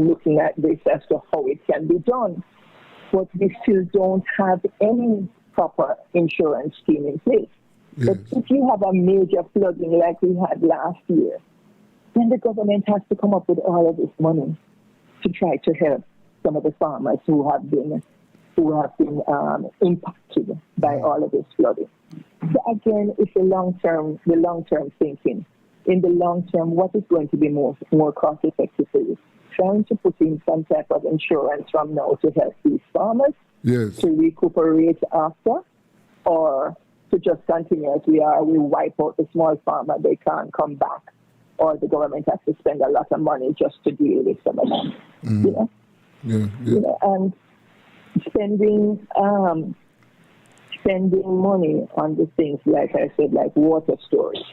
S8: looking at this as to how it can be done. But we still don't have any proper insurance scheme in place.
S4: Yes.
S8: But if you have a major flooding like we had last year, then the government has to come up with all of this money to try to help some of the farmers who have been impacted by all of this flooding. So again, it's the long-term thinking. In the long term, what is going to be more cost-effective for you? Trying to put in some type of insurance from now to help these farmers to recuperate after, or to just continue as we are. We wipe out the small farmer, they can't come back, or the government has to spend a lot of money just to deal with some of them. You know? You know, and spending money on the things, like I said, like water storage,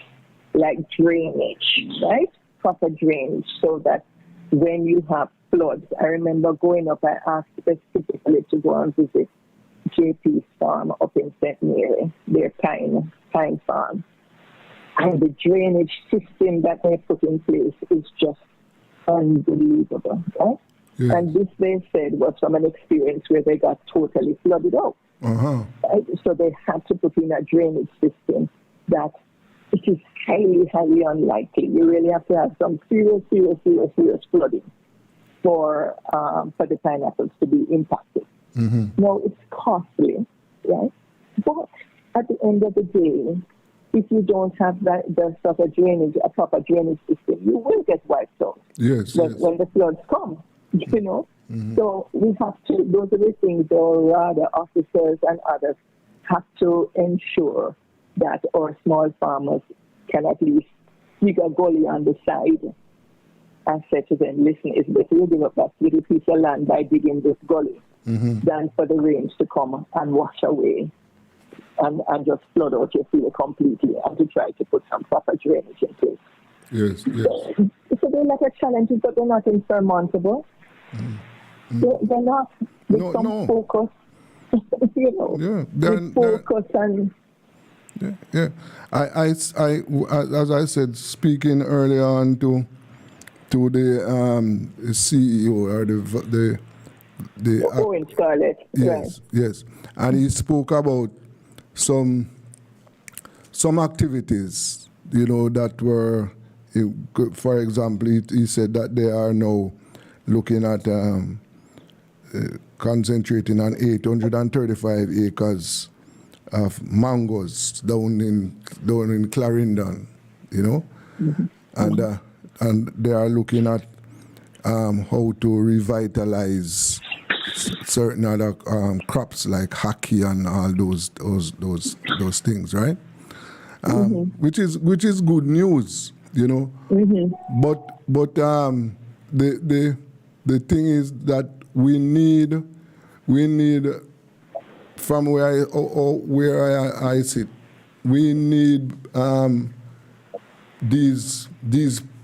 S8: like drainage, right? Proper drainage, so that when you have floods, I remember going up, I asked specifically to go and visit JP's farm up in St. Mary, their pine farm. And the drainage system that they put in place is just unbelievable, right?
S4: Yes.
S8: And this, they said, was from an experience where they got totally flooded out.
S4: Uh-huh.
S8: Right? So they had to put in a drainage system that it is highly, highly unlikely. You really have to have some serious flooding for the pineapples to be impacted. Now, it's costly, right? But at the end of the day, if you don't have the sort of drainage, a proper drainage system, you will get wiped out
S4: Yes.
S8: when the floods come, you know. So we have to, those are the things the officers and others have to ensure that our small farmers can at least dig a gully on the side and say to them, listen, it's better you give up that little piece of land by digging this gully than for the rains to come and wash away and just flood out your field completely, and to try to put some proper drainage in place.
S4: Yes.
S8: So they're like a challenges, but they're not insurmountable. They're not with some focus, you know, with focus and...
S4: Yeah. I, as I said, speaking earlier on to the CEO or the
S8: Owen Scarlett.
S4: Yes, and he spoke about some activities, you know, that were, for example, he said that they are now looking at concentrating on 835 acres of mangoes down in Clarendon, you know, and they are looking at how to revitalize certain other crops like hockey and all those things, right? Which is good news, you know. But the thing is that we need from where I sit, we need these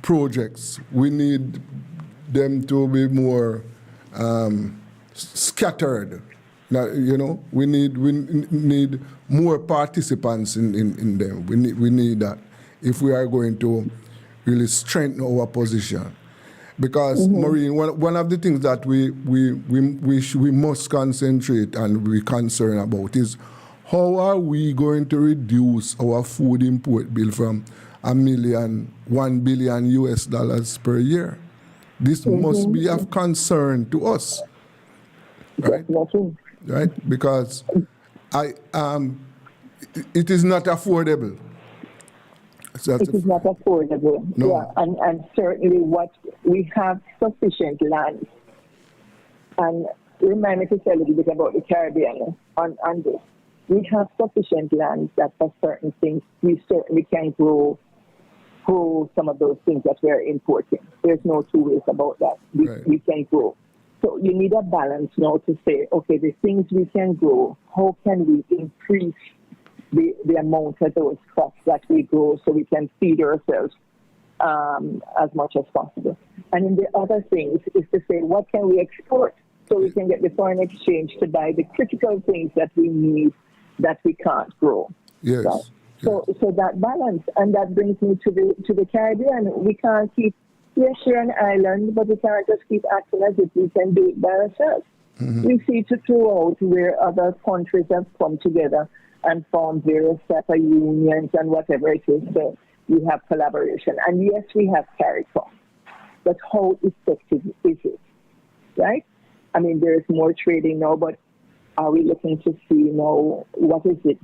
S4: projects. We need them to be more scattered. Now, you know, we need more participants in them. We need that if we are going to really strengthen our position. Because Maureen, one of the things that we must concentrate and be concerned about is how are we going to reduce our food import bill from $1 billion US per year? This must be of concern to us, right? Right, because it is not affordable.
S8: It is not affordable.
S4: No.
S8: Yeah, and certainly what we have sufficient land. And remind me to tell a little bit about the Caribbean on this. We have sufficient land that for certain things we certainly can grow some of those things that we're importing. There's no two ways about that. We can grow. So you need a balance now to say, okay, the things we can grow, how can we increase the amount of those crops that we grow so we can feed ourselves as much as possible. And in the other things is to say, what can we export so we can get the foreign exchange to buy the critical things that we need that we can't grow.
S4: Yes.
S8: Right? So that balance, and that brings me to the Caribbean. We can't keep, yes, we're an island, but we can't just keep acting as if we can do it by ourselves. We see to throughout where other countries have come together and formed various type of unions and whatever it is. So we have collaboration. And yes, we have CARICOM. But how effective is it? Right? I mean, there's more trading now, but are we looking to see now what is it?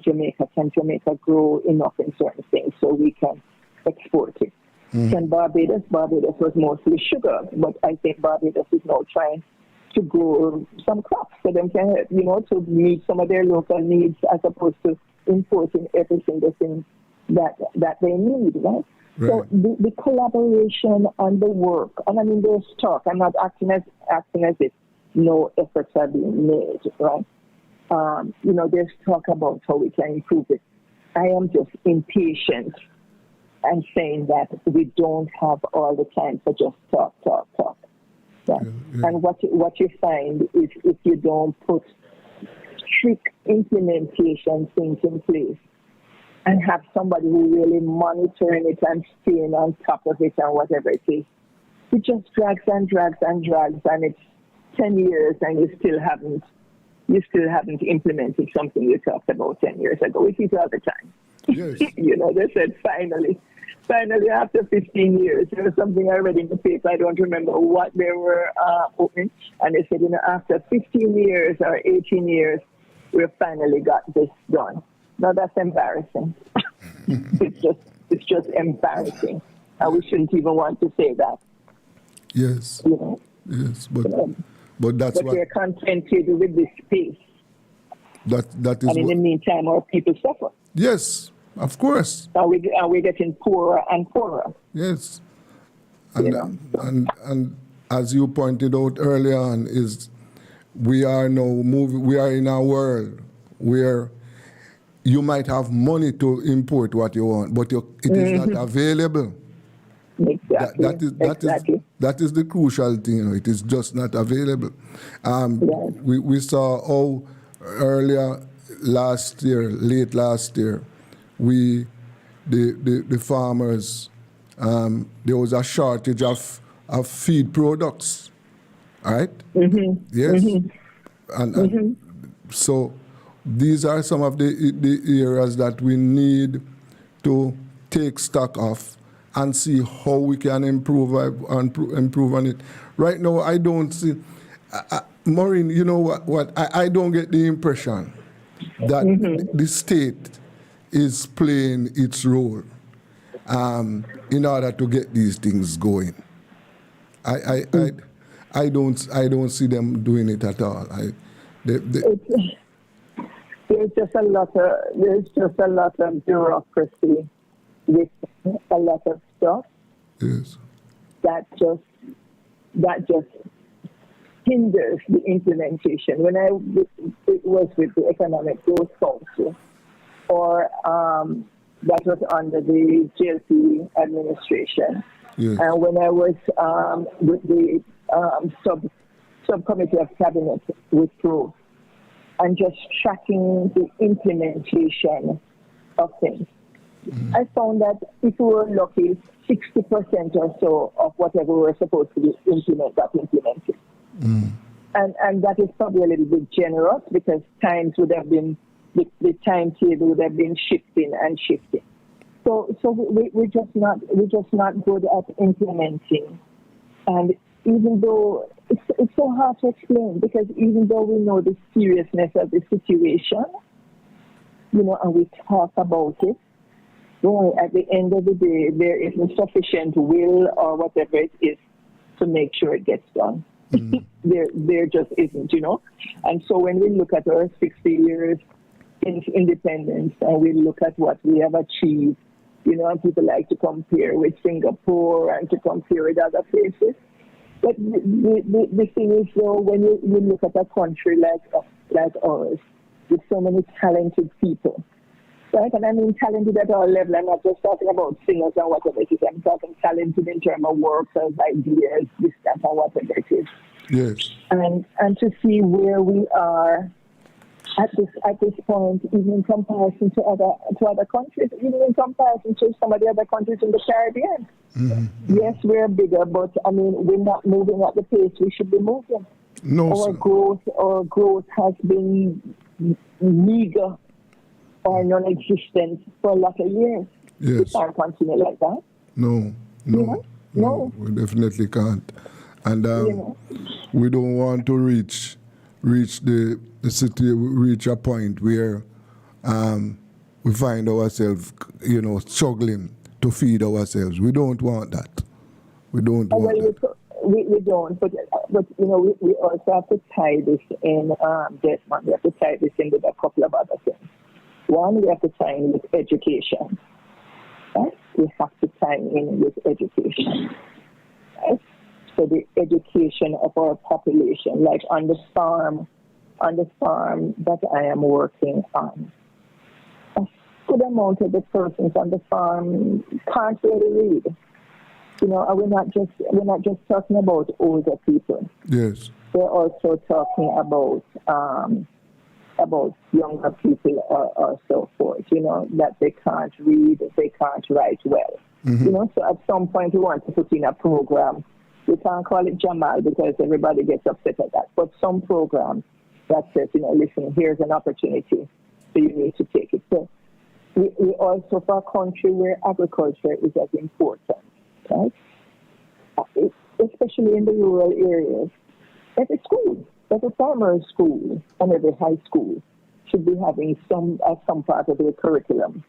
S8: Jamaica, can Jamaica grow enough in certain things so we can export it? Can Barbados was mostly sugar, but I think Barbados is now trying to grow some crops so them can help, you know, to meet some of their local needs as opposed to importing every single thing that they need, right? So the collaboration and the work, and I mean, there's talk. I'm not acting as if no efforts are being made, right? You know, there's talk about how we can improve it. I am just impatient and saying that we don't have all the time for just talk. Right? And what you find is if you don't put strict implementation things in place and have somebody who really monitoring it and staying on top of it and whatever it is, it just drags and drags and drags, and it's 10 years, and you still haven't implemented something you talked about 10 years ago. We see it all the time.
S4: Yes.
S8: They said finally after 15 years, there was something I read in the paper, I don't remember what they were opening, and they said, after 15 years or 18 years, we finally got this done. Now that's embarrassing. It's just embarrassing. And we shouldn't even want to say that.
S4: Yes. Yes, but that's
S8: but
S4: what
S8: we're contented with this pace.
S4: that is.
S8: And in the meantime, our people suffer.
S4: Yes, of course.
S8: And we're getting poorer and poorer.
S4: Yes, and as you pointed out earlier on, is we are now moving. We are in a world where you might have money to import what you want, but it is not available.
S8: Exactly.
S4: That is the crucial thing. It is just not available.
S8: Yes.
S4: We saw how earlier last year, late last year, the farmers, there was a shortage of feed products, right?
S8: Mm-hmm.
S4: Yes,
S8: Mm-hmm.
S4: and so these are some of the areas that we need to take stock of and see how we can improve on it. Right now, I don't see, Maureen, you know what? I don't get the impression that the state is playing its role in order to get these things going. I don't see them doing it at all.
S8: There's just a lot of bureaucracy with a lot of stuff.
S4: Yes.
S8: That just hinders the implementation. When it was with the Economic Growth Council, or that was under the JLP administration,
S4: yes.
S8: and when I was with the subcommittee of cabinet with Pro, and just tracking the implementation of things, I found that if we were lucky, 60% or so of whatever we were supposed to implement got implemented. And that is probably a little bit generous, because times would have been, the timetable would have been shifting. So we're just not good at implementing. And even though it's so hard to explain, because even though we know the seriousness of the situation, and we talk about it, at the end of the day, there isn't sufficient will or whatever it is to make sure it gets done. There just isn't, And so when we look at our 60 years independence, and we look at what we have achieved, and people like to compare with Singapore and to compare with other places. But the thing is, though, when you look at a country like ours, with so many talented people, right? And I mean talented at all levels. I'm not just talking about singers and whatever it is. I'm talking talented in terms of workers, ideas, this, that, and whatever it is.
S4: Yes.
S8: And to see where we are at this point, even in comparison to other countries, even in comparison to some of the other countries in the Caribbean. Mm-hmm. Yes, we're bigger, but I mean, we're not moving at the pace we should be moving.
S4: No,
S8: Our growth has been meager or non-existent for a lot of years.
S4: Yes.
S8: We can't continue like that.
S4: No, we definitely can't. And we don't want to reach the city, reach a point where we find ourselves, struggling to feed ourselves. We don't want that. We don't want that.
S8: We don't, but we also have to tie this in, Desmond. We have to tie this in with a couple of other things. One, we have to tie in with education. Right? We have to tie in with education. Right? So the education of our population, like on the farm that I am working on, a good amount of the persons on the farm can't really read. And we're not just talking about older people.
S4: Yes.
S8: We're also talking about younger people or so forth, that they can't read, they can't write well. Mm-hmm. So at some point we want to put in a program We can't call it Jamal because everybody gets upset at that. But some program that says, listen, here's an opportunity, so you need to take it. So we also, for a country where agriculture is as important, right? Especially in the rural areas, every school, every primary school and every high school should be having some part of their curriculum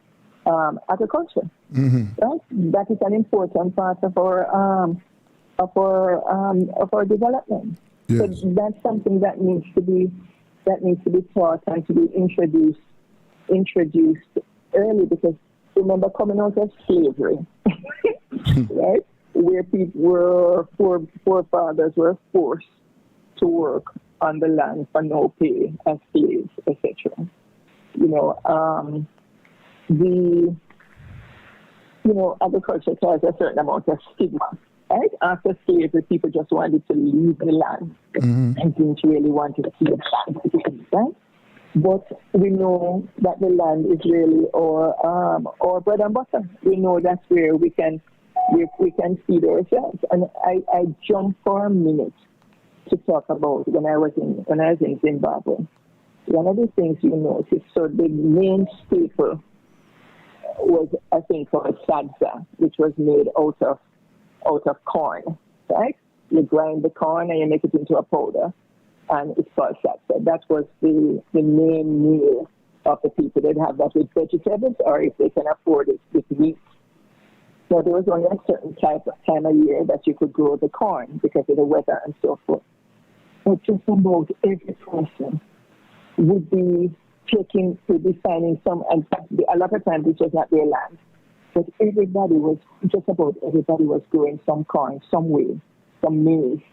S8: agriculture. Right? That is an important part of our development.
S4: Yes.
S8: So that's something that needs to be taught and to be introduced early, because remember, coming out of slavery, right, where forefathers were forced to work on the land for no pay as slaves, etc. Agriculture has a certain amount of stigma. Right? After slavery, people just wanted to leave the land and didn't really want to see the land, right? But we know that the land is really our bread and butter. We know that's where we can feed ourselves. And I jumped for a minute to talk about when I was in Zimbabwe. One of the things you notice, so the main staple was, I think, called sadza, which was made out of corn, right? You grind the corn and you make it into a powder, and it's called sadza. That was the main meal of the people. They'd have that with vegetables, or if they can afford it, with meat. So there was only a certain time of year that you could grow the corn because of the weather and so forth. But just about every person would be finding some, and a lot of times it was not their land, but just about everybody was growing some corn, some way, some maize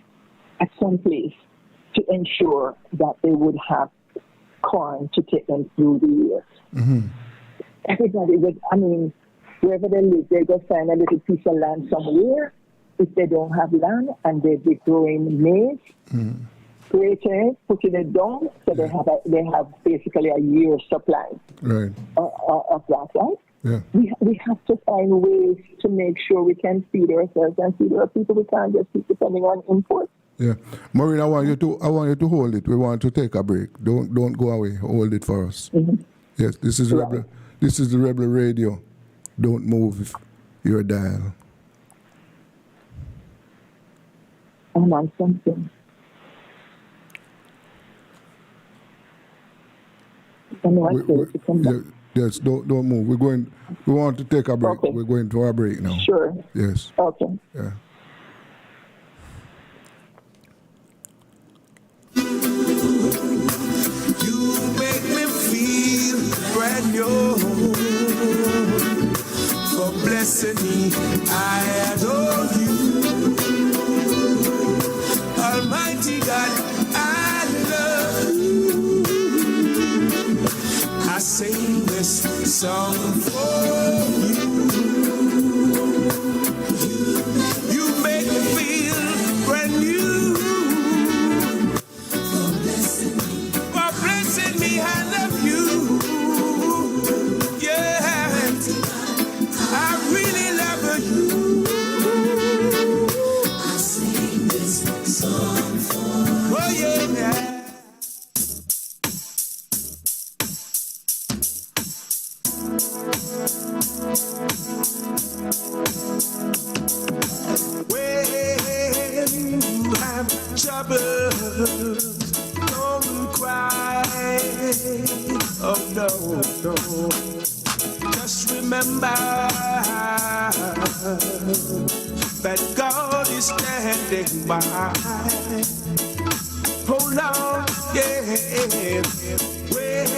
S8: at some place to ensure that they would have corn to take them through the years. Everybody was, wherever they live, they just find a little piece of land somewhere. If they don't have land and they'd be growing maize, putting it down, so they have basically a year's supply of that, right?
S4: Yeah.
S8: We have to find ways to make sure we can feed ourselves and feed our people. We can't just keep depending on imports.
S4: Yeah, Maureen, I want you to hold it. We want to take a break. Don't go away. Hold it for us. Yes, this is Rebel. This is the Rebel Radio. Don't move your dial.
S8: I'm on something.
S4: Yes, don't move. We want to take a break.
S8: Okay.
S4: We're going to our break now.
S8: Sure.
S4: Yes.
S8: Okay.
S4: Yeah.
S1: You make me feel brand new. For blessing me, I adore you. Almighty God, I love you. I sing this song for you. You make me feel brand new. For blessing me, I love you. Yeah, I really love you. I sing this song for you. Oh yeah. When you have troubles, don't cry. Oh no, no. Just remember that God is standing by. Hold on, yeah. When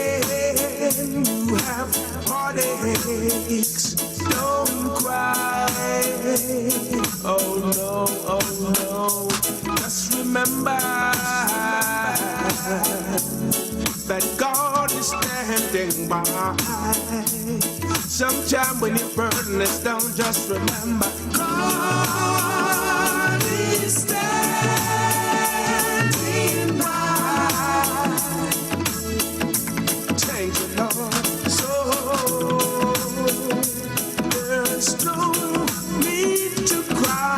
S1: you have heartaches, don't cry. Oh no. Just remember that God is standing by. Sometime when your burden is down, just remember God is standing by. Thank you, Lord. So there's no need to cry.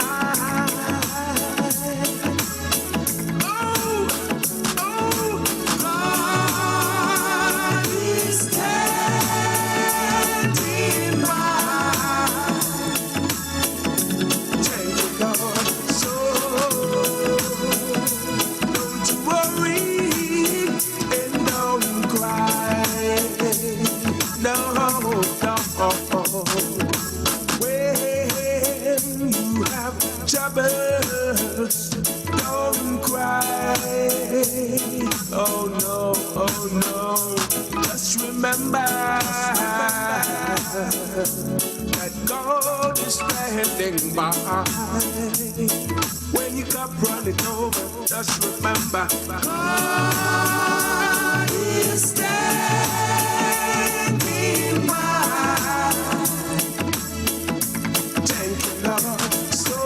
S1: Oh no. Just remember that God is standing by. When you come running over, just remember God is standing by. Thank you, Lord. So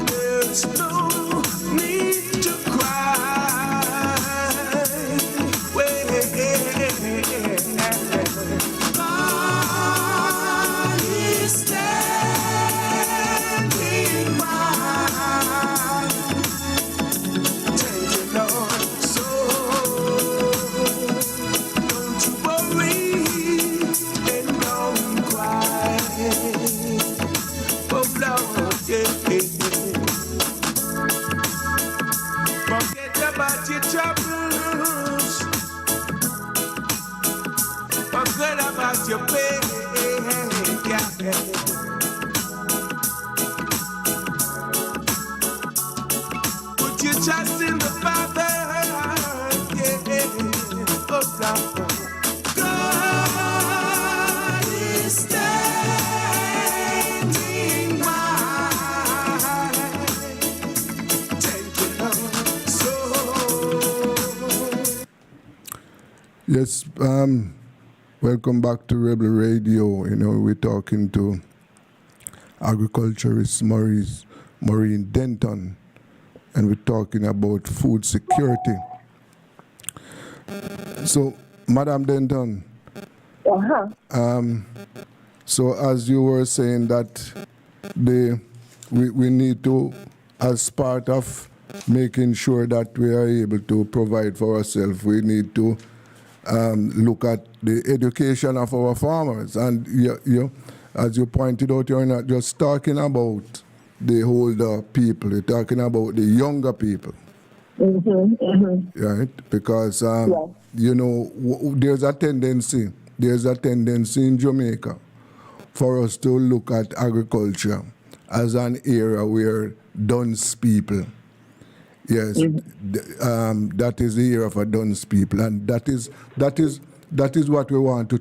S1: there's no need to cry. Wait, God is standing by. Thank you, Lord. So don't you worry and don't cry. Oh Lord, yeah. Forget about your troubles. Forget about your pain. Yeah. Put your trust in the Father. Yeah. Oh Lord. God is standing by. Thank you, Lord. So
S4: Yes, welcome back to Rebel Radio. You know, we're talking to agriculturist Maureen Denton, and we're talking about food security. So, Madam Denton, so as you were saying that we need to, as part of making sure that we are able to provide for ourselves, we need to look at the education of our farmers. And you, as you pointed out, you're not just talking about the older people, you're talking about the younger people. Right? Because, you know, there's a tendency in Jamaica for us to look at agriculture as an area where dunce people, that is the era for dunce people, and that is what we want to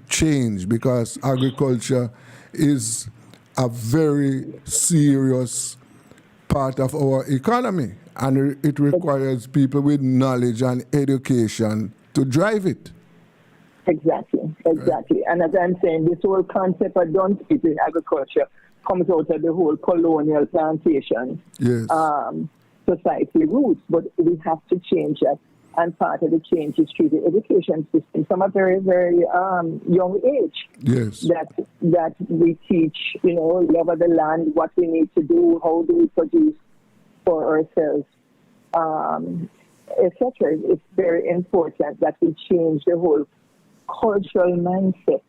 S4: change, because agriculture is a very serious part of our economy, and it requires people with knowledge and education to drive it.
S8: Exactly. And as I'm saying, this whole concept of dunce people in agriculture comes out of the whole colonial plantation society roots, but we have to change that. And part of the change is through the education system from a very, very young age.
S4: Yes.
S8: That we teach, you know, love of the land, what we need to do, how do we produce for ourselves, etc. It's very important that we change the whole cultural mindset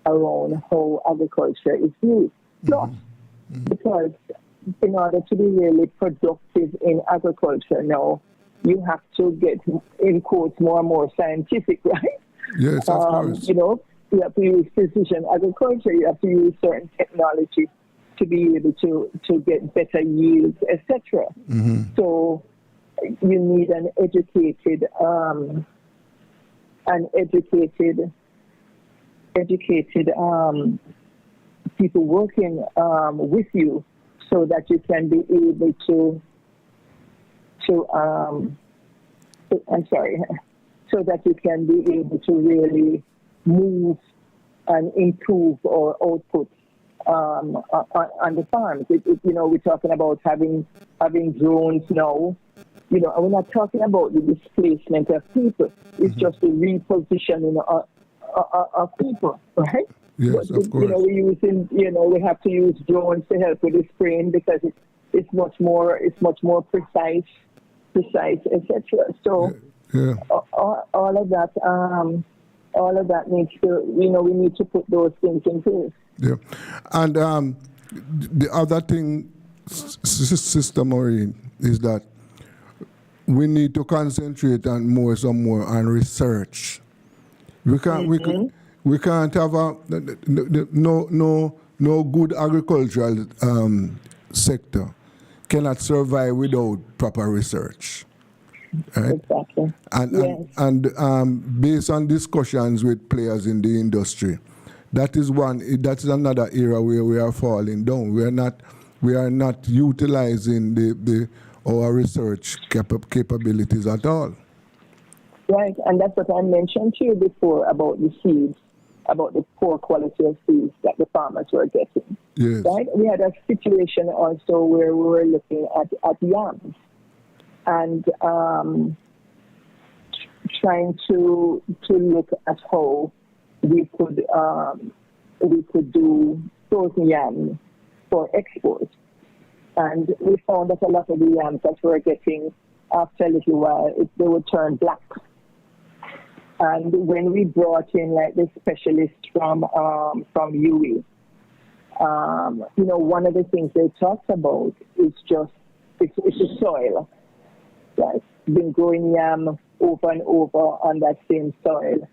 S8: around how agriculture is used. Plus, because in order to be really productive in agriculture now, you have to get, in quotes, more and more scientific, right?
S4: Yes, of course.
S8: You know, you have to use precision agriculture, you have to use certain technology to be able to get better yields, etc. So you need an educated people working with you, so that you can be able so that you can be able to really move and improve our output on the farms. You know, we're talking about having drones now. You know, we're not talking about the displacement of people. It's just the repositioning of people, right?
S4: Yes,
S8: but,
S4: of course.
S8: You know, we have to use drones to help with the spraying, because it's much more precise, etc. So all of that needs to, you know, we need to put those things in place.
S4: Yeah, and the other thing, Sister Maureen, is that we need to concentrate on some more on research. We can't have no good agricultural sector cannot survive without proper research. Right?
S8: Exactly.
S4: And based on discussions with players in the industry, that is another area where we are falling down. We are not utilizing our research capabilities at all.
S8: Right, and that's what I mentioned to you before about the seeds, about the poor quality of seeds that the farmers were getting.
S4: Yes.
S8: Right, we had a situation also where we were looking at yams and trying to look at how we could do frozen yams for export. And we found that a lot of the yams that we were getting, after a little while, they would turn black. And when we brought in like the specialist from UE, one of the things they talked about is just it's the soil. Right? Been growing yam over and over on that same soil,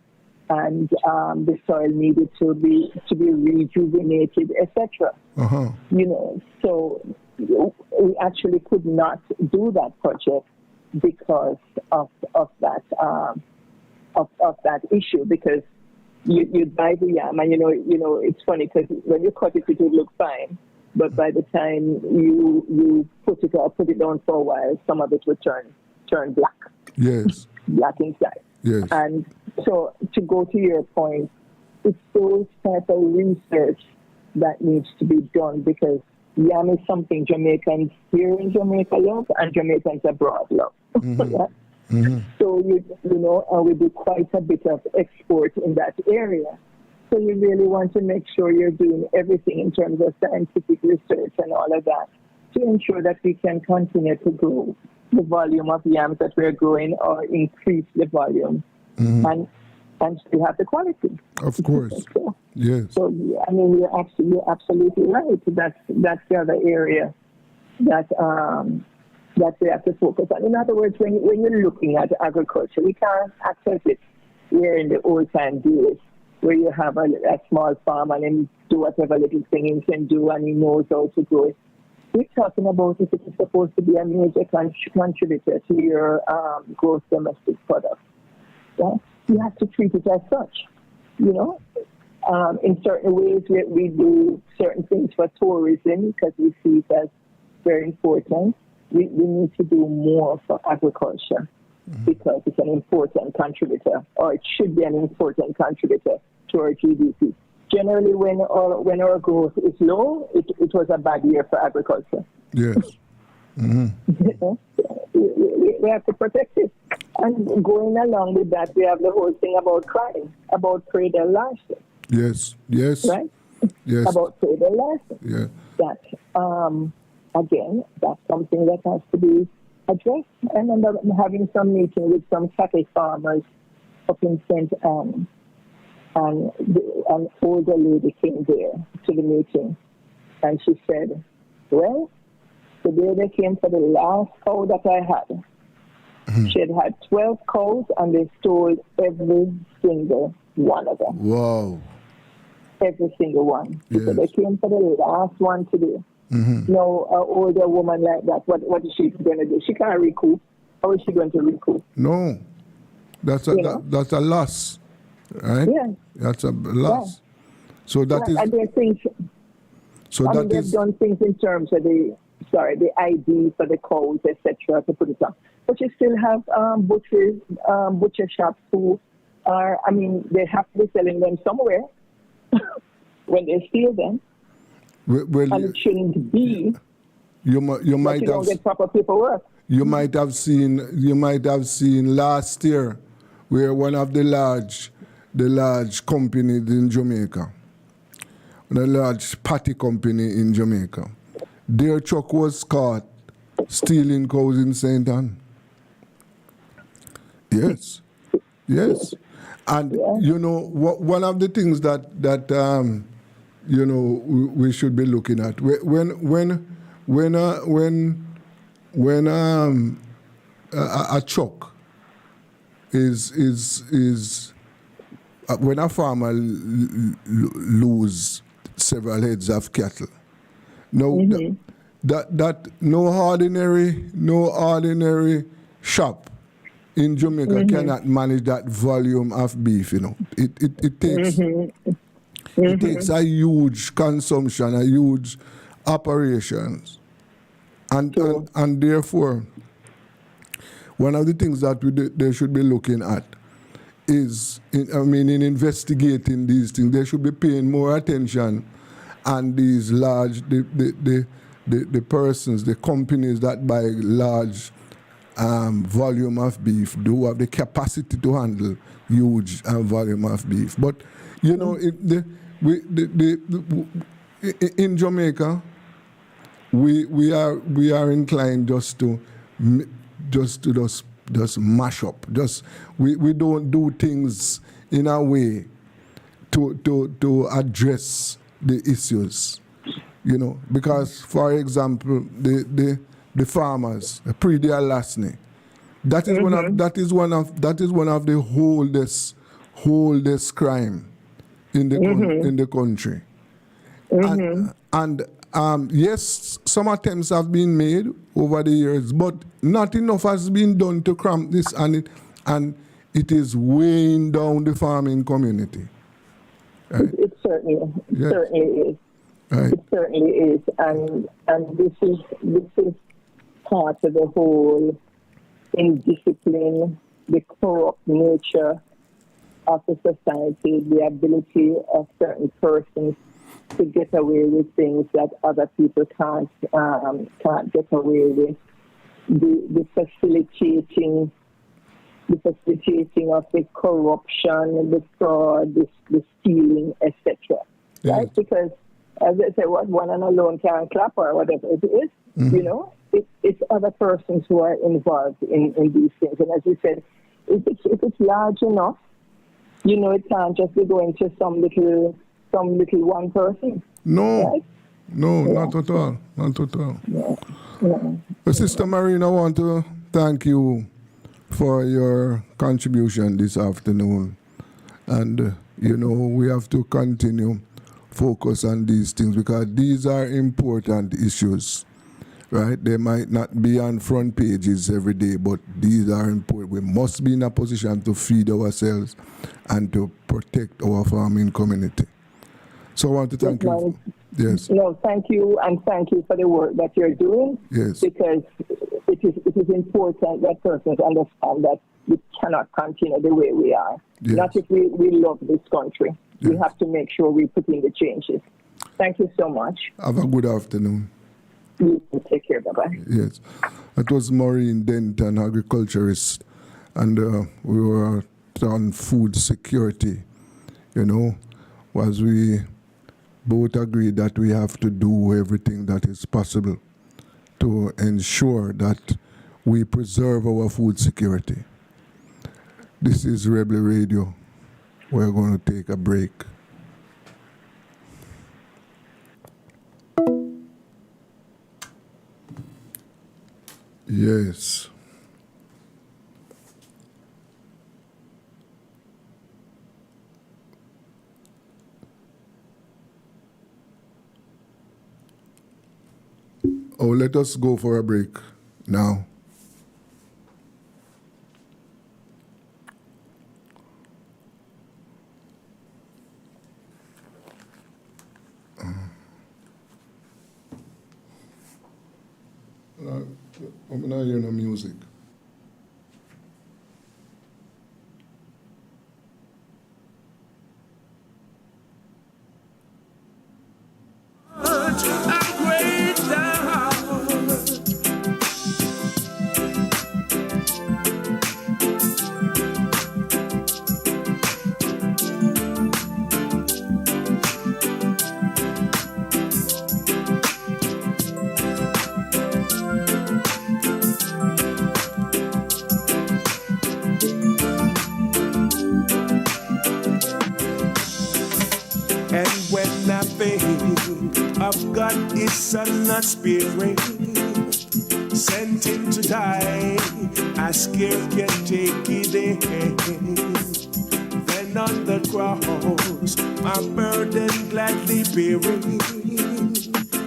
S8: and the soil needed to be rejuvenated, etc.
S4: Uh-huh.
S8: So we actually could not do that project because of that. Of that issue, because you buy the yam and it's funny because when you cut it would look fine, but by the time you put it down for a while, some of it would turn black.
S4: Yes.
S8: Black inside.
S4: Yes.
S8: And so to go to your point, it's those type of research that needs to be done, because yam is something Jamaicans here in Jamaica love and Jamaicans abroad love.
S4: Mm-hmm.
S8: Yeah?
S4: Mm-hmm.
S8: So, we do quite a bit of export in that area. So you really want to make sure you're doing everything in terms of scientific research and all of that to ensure that we can continue to grow the volume of yams that we're growing, or increase the volume, and still have the quality.
S4: Of course. Yes.
S8: So, you're absolutely right. That's the other area that we have to focus on. In other words, when you're looking at agriculture, we can't access it here in the old time days, where you have a small farm and then do whatever little thing he can do and he knows how to do it. We're talking about if it is supposed to be a major contributor to your gross domestic product. Yeah? You have to treat it as such. In certain ways, we do certain things for tourism because we see it as very important. We need to do more for agriculture because it's an important contributor, or it should be an important contributor to our GDP. Generally, when our growth is low, it was a bad year for agriculture.
S4: Yes. Mm-hmm.
S8: We have to protect it. And going along with that, we have the whole thing about crime, about trade and larceny.
S4: Yes. Yes.
S8: Right?
S4: Yes.
S8: About trade and larceny.
S4: Yeah.
S8: That, again, that's something that has to be addressed. I remember having some meeting with some cattle farmers up in St. Anne, and an older lady came there to the meeting, and she said, well, the day they came for the last cow that I had, she had 12 cows, and they stole every single one of them.
S4: Wow.
S8: Every single one.
S4: Yes.
S8: So they came for the last one today.
S4: Mm-hmm.
S8: No, an older woman like that, what is she going to do? She can't recoup. How is she going to recoup?
S4: No. That's a loss. Right?
S8: Yeah.
S4: That's a loss. Yeah. So that is.
S8: And they think.
S4: So that
S8: they've done things in terms of the ID for the cows, etc., to put it on. But you still have butcher shops who are. They have to be selling them somewhere when they steal them.
S4: Well,
S8: and it shouldn't be.
S4: You might have.
S8: Don't get proper paperwork.
S4: You might have seen last year where one of the large companies in Jamaica, the large patty company in Jamaica, their truck was caught stealing cows in St. Anne. Yes. Yes. And one of the things that we should be looking at when a truck is when a farmer lose several heads of cattle. Now that no ordinary shop in Jamaica cannot manage that volume of beef. It takes a huge consumption, a huge operations, and therefore, one of the things that they should be looking at is, in investigating these things, they should be paying more attention on these large, the persons, the companies that buy large volume of beef do have the capacity to handle huge volume of beef. But in Jamaica, we are inclined just to mash up. We don't do things in a way to address the issues, because, for example, the farmers, pre their last name, that is one of the oldest crime in the country. And yes, some attempts have been made over the years, but not enough has been done to cramp this, and it is weighing down the farming community. Right? It certainly is. Right.
S8: It certainly is, and this is part of the whole indiscipline, the corrupt nature of the society, the ability of certain persons to get away with things that other people can't get away with. The facilitating of the corruption, the fraud, the stealing, etc. Right? Because, as I say, what one and alone can't clap, or whatever it is, it's other persons who are involved in these things. And as you said, if it's large enough, it can't just be going to some little one person.
S4: No,
S8: right?
S4: No, not at all. Not at all. But Sister Marina, I want to thank you for your contribution this afternoon. And, we have to continue focus on these things, because these are important issues, right? They might not be on front pages every day, but these are important. We must be in a position to feed ourselves and to protect our farming community. So I want to thank you. Yes.
S8: No, thank you, and thank you for the work that you're doing.
S4: Yes.
S8: Because it is important that persons understand that we cannot continue the way we are. Yes. Not if we love this country. Yes. We have to make sure we put in the changes. Thank you so much.
S4: Have a good afternoon.
S8: You take care. Bye-bye.
S4: Yes. That was Maureen Denton, agriculturist, and we were on food security, as we both agree that we have to do everything that is possible to ensure that we preserve our food security. This is Rebel Radio. We're going to take a break. Yes. Oh, let us go for a break now. I'm not hearing no music.
S1: His son not sparing, sent him to die, as care can take it in. Then on the cross, my burden gladly bearing,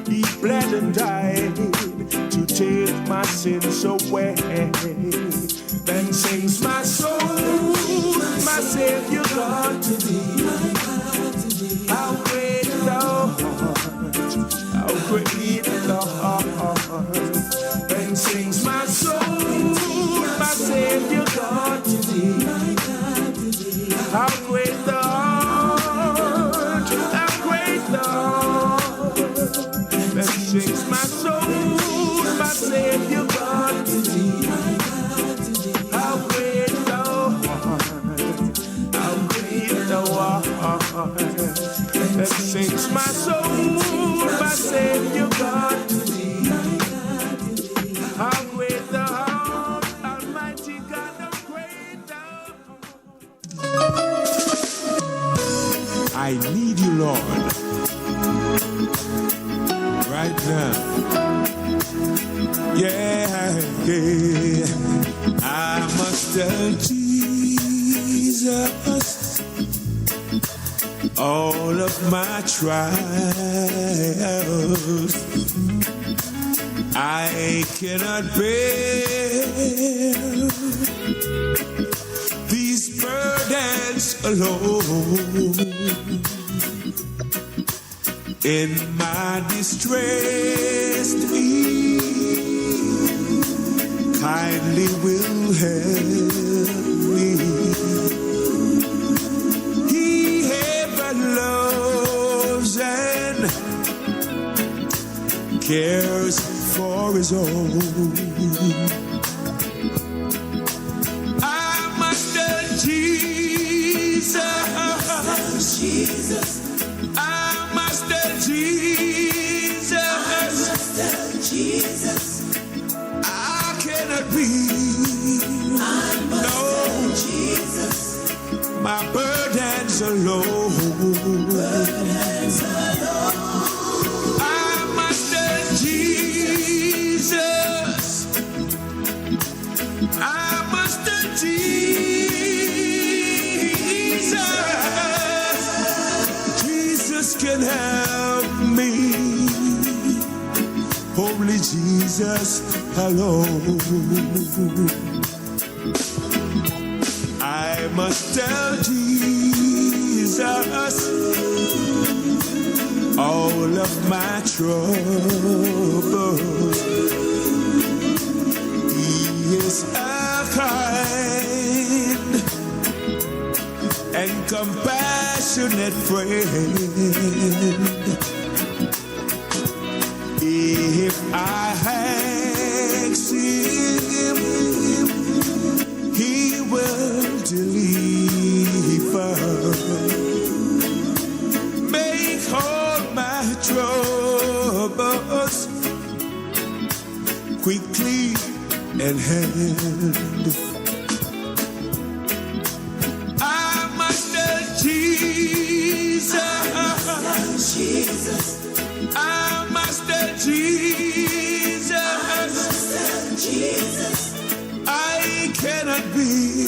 S1: He bled and died to take my sins away. Then sings my soul, my Savior God to thee. How great thou art, how great thou art. Then sings my soul, my Savior God to thee. How great thou art, how great thou art. Then sings my soul, my Savior God to thee. How great thou art, how great thou art. Then sings my soul, my Savior God to thee. How great thou art, Almighty God, how great thou art. I need you, Lord, right now. Yeah, yeah. I must tell Jesus all of my trials. I cannot bear these burdens alone. In my distress, He kindly will help me. He ever loves and cares for His own. I must tell Jesus. I must tell Jesus. I cannot be. My burdens alone. I must tell Jesus. I must tell Jesus. Jesus can help me. Only Jesus alone. I must tell Jesus all of my troubles. He is a kind and compassionate friend. If I ask Him, He will deliver. Make all my troubles quickly at hand. I must tell Jesus. I must tell Jesus. I cannot be.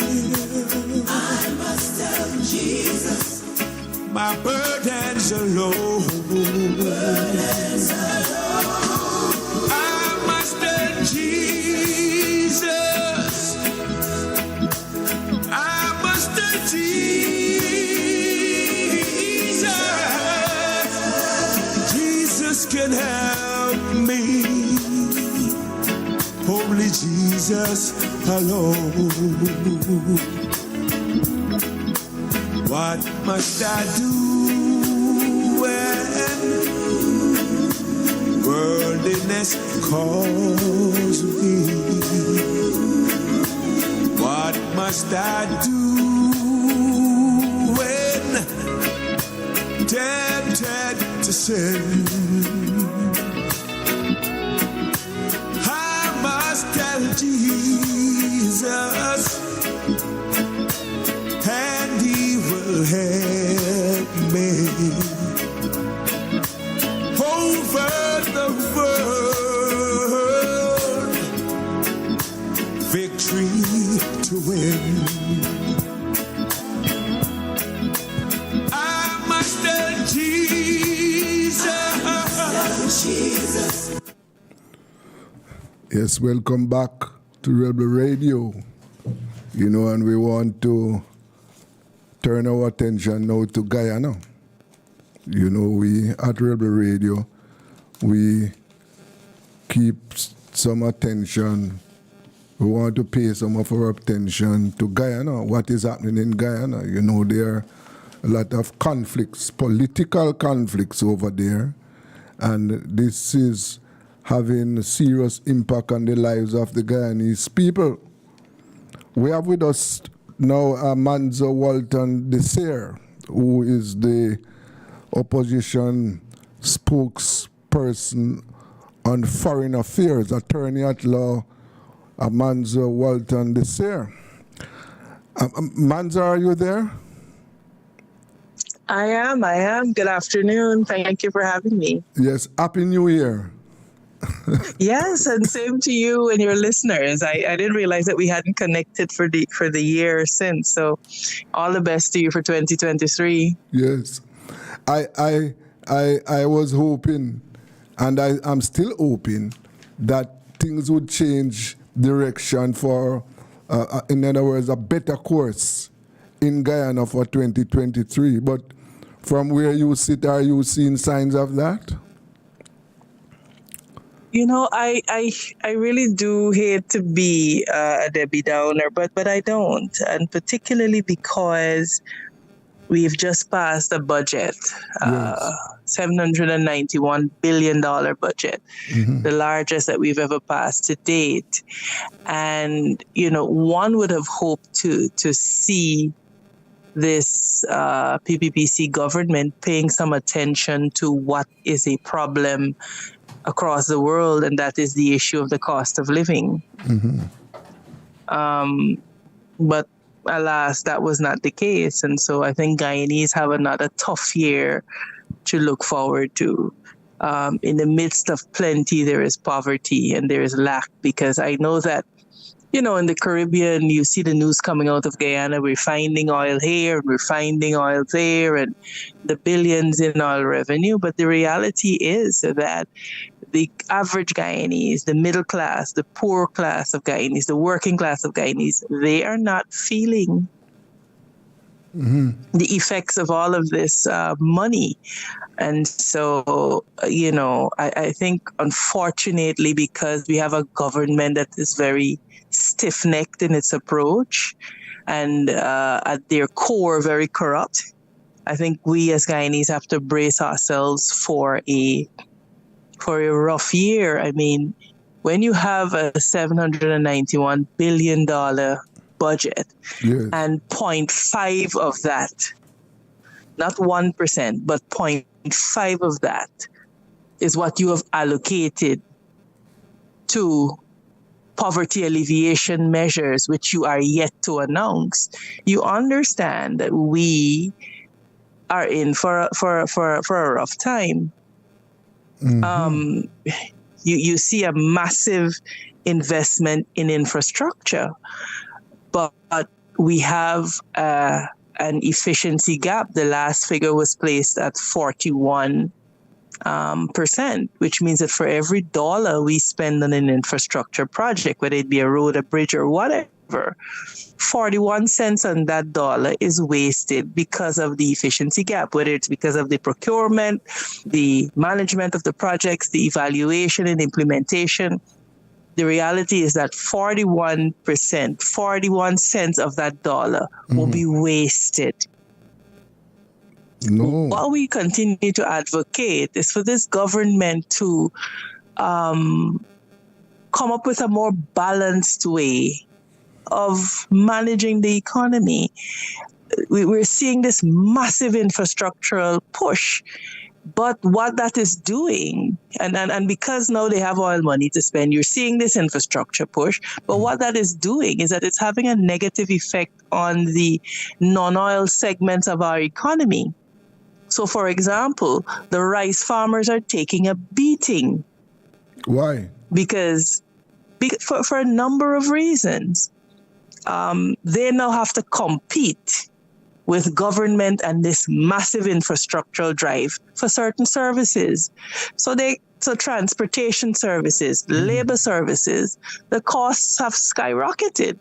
S1: I must tell Jesus. My burdens alone. I must tell Jesus. I must tell Jesus. Jesus can help me. Only Jesus alone. What must I do when worldliness calls me? What must I do when tempted to sin? I must tell Jesus, and He will help me over the world, victory to win. I must tell Jesus.
S4: Yes, welcome back to Rebel Radio. You know, and we want to turn our attention now to Guyana. You know, we at Rebel Radio, we keep some attention. We want to pay some of our attention to Guyana, what is happening in Guyana. You know, there are a lot of conflicts, political conflicts over there, and this is having a serious impact on the lives of the Guyanese people. We have with us now Manzo Walton Desir, who is the opposition spokesperson on foreign affairs, attorney at law, Manzo Walton Desir. Manzo, are you there?
S9: I am. Good afternoon. Thank you for having me.
S4: Yes, Happy New Year.
S9: Yes, and same to you and your listeners. I didn't realize that we hadn't connected for the year since. So all the best to you for 2023.
S4: Yes. I was hoping, and I'm still hoping, that things would change direction for, in other words, a better course in Guyana for 2023. But from where you sit, are you seeing signs of that?
S9: You know, I really do hate to be a Debbie Downer, but I don't, and particularly because we've just passed a budget,
S4: Yes.
S9: $791 billion budget, the largest that we've ever passed to date. And, you know, one would have hoped to see this PPPC government paying some attention to what is a problem across the world, and that is the issue of the cost of living. But alas, that was not the case. And so I think Guyanese have another tough year to look forward to. In the midst of plenty, there is poverty and there is lack, because I know that, you know, in the Caribbean, you see the news coming out of Guyana, we're finding oil here and we're finding oil there, and the billions in oil revenue. But the reality is that the average Guyanese, the middle class, the poor class of Guyanese, the working class of Guyanese, they are not feeling the effects of all of this money. And so, you know, I think, unfortunately, because we have a government that is very stiff-necked in its approach and at their core very corrupt, I think we as Guyanese have to brace ourselves for a rough year. I mean, when you have a $791 billion budget,
S4: Yes.
S9: and 0.5 of that, not 1%, but 0.5 of that is what you have allocated to poverty alleviation measures, which you are yet to announce, you understand that we are in for a rough time. You see a massive investment in infrastructure, but we have an efficiency gap. The last figure was placed at 41%, which means that for every dollar we spend on an infrastructure project, whether it be a road, a bridge, or whatever, 41 cents on that dollar is wasted because of the efficiency gap, whether it's because of the procurement, the management of the projects, the evaluation and implementation. The reality is that 41%, 41 cents of that dollar will be wasted.
S4: No.
S9: What we continue to advocate is for this government to come up with a more balanced way of managing the economy. We're seeing this massive infrastructural push, but what that is doing, and because now they have oil money to spend, you're seeing this infrastructure push, but what that is doing is that it's having a negative effect on the non-oil segments of our economy. So, for example, the rice farmers are taking a beating.
S4: Why?
S9: Because for a number of reasons. They now have to compete with government and this massive infrastructural drive for certain services. So transportation services, labor services, the costs have skyrocketed.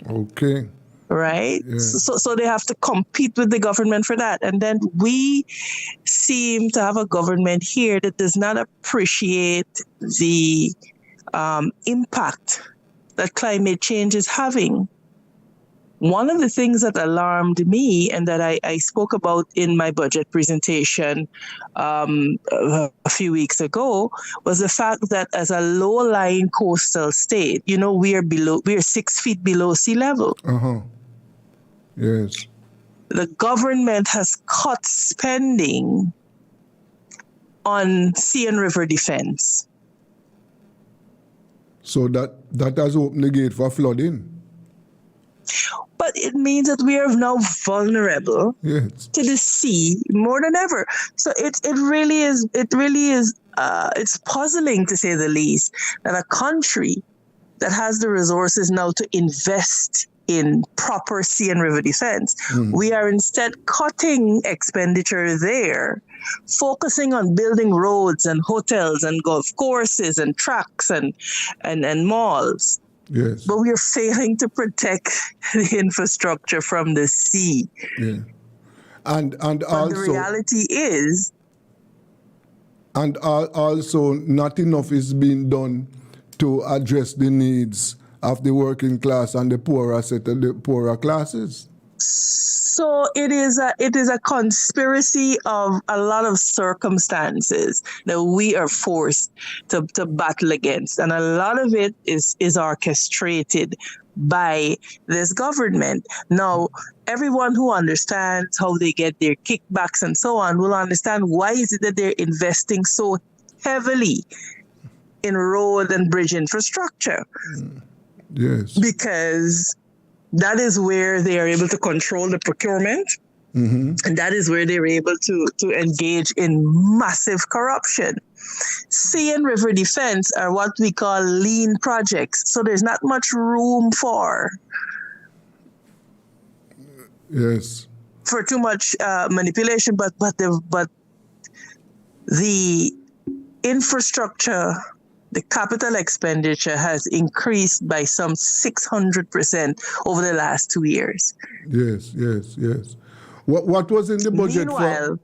S4: Okay.
S9: Right?
S4: Yeah.
S9: So they have to compete with the government for that. And then we seem to have a government here that does not appreciate the impact that climate change is having. One of the things that alarmed me and that I spoke about in my budget presentation a few weeks ago was the fact that as a low-lying coastal state, we are 6 feet below sea level.
S4: Yes.
S9: The government has cut spending on sea and river defense.
S4: So that has opened the gate for flooding.
S9: But it means that we are now vulnerable
S4: Yes.
S9: to the sea more than ever. So it really is. It's puzzling, to say the least, that a country that has the resources now to invest in proper sea and river defense, we are instead cutting expenditure there, focusing on building roads and hotels and golf courses and tracks and malls.
S4: Yes.
S9: But we are failing to protect the infrastructure from the sea.
S4: Yeah. And
S9: but
S4: also
S9: the reality is,
S4: and also not enough is being done to address the needs of the working class and the poorer classes.
S9: so it is a conspiracy of a lot of circumstances that we are forced to battle against, and a lot of it is orchestrated by this government. Now, everyone who understands how they get their kickbacks and so on will understand why is it that they're investing so heavily in road and bridge infrastructure.
S4: Yes.
S9: Because that is where they are able to control the procurement. And that is where they're able to engage in massive corruption. Sea and river defense are what we call lean projects. So there's not much room for too much manipulation, but the infrastructure, the capital expenditure has increased by some 600% over the last 2 years.
S4: Yes. What was in the budget
S9: Meanwhile,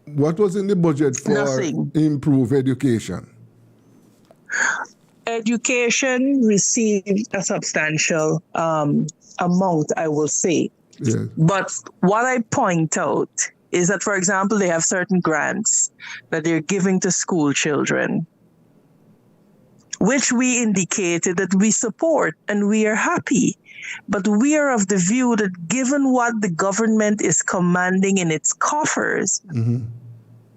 S4: what was in the budget for
S9: nothing.
S4: Improve education?
S9: Education received a substantial amount, I will say.
S4: Yes.
S9: But what I point out is that, for example, they have certain grants that they're giving to school children, which we indicated that we support and we are happy. But we are of the view that given what the government is commanding in its coffers,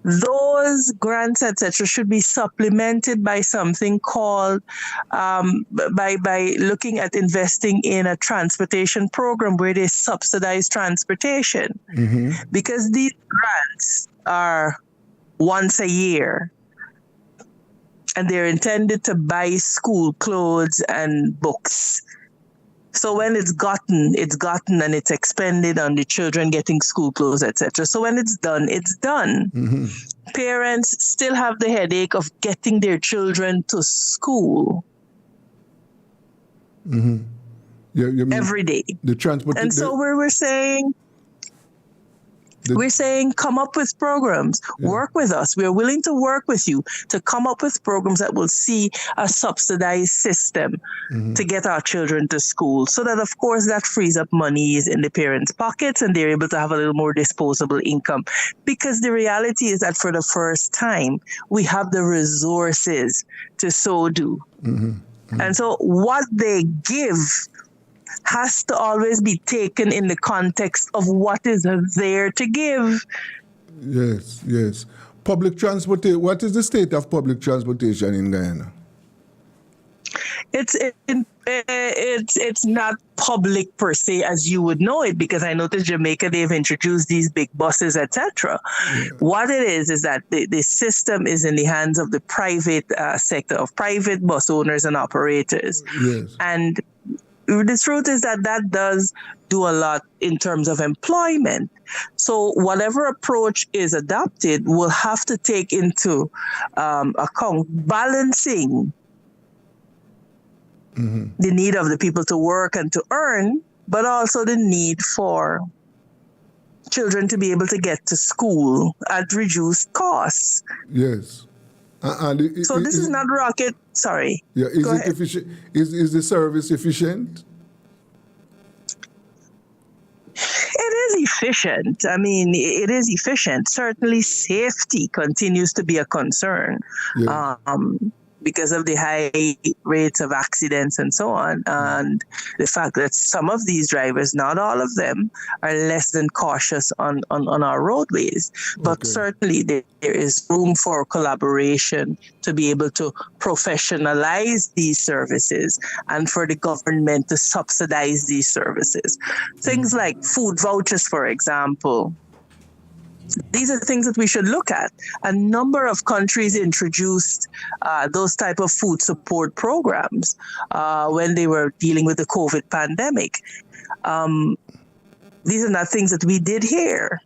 S9: those grants, etc., should be supplemented by something called, by looking at investing in a transportation program where they subsidize transportation. Because these grants are once a year, and they're intended to buy school clothes and books. So when it's gotten and it's expended on the children getting school clothes, etc. So when it's done, it's done. Parents still have the headache of getting their children to school
S4: You mean
S9: every day.
S4: the transport.
S9: And so we're saying, come up with programs, work with us. We're willing to work with you to come up with programs that will see a subsidized system to get our children to school, so that, of course, that frees up monies in the parents' pockets and they're able to have a little more disposable income. Because the reality is that for the first time, we have the resources to so do. And so what they give has to always be taken in the context of what is there to give.
S4: Yes. Public transportation. What is the state of public transportation in Guyana?
S9: It's not public per se as you would know it, because I noticed Jamaica, they've introduced these big buses, etc. What it is that the system is in the hands of the private sector, of private bus owners and operators.
S4: Yes.
S9: And the truth is that does do a lot in terms of employment. So whatever approach is adopted will have to take into account balancing the need of the people to work and to earn, but also the need for children to be able to get to school at reduced costs.
S4: Yes.
S9: So this is not rocket. Sorry.
S4: Yeah. Is
S9: Go
S4: it
S9: ahead.
S4: efficient? Is the service efficient?
S9: It is efficient. I mean, it is efficient. Certainly, safety continues to be a concern.
S4: Yeah.
S9: Because of the high rates of accidents and so on, and the fact that some of these drivers, not all of them, are less than cautious on our roadways. But certainly there is room for collaboration to be able to professionalize these services and for the government to subsidize these services. Things like food vouchers, for example. These are things that we should look at. A number of countries introduced those type of food support programs when they were dealing with the COVID pandemic. These are not things that we did here.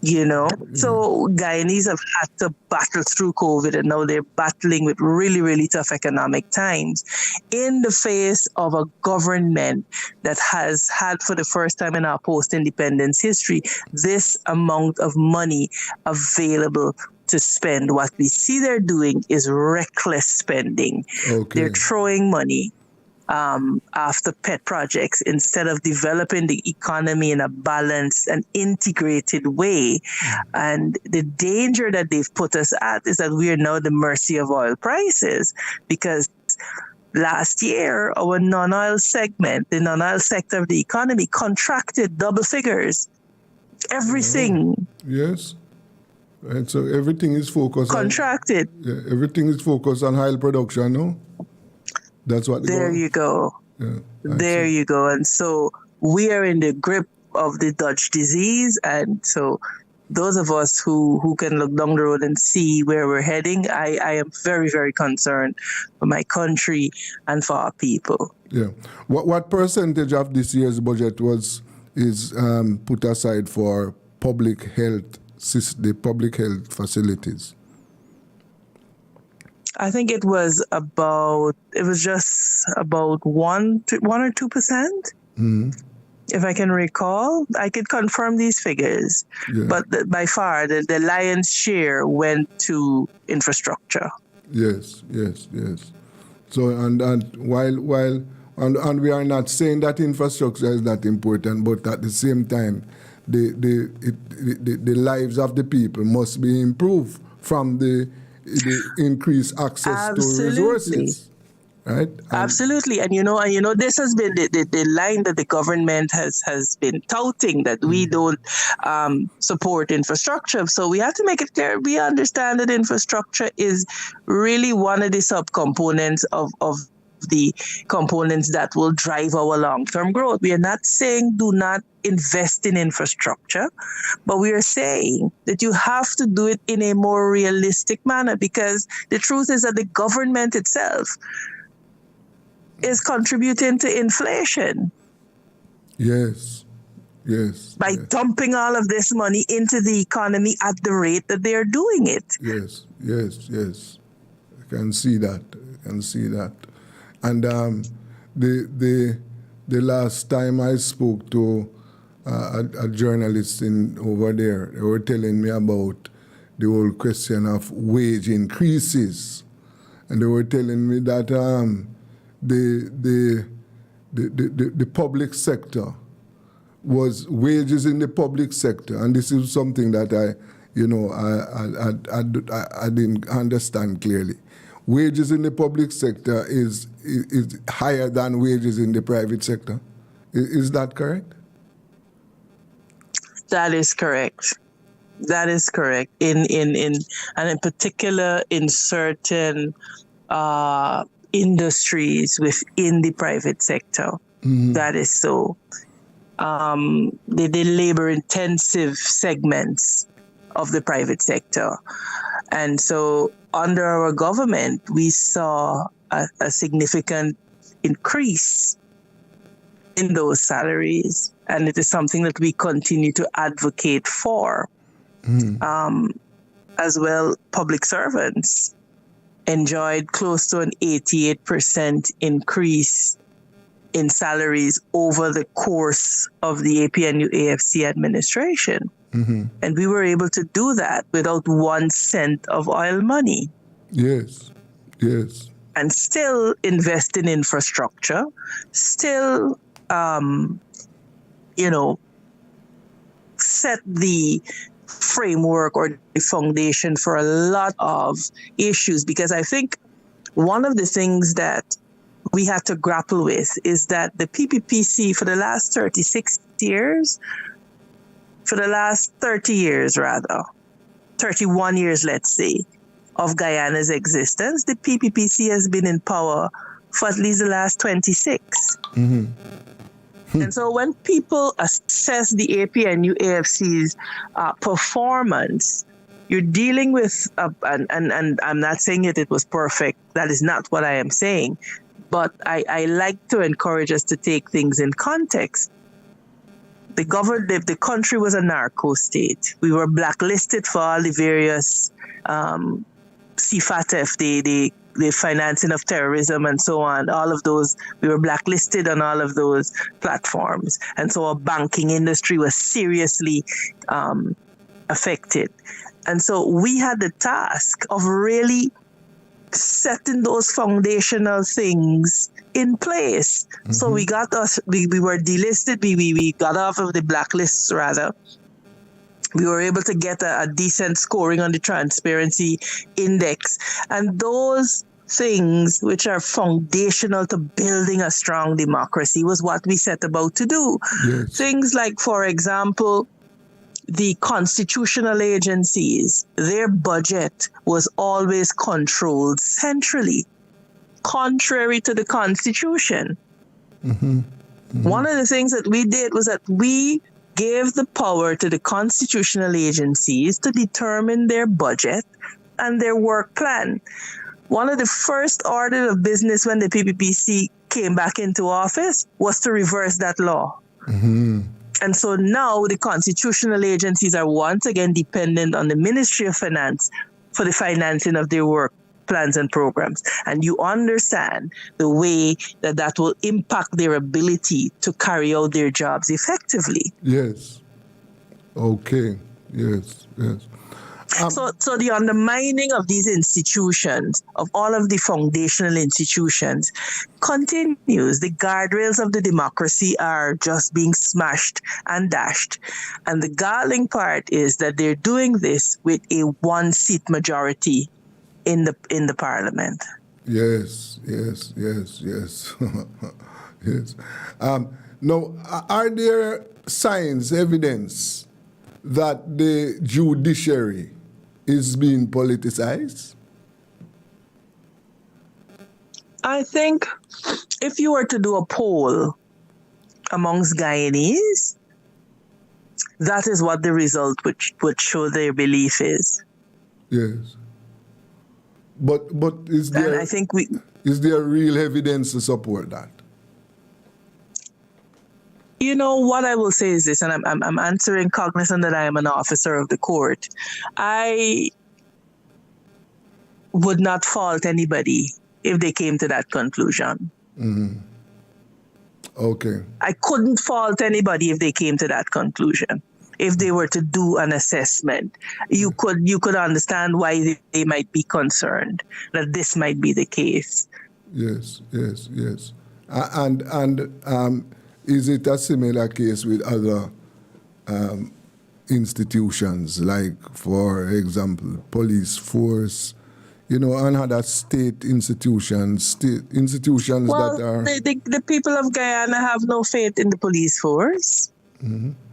S9: You know, so Guyanese have had to battle through COVID, and now they're battling with really, really tough economic times in the face of a government that has had, for the first time in our post-independence history, this amount of money available to spend. What we see they're doing is reckless spending. They're throwing money after pet projects instead of developing the economy in a balanced and integrated way. And the danger that they've put us at is that we are now at the mercy of oil prices, because last year our non-oil segment, the non-oil sector of the economy, contracted double figures. Everything.
S4: Yes. And so everything is focused
S9: contracted.
S4: Everything is focused on oil production, no? That's what
S9: there you go.
S4: Yeah,
S9: there you go. And so we are in the grip of the Dutch disease. And so those of us who can look down the road and see where we're heading, I am very, very concerned for my country and for our people.
S4: Yeah. What percentage of this year's budget is put aside for public health, the public health facilities?
S9: I think it was just about 1 or 2%. If I can recall. I could confirm these figures.
S4: Yeah.
S9: But by far, the lion's share went to infrastructure.
S4: Yes. So, and while we are not saying that infrastructure is not important, but at the same time, the lives of the people must be improved from the increased access to resources, right?
S9: Absolutely. And you know, this has been the line that the government has been touting, that we don't support infrastructure. So we have to make it clear. We understand that infrastructure is really one of the subcomponents of the components that will drive our long-term growth. We are not saying do not invest in infrastructure, but we are saying that you have to do it in a more realistic manner, because the truth is that the government itself is contributing to inflation.
S4: Yes.
S9: By dumping all of this money into the economy at the rate that they are doing it.
S4: Yes. I can see that. And the last time I spoke to a journalist over there, they were telling me about the whole question of wage increases, and they were telling me that the public sector was wages in the public sector, and this is something that I didn't understand clearly. Wages in the public sector is higher than wages in the private sector. Is that correct?
S9: That is correct. In particular in certain industries within the private sector. That is so. The labor-intensive segments of the private sector. And so under our government, we saw a significant increase in those salaries. And it is something that we continue to advocate for. As well, public servants enjoyed close to an 88% increase in salaries over the course of the APNU AFC administration. And we were able to do that without 1 cent of oil money.
S4: Yes, yes.
S9: And still invest in infrastructure, still, set the framework or the foundation for a lot of issues. Because I think one of the things that we had to grapple with is that the PPPC for the last 36 years, for the last 30 years rather, 31 years, let's say, of Guyana's existence, the PPPC has been in power for at least the last 26. And so when people assess the APNU AFC's performance, you're dealing with, and I'm not saying that it was perfect. That is not what I am saying. But I like to encourage us to take things in context. The country was a narco state. We were blacklisted for all the various CFATF, the financing of terrorism and so on, all of those, we were blacklisted on all of those platforms. And so our banking industry was seriously affected. And so we had the task of really setting those foundational things in place. So we were delisted, we got off of the blacklists rather. We were able to get a decent scoring on the transparency index. And those things which are foundational to building a strong democracy was what we set about to do.
S4: Yes.
S9: Things like, for example, the constitutional agencies, their budget was always controlled centrally, contrary to the Constitution. One of the things that we did was that we gave the power to the constitutional agencies to determine their budget and their work plan. One of the first orders of business when the PPPC came back into office was to reverse that law. And so now the constitutional agencies are once again dependent on the Ministry of Finance for the financing of their work plans and programs. And you understand the way that will impact their ability to carry out their jobs effectively.
S4: Yes. Okay. Yes. Yes.
S9: So the undermining of these institutions, of all of the foundational institutions, continues. The guardrails of the democracy are just being smashed and dashed. And the galling part is that they're doing this with a 1-seat majority in the parliament.
S4: Yes. Yes. Now, are there signs, evidence that the judiciary is being politicized?
S9: I think if you were to do a poll amongst Guyanese, that is what the result would show their belief is.
S4: Yes. But is there,
S9: and I think
S4: is there real evidence to support that?
S9: You know, what I will say is this, and I'm answering cognizant that I am an officer of the court. I would not fault anybody if they came to that conclusion.
S4: Okay.
S9: I couldn't fault anybody if they came to that conclusion. If they were to do an assessment, you could understand why they might be concerned that this might be the case.
S4: Yes. And is it a similar case with other institutions, like, for example, police force, and other state institutions
S9: well,
S4: that are...
S9: The people of Guyana have no faith in the police force.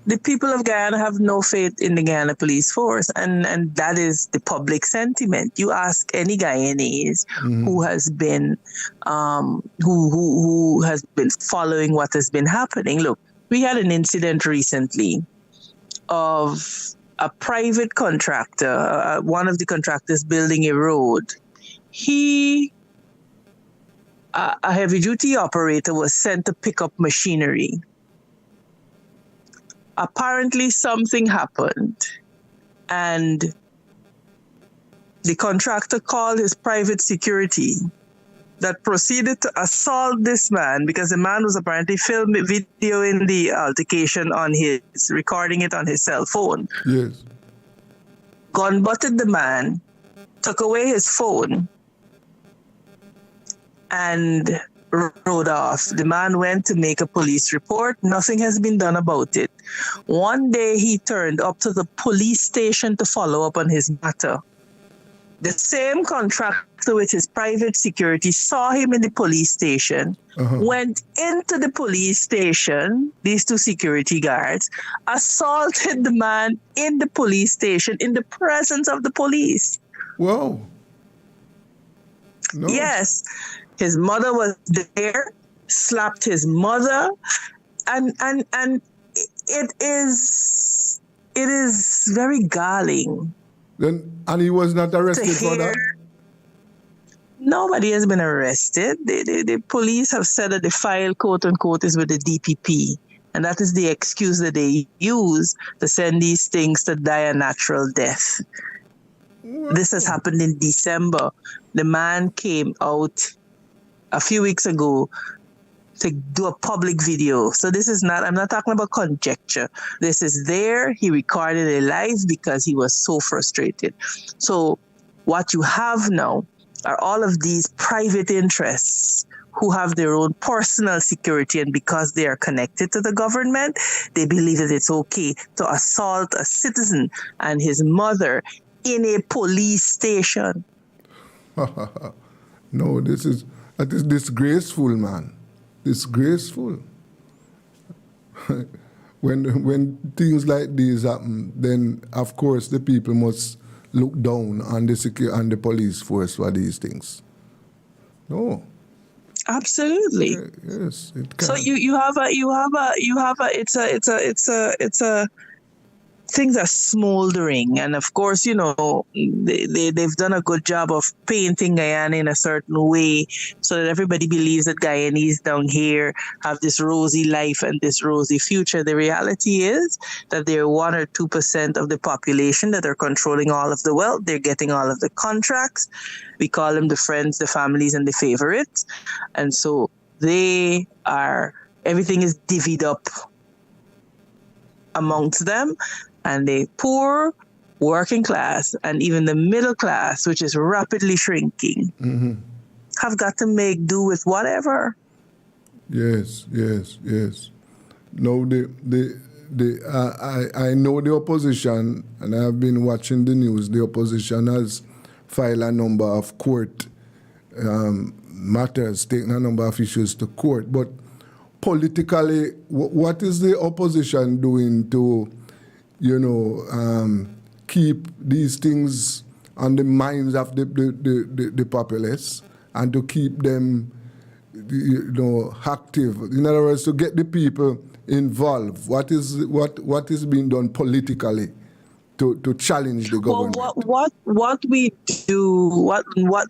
S9: The people of Guyana have no faith in the Guyana police force, and that is the public sentiment. You ask any Guyanese who has been who has been following what has been happening. Look, we had an incident recently of a private contractor, one of the contractors building a road. He a heavy-duty operator was sent to pick up machinery. Apparently, something happened, and the contractor called his private security that proceeded to assault this man because the man was apparently videoing the altercation on recording it on his cell phone.
S4: Yes.
S9: Gun butted the man, took away his phone, and rode off. The man went to make a police report. Nothing has been done about it. One day he turned up to the police station to follow up on his matter. The same contractor with his private security saw him in the police station, went into the police station, these two security guards, assaulted the man in the police station in the presence of the police.
S4: Whoa. No.
S9: Yes. His mother was there, slapped his mother, and it is very galling.
S4: And he was not arrested for that?
S9: Nobody has been arrested. The police have said that the file, quote unquote, is with the DPP. And that is the excuse that they use to send these things to die a natural death. Wow. This has happened in December. The man came out a few weeks ago to do a public video. So this is not, I'm not talking about conjecture. This is there. He recorded it live because he was so frustrated. So what you have now are all of these private interests who have their own personal security, and because they are connected to the government, they believe that it's okay to assault a citizen and his mother in a police station.
S4: No, that is disgraceful, man. Disgraceful. When things like these happen, then of course the people must look down on the police force for these things. No.
S9: Absolutely.
S4: Yes. It can.
S9: So it's a things are smoldering, and of course, you know, they've done a good job of painting Guyana in a certain way so that everybody believes that Guyanese down here have this rosy life and this rosy future. The reality is that they're 1 or 2% of the population that are controlling all of the wealth. They're getting all of the contracts. We call them the friends, the families, and the favorites. And so everything is divvied up amongst them. And the poor, working class, and even the middle class, which is rapidly shrinking, have got to make do with whatever.
S4: Yes. No, I know the opposition, and I have been watching the news. The opposition has filed a number of court matters, taking a number of issues to court. But politically, what is the opposition doing to, keep these things on the minds of the populace and to keep them, active? In other words, to get the people involved. What is being done politically to challenge the government?
S9: Well, what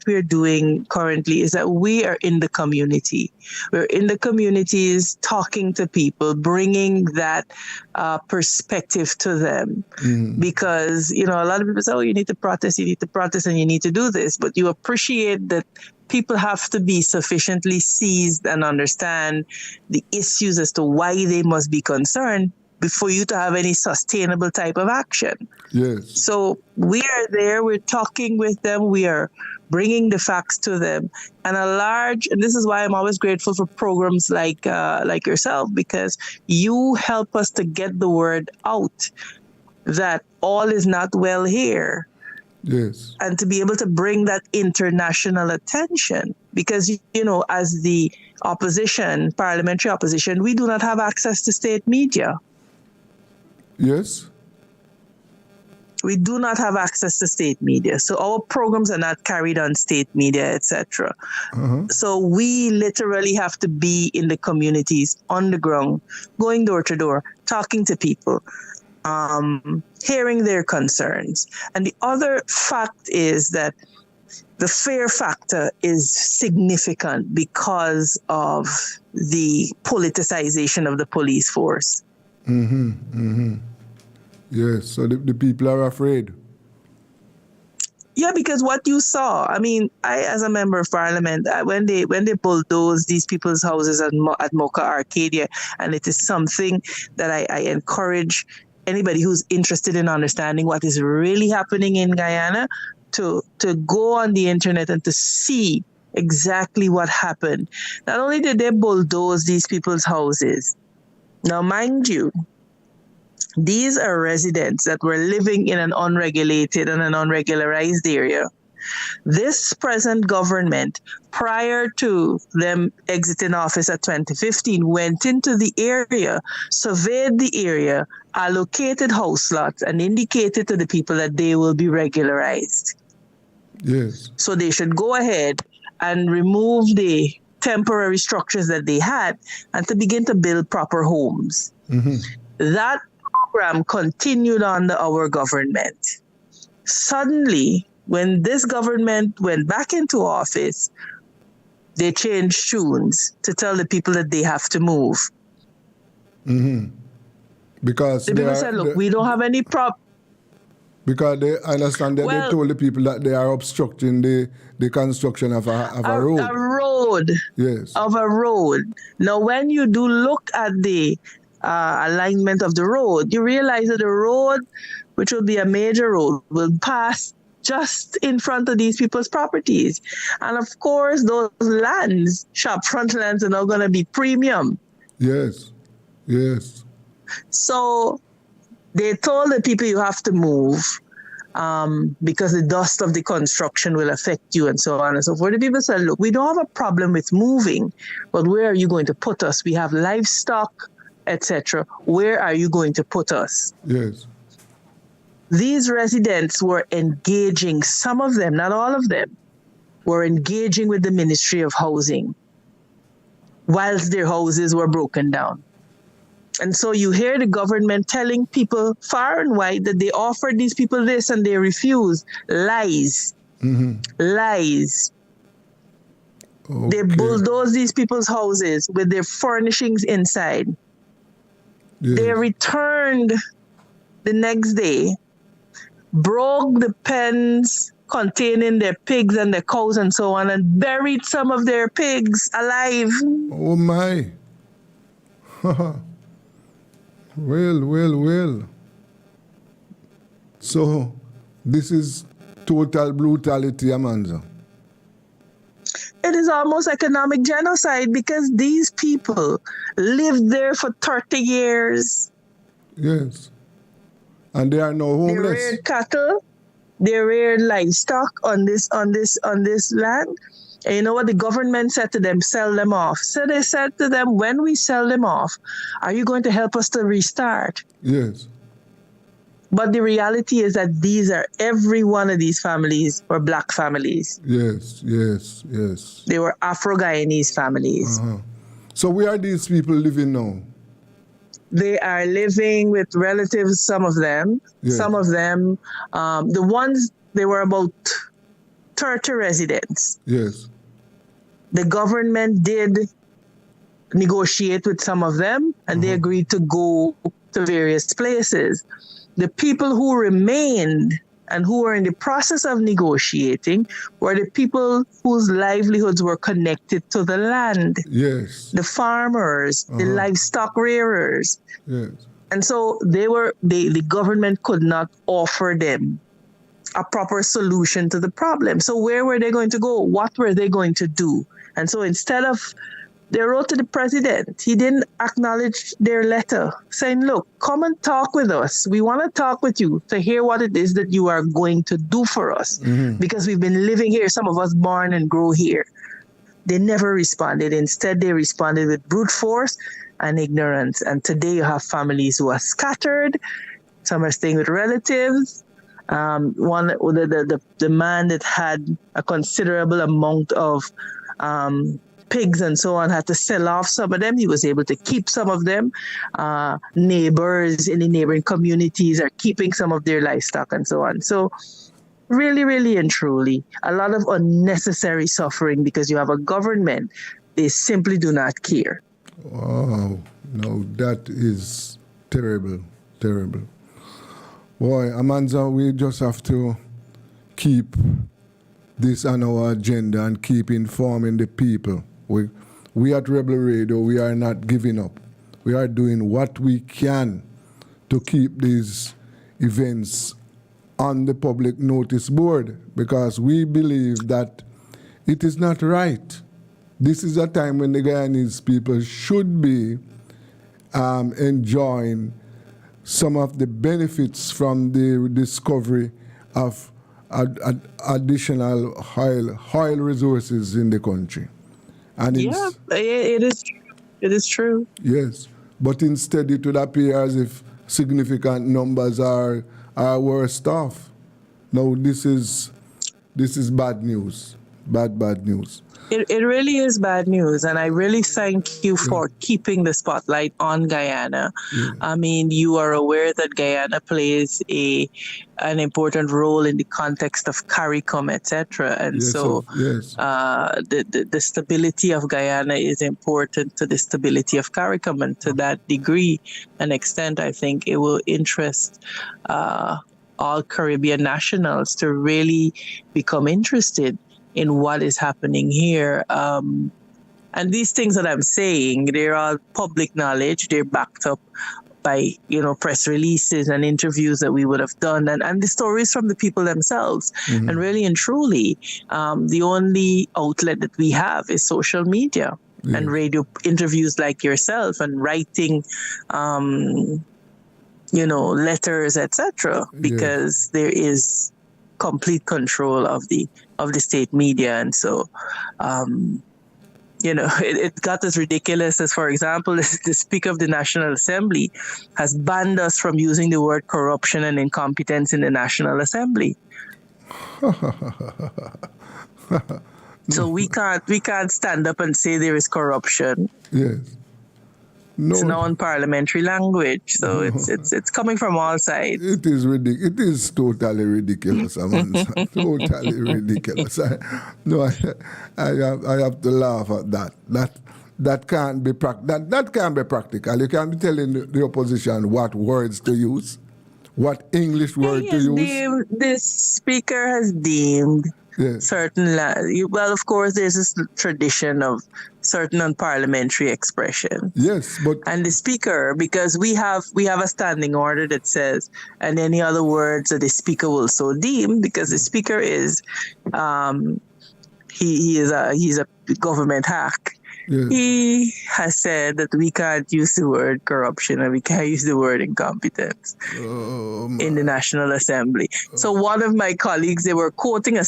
S9: we're doing currently is that we are in the community. We're in the communities, talking to people, bringing that perspective to them. Because, a lot of people say, you need to protest, and you need to do this. But you appreciate that people have to be sufficiently seized and understand the issues as to why they must be concerned before you to have any sustainable type of action.
S4: Yes.
S9: So we are there, we're talking with them, we are bringing the facts to them. And this is why I'm always grateful for programs like yourself, because you help us to get the word out that all is not well here.
S4: Yes.
S9: And to be able to bring that international attention, because, as the opposition, parliamentary opposition, we do not have access to state media.
S4: Yes.
S9: We do not have access to state media. So our programs are not carried on state media, etc. So we literally have to be in the communities, on the ground, going door to door, talking to people, hearing their concerns. And the other fact is that the fear factor is significant because of the politicization of the police force.
S4: Yes, so the people are afraid.
S9: Yeah, because what you saw, I mean, I, as a member of parliament, when they bulldoze these people's houses at Mocha Arcadia, and it is something that I encourage anybody who's interested in understanding what is really happening in Guyana to go on the internet and to see exactly what happened. Not only did they bulldoze these people's houses, now mind you, these are residents that were living in an unregulated and an unregularized area. This present government, prior to them exiting office at 2015, went into the area, surveyed the area, allocated house lots, and indicated to the people that they will be regularized.
S4: Yes.
S9: So they should go ahead and remove the temporary structures that they had and to begin to build proper homes. That program continued under our government. Suddenly, when this government went back into office, they changed tunes to tell the people that they have to move.
S4: Because
S9: the people said, look, we don't have any problem.
S4: Because they understand that they told the people that they are obstructing the construction of a road.
S9: A road.
S4: Yes.
S9: Of a road. Now, when you do look at the alignment of the road, you realize that the road, which will be a major road, will pass just in front of these people's properties. And of course, those lands, shopfront lands, are now going to be premium.
S4: Yes. Yes.
S9: So they told the people you have to move because the dust of the construction will affect you and so on and so forth. The people said, look, we don't have a problem with moving, but where are you going to put us? We have livestock, etc. Where are you going to put us?
S4: Yes.
S9: These residents were engaging, some of them, not all of them, were engaging with the Ministry of Housing whilst their houses were broken down. And so you hear the government telling people far and wide that they offered these people this and they refused. Lies. Lies. Okay. They bulldozed these people's houses with their furnishings inside. Yes. They returned the next day, broke the pens containing their pigs and their cows and so on, and buried some of their pigs alive.
S4: Oh my. Well. So this is total brutality, Amanda.
S9: It is almost economic genocide because these people lived there for 30 years.
S4: Yes. And they are now homeless.
S9: They reared cattle, they reared livestock on this land. And you know what the government said to them? Sell them off. So they said to them, when we sell them off, are you going to help us to restart?
S4: Yes.
S9: But the reality is that every one of these families were black families.
S4: Yes.
S9: They were Afro-Guyanese families.
S4: So where are these people living now?
S9: They are living with relatives, some of them. Yes. Some of them, the ones, they were about 30 residents.
S4: Yes.
S9: The government did negotiate with some of them, and they agreed to go to various places. The people who remained and who were in the process of negotiating were the people whose livelihoods were connected to the land.
S4: Yes.
S9: The farmers, the livestock rearers.
S4: Yes.
S9: And so the government could not offer them a proper solution to the problem. So where were they going to go? What were they going to do? And so instead of, they wrote to the president. He didn't acknowledge their letter saying, look, come and talk with us. We want to talk with you to hear what it is that you are going to do for us. Because we've been living here, some of us born and grow here. They never responded. Instead, they responded with brute force and ignorance. And today you have families who are scattered. Some are staying with relatives. The man that had a considerable amount of pigs and so on had to sell off some of them. He was able to keep some of them. Neighbors in the neighboring communities are keeping some of their livestock and so on. So Really, really and truly, a lot of unnecessary suffering because you have a government. They simply do not care.
S4: Wow, no, that is terrible, terrible. Boy, Amanza, we just have to keep this on our agenda and keep informing the people. We at Rebel Radio, we are not giving up. We are doing what we can to keep these events on the public notice board because we believe that it is not right. This is a time when the Guyanese people should be enjoying some of the benefits from the discovery of additional oil resources in the country. And
S9: yeah, it is. It is true.
S4: Yes, but instead it would appear as if significant numbers are worse off. No, this is bad news. Bad news.
S9: It really is bad news, and I really thank you for keeping the spotlight on Guyana.
S4: Yeah.
S9: I mean, you are aware that Guyana plays an important role in the context of CARICOM, etc. And
S4: Yes,
S9: so
S4: yes.
S9: the stability of Guyana is important to the stability of CARICOM, and to that degree and extent, I think it will interest all Caribbean nationals to really become interested in what is happening here. And these things that I'm saying, they're all public knowledge. They're backed up by, press releases and interviews that we would have done, and the stories from the people themselves.
S4: Mm-hmm.
S9: And really and truly, the only outlet that we have is social media and radio interviews like yourself, and writing, letters, etc. Because there is complete control of the state media. And so it got as ridiculous as, for example, the Speaker of the National Assembly has banned us from using the word corruption and incompetence in the National Assembly. So we can't stand up and say there is corruption.
S4: Yes. No.
S9: It's now in parliamentary language, so it's coming from all sides.
S4: It is ridiculous. It is totally ridiculous, Amanda. Totally ridiculous. I have to laugh at that. That can't be that can't be practical. You can't be telling the opposition what words to use, what English word to use.
S9: The speaker has deemed certain. Well, of course, there's this tradition of certain unparliamentary expression.
S4: Yes,
S9: and the speaker, because we have a standing order that says, and any other words that the speaker will so deem, because the speaker is, he's a government hack.
S4: Yes.
S9: He has said that we can't use the word corruption and we can't use the word incompetence in the National Assembly. So one of my colleagues, they were quoting a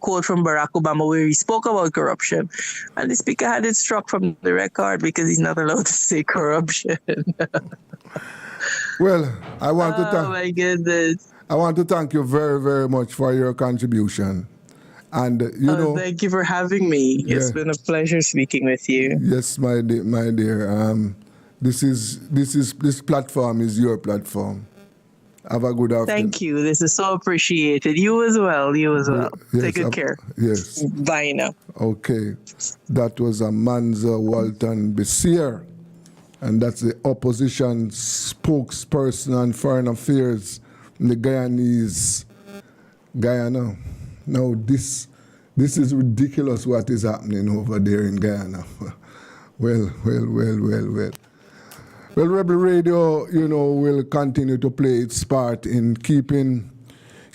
S9: quote from Barack Obama where he spoke about corruption, and the speaker had it struck from the record because he's not allowed to say corruption.
S4: Well, I want to thank.
S9: Oh my goodness!
S4: I want to thank you very, very much for your contribution. And
S9: thank you for having me. It's been a pleasure speaking with you.
S4: Yes, my dear. This platform is your platform. Have a good afternoon.
S9: Thank you. This is so appreciated. You as well. Yes, take good care.
S4: Yes.
S9: Bye now.
S4: Okay. That was Amanza Walton Bessier, and that's the opposition spokesperson on foreign affairs in the Guyana. Now, this is ridiculous what is happening over there in Guyana. Well. Well, Rebel Radio, will continue to play its part in keeping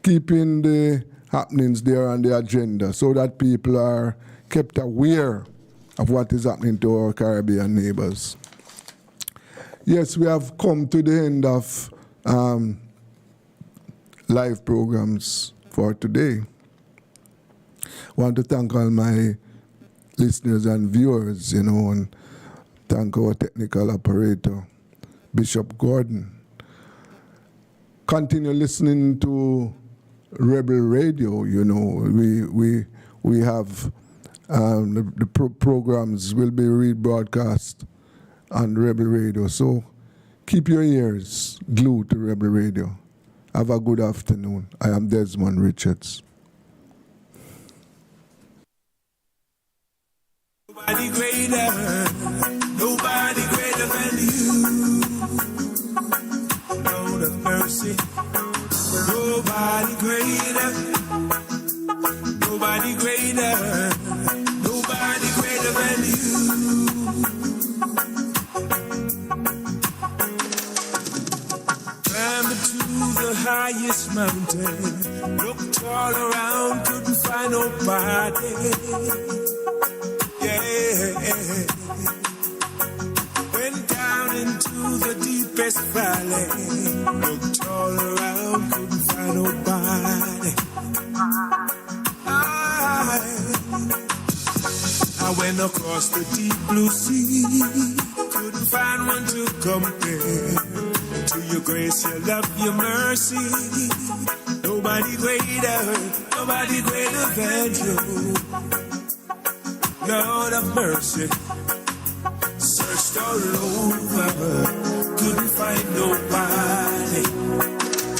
S4: the happenings there on the agenda so that people are kept aware of what is happening to our Caribbean neighbors. Yes, we have come to the end of live programs for today. I want to thank all my listeners and viewers, and thank our technical operator, Bishop Gordon. Continue listening to Rebel Radio. We have the programs will be rebroadcast on Rebel Radio. So keep your ears glued to Rebel Radio. Have a good afternoon. I am Desmond Richards.
S1: Nobody greater than you. Lord of mercy. Nobody greater than you. Climbed to the highest mountain, looked all around, couldn't find nobody. Went down into the deepest valley, looked all around, couldn't find nobody. I went across the deep blue sea, couldn't find one to compare to your grace, your love, your mercy. Nobody greater than you. Lord of mercy, searched all over, couldn't find nobody.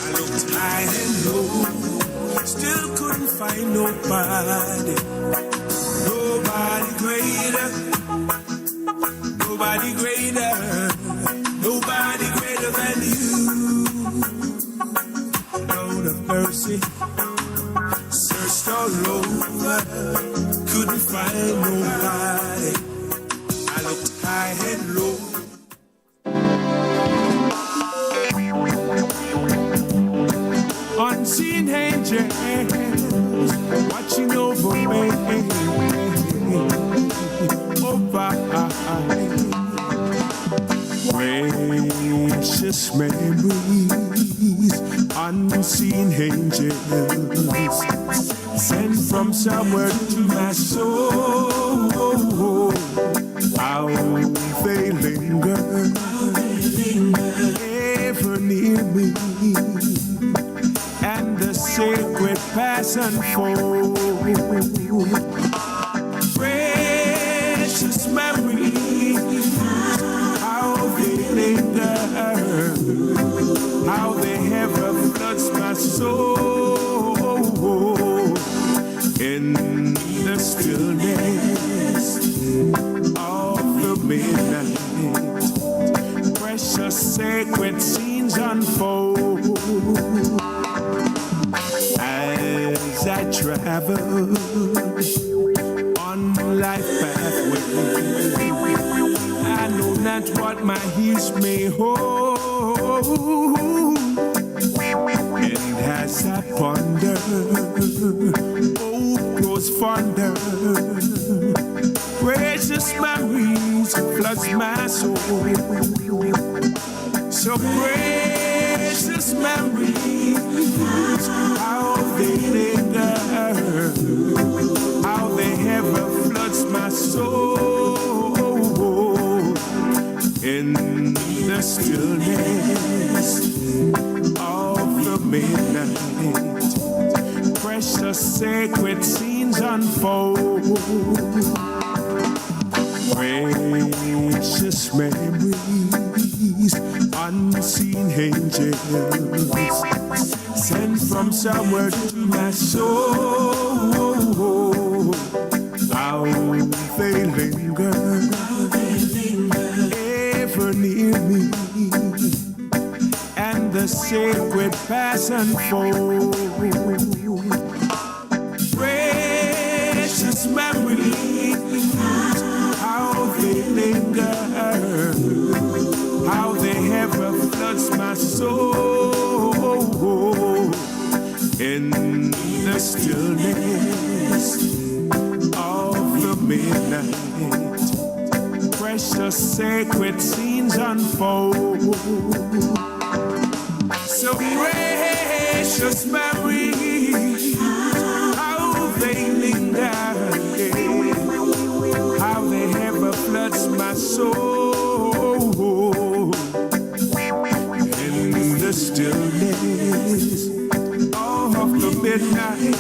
S1: I looked high and low, still couldn't find nobody. Nobody greater than you. Lord of mercy, searched all over, couldn't find nobody. I looked high and low. Unseen angels watching over me. Over precious memories. Unseen angels sent from somewhere to my soul. How they linger, ever near me, and the sacred pass unfold. Precious memories, how they linger, how they ever floods my soul. In the stillness of the midnight, precious sacred scenes unfold. As I travel on life pathway, I know not what my heels may hold. And as I ponder, hope grows fonder. Precious memories floods my soul. So precious memories, how they linger, how they ever floods my soul. In the stillness of the midnight, precious sacred scenes unfold. Precious memories, unseen angels sent from somewhere to my soul. How they linger, ever near me, and the sacred pass unfold. Precious memories, how they linger, how they ever floods my soul. In the stillness of the midnight, precious sacred scenes unfold. So precious memories, how they linger, how they ever floods my soul. In the stillness of the midnight,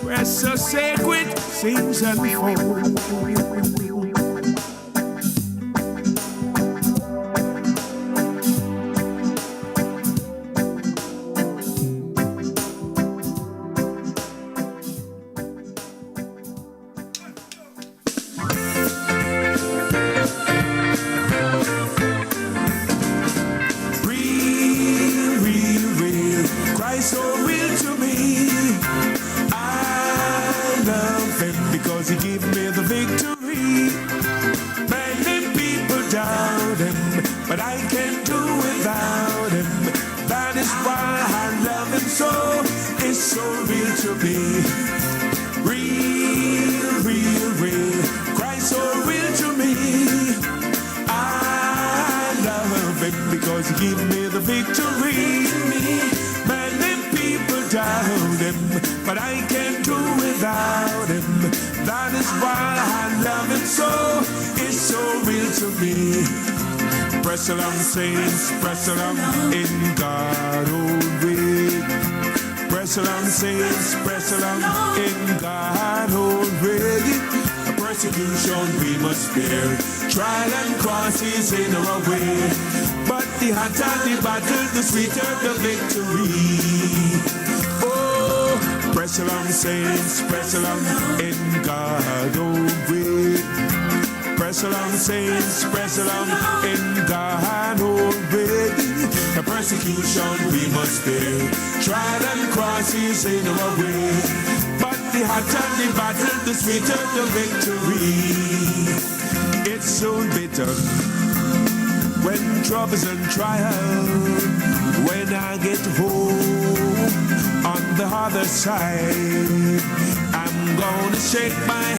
S1: precious sacred scenes unfold. to me. Real, real, real. Christ so real to me. I love him because he gave me the victory. Many people doubt him, but I can't do without him. That is why I love him so. It's so real to me. Press along, saints, press along in God only. Press along, saints, press along in God only. Persecution we must bear, trial and crosses in our way. But the hotter the battle, the sweeter the victory. Oh, press along, saints, press along in God only. Press along, saints, press along in God already. The persecution we must bear, trial and crosses in our way. But the hotter the battle, the sweeter the victory. It's so bitter when troubles and trials. When I get home on the other side, I'm gonna shake my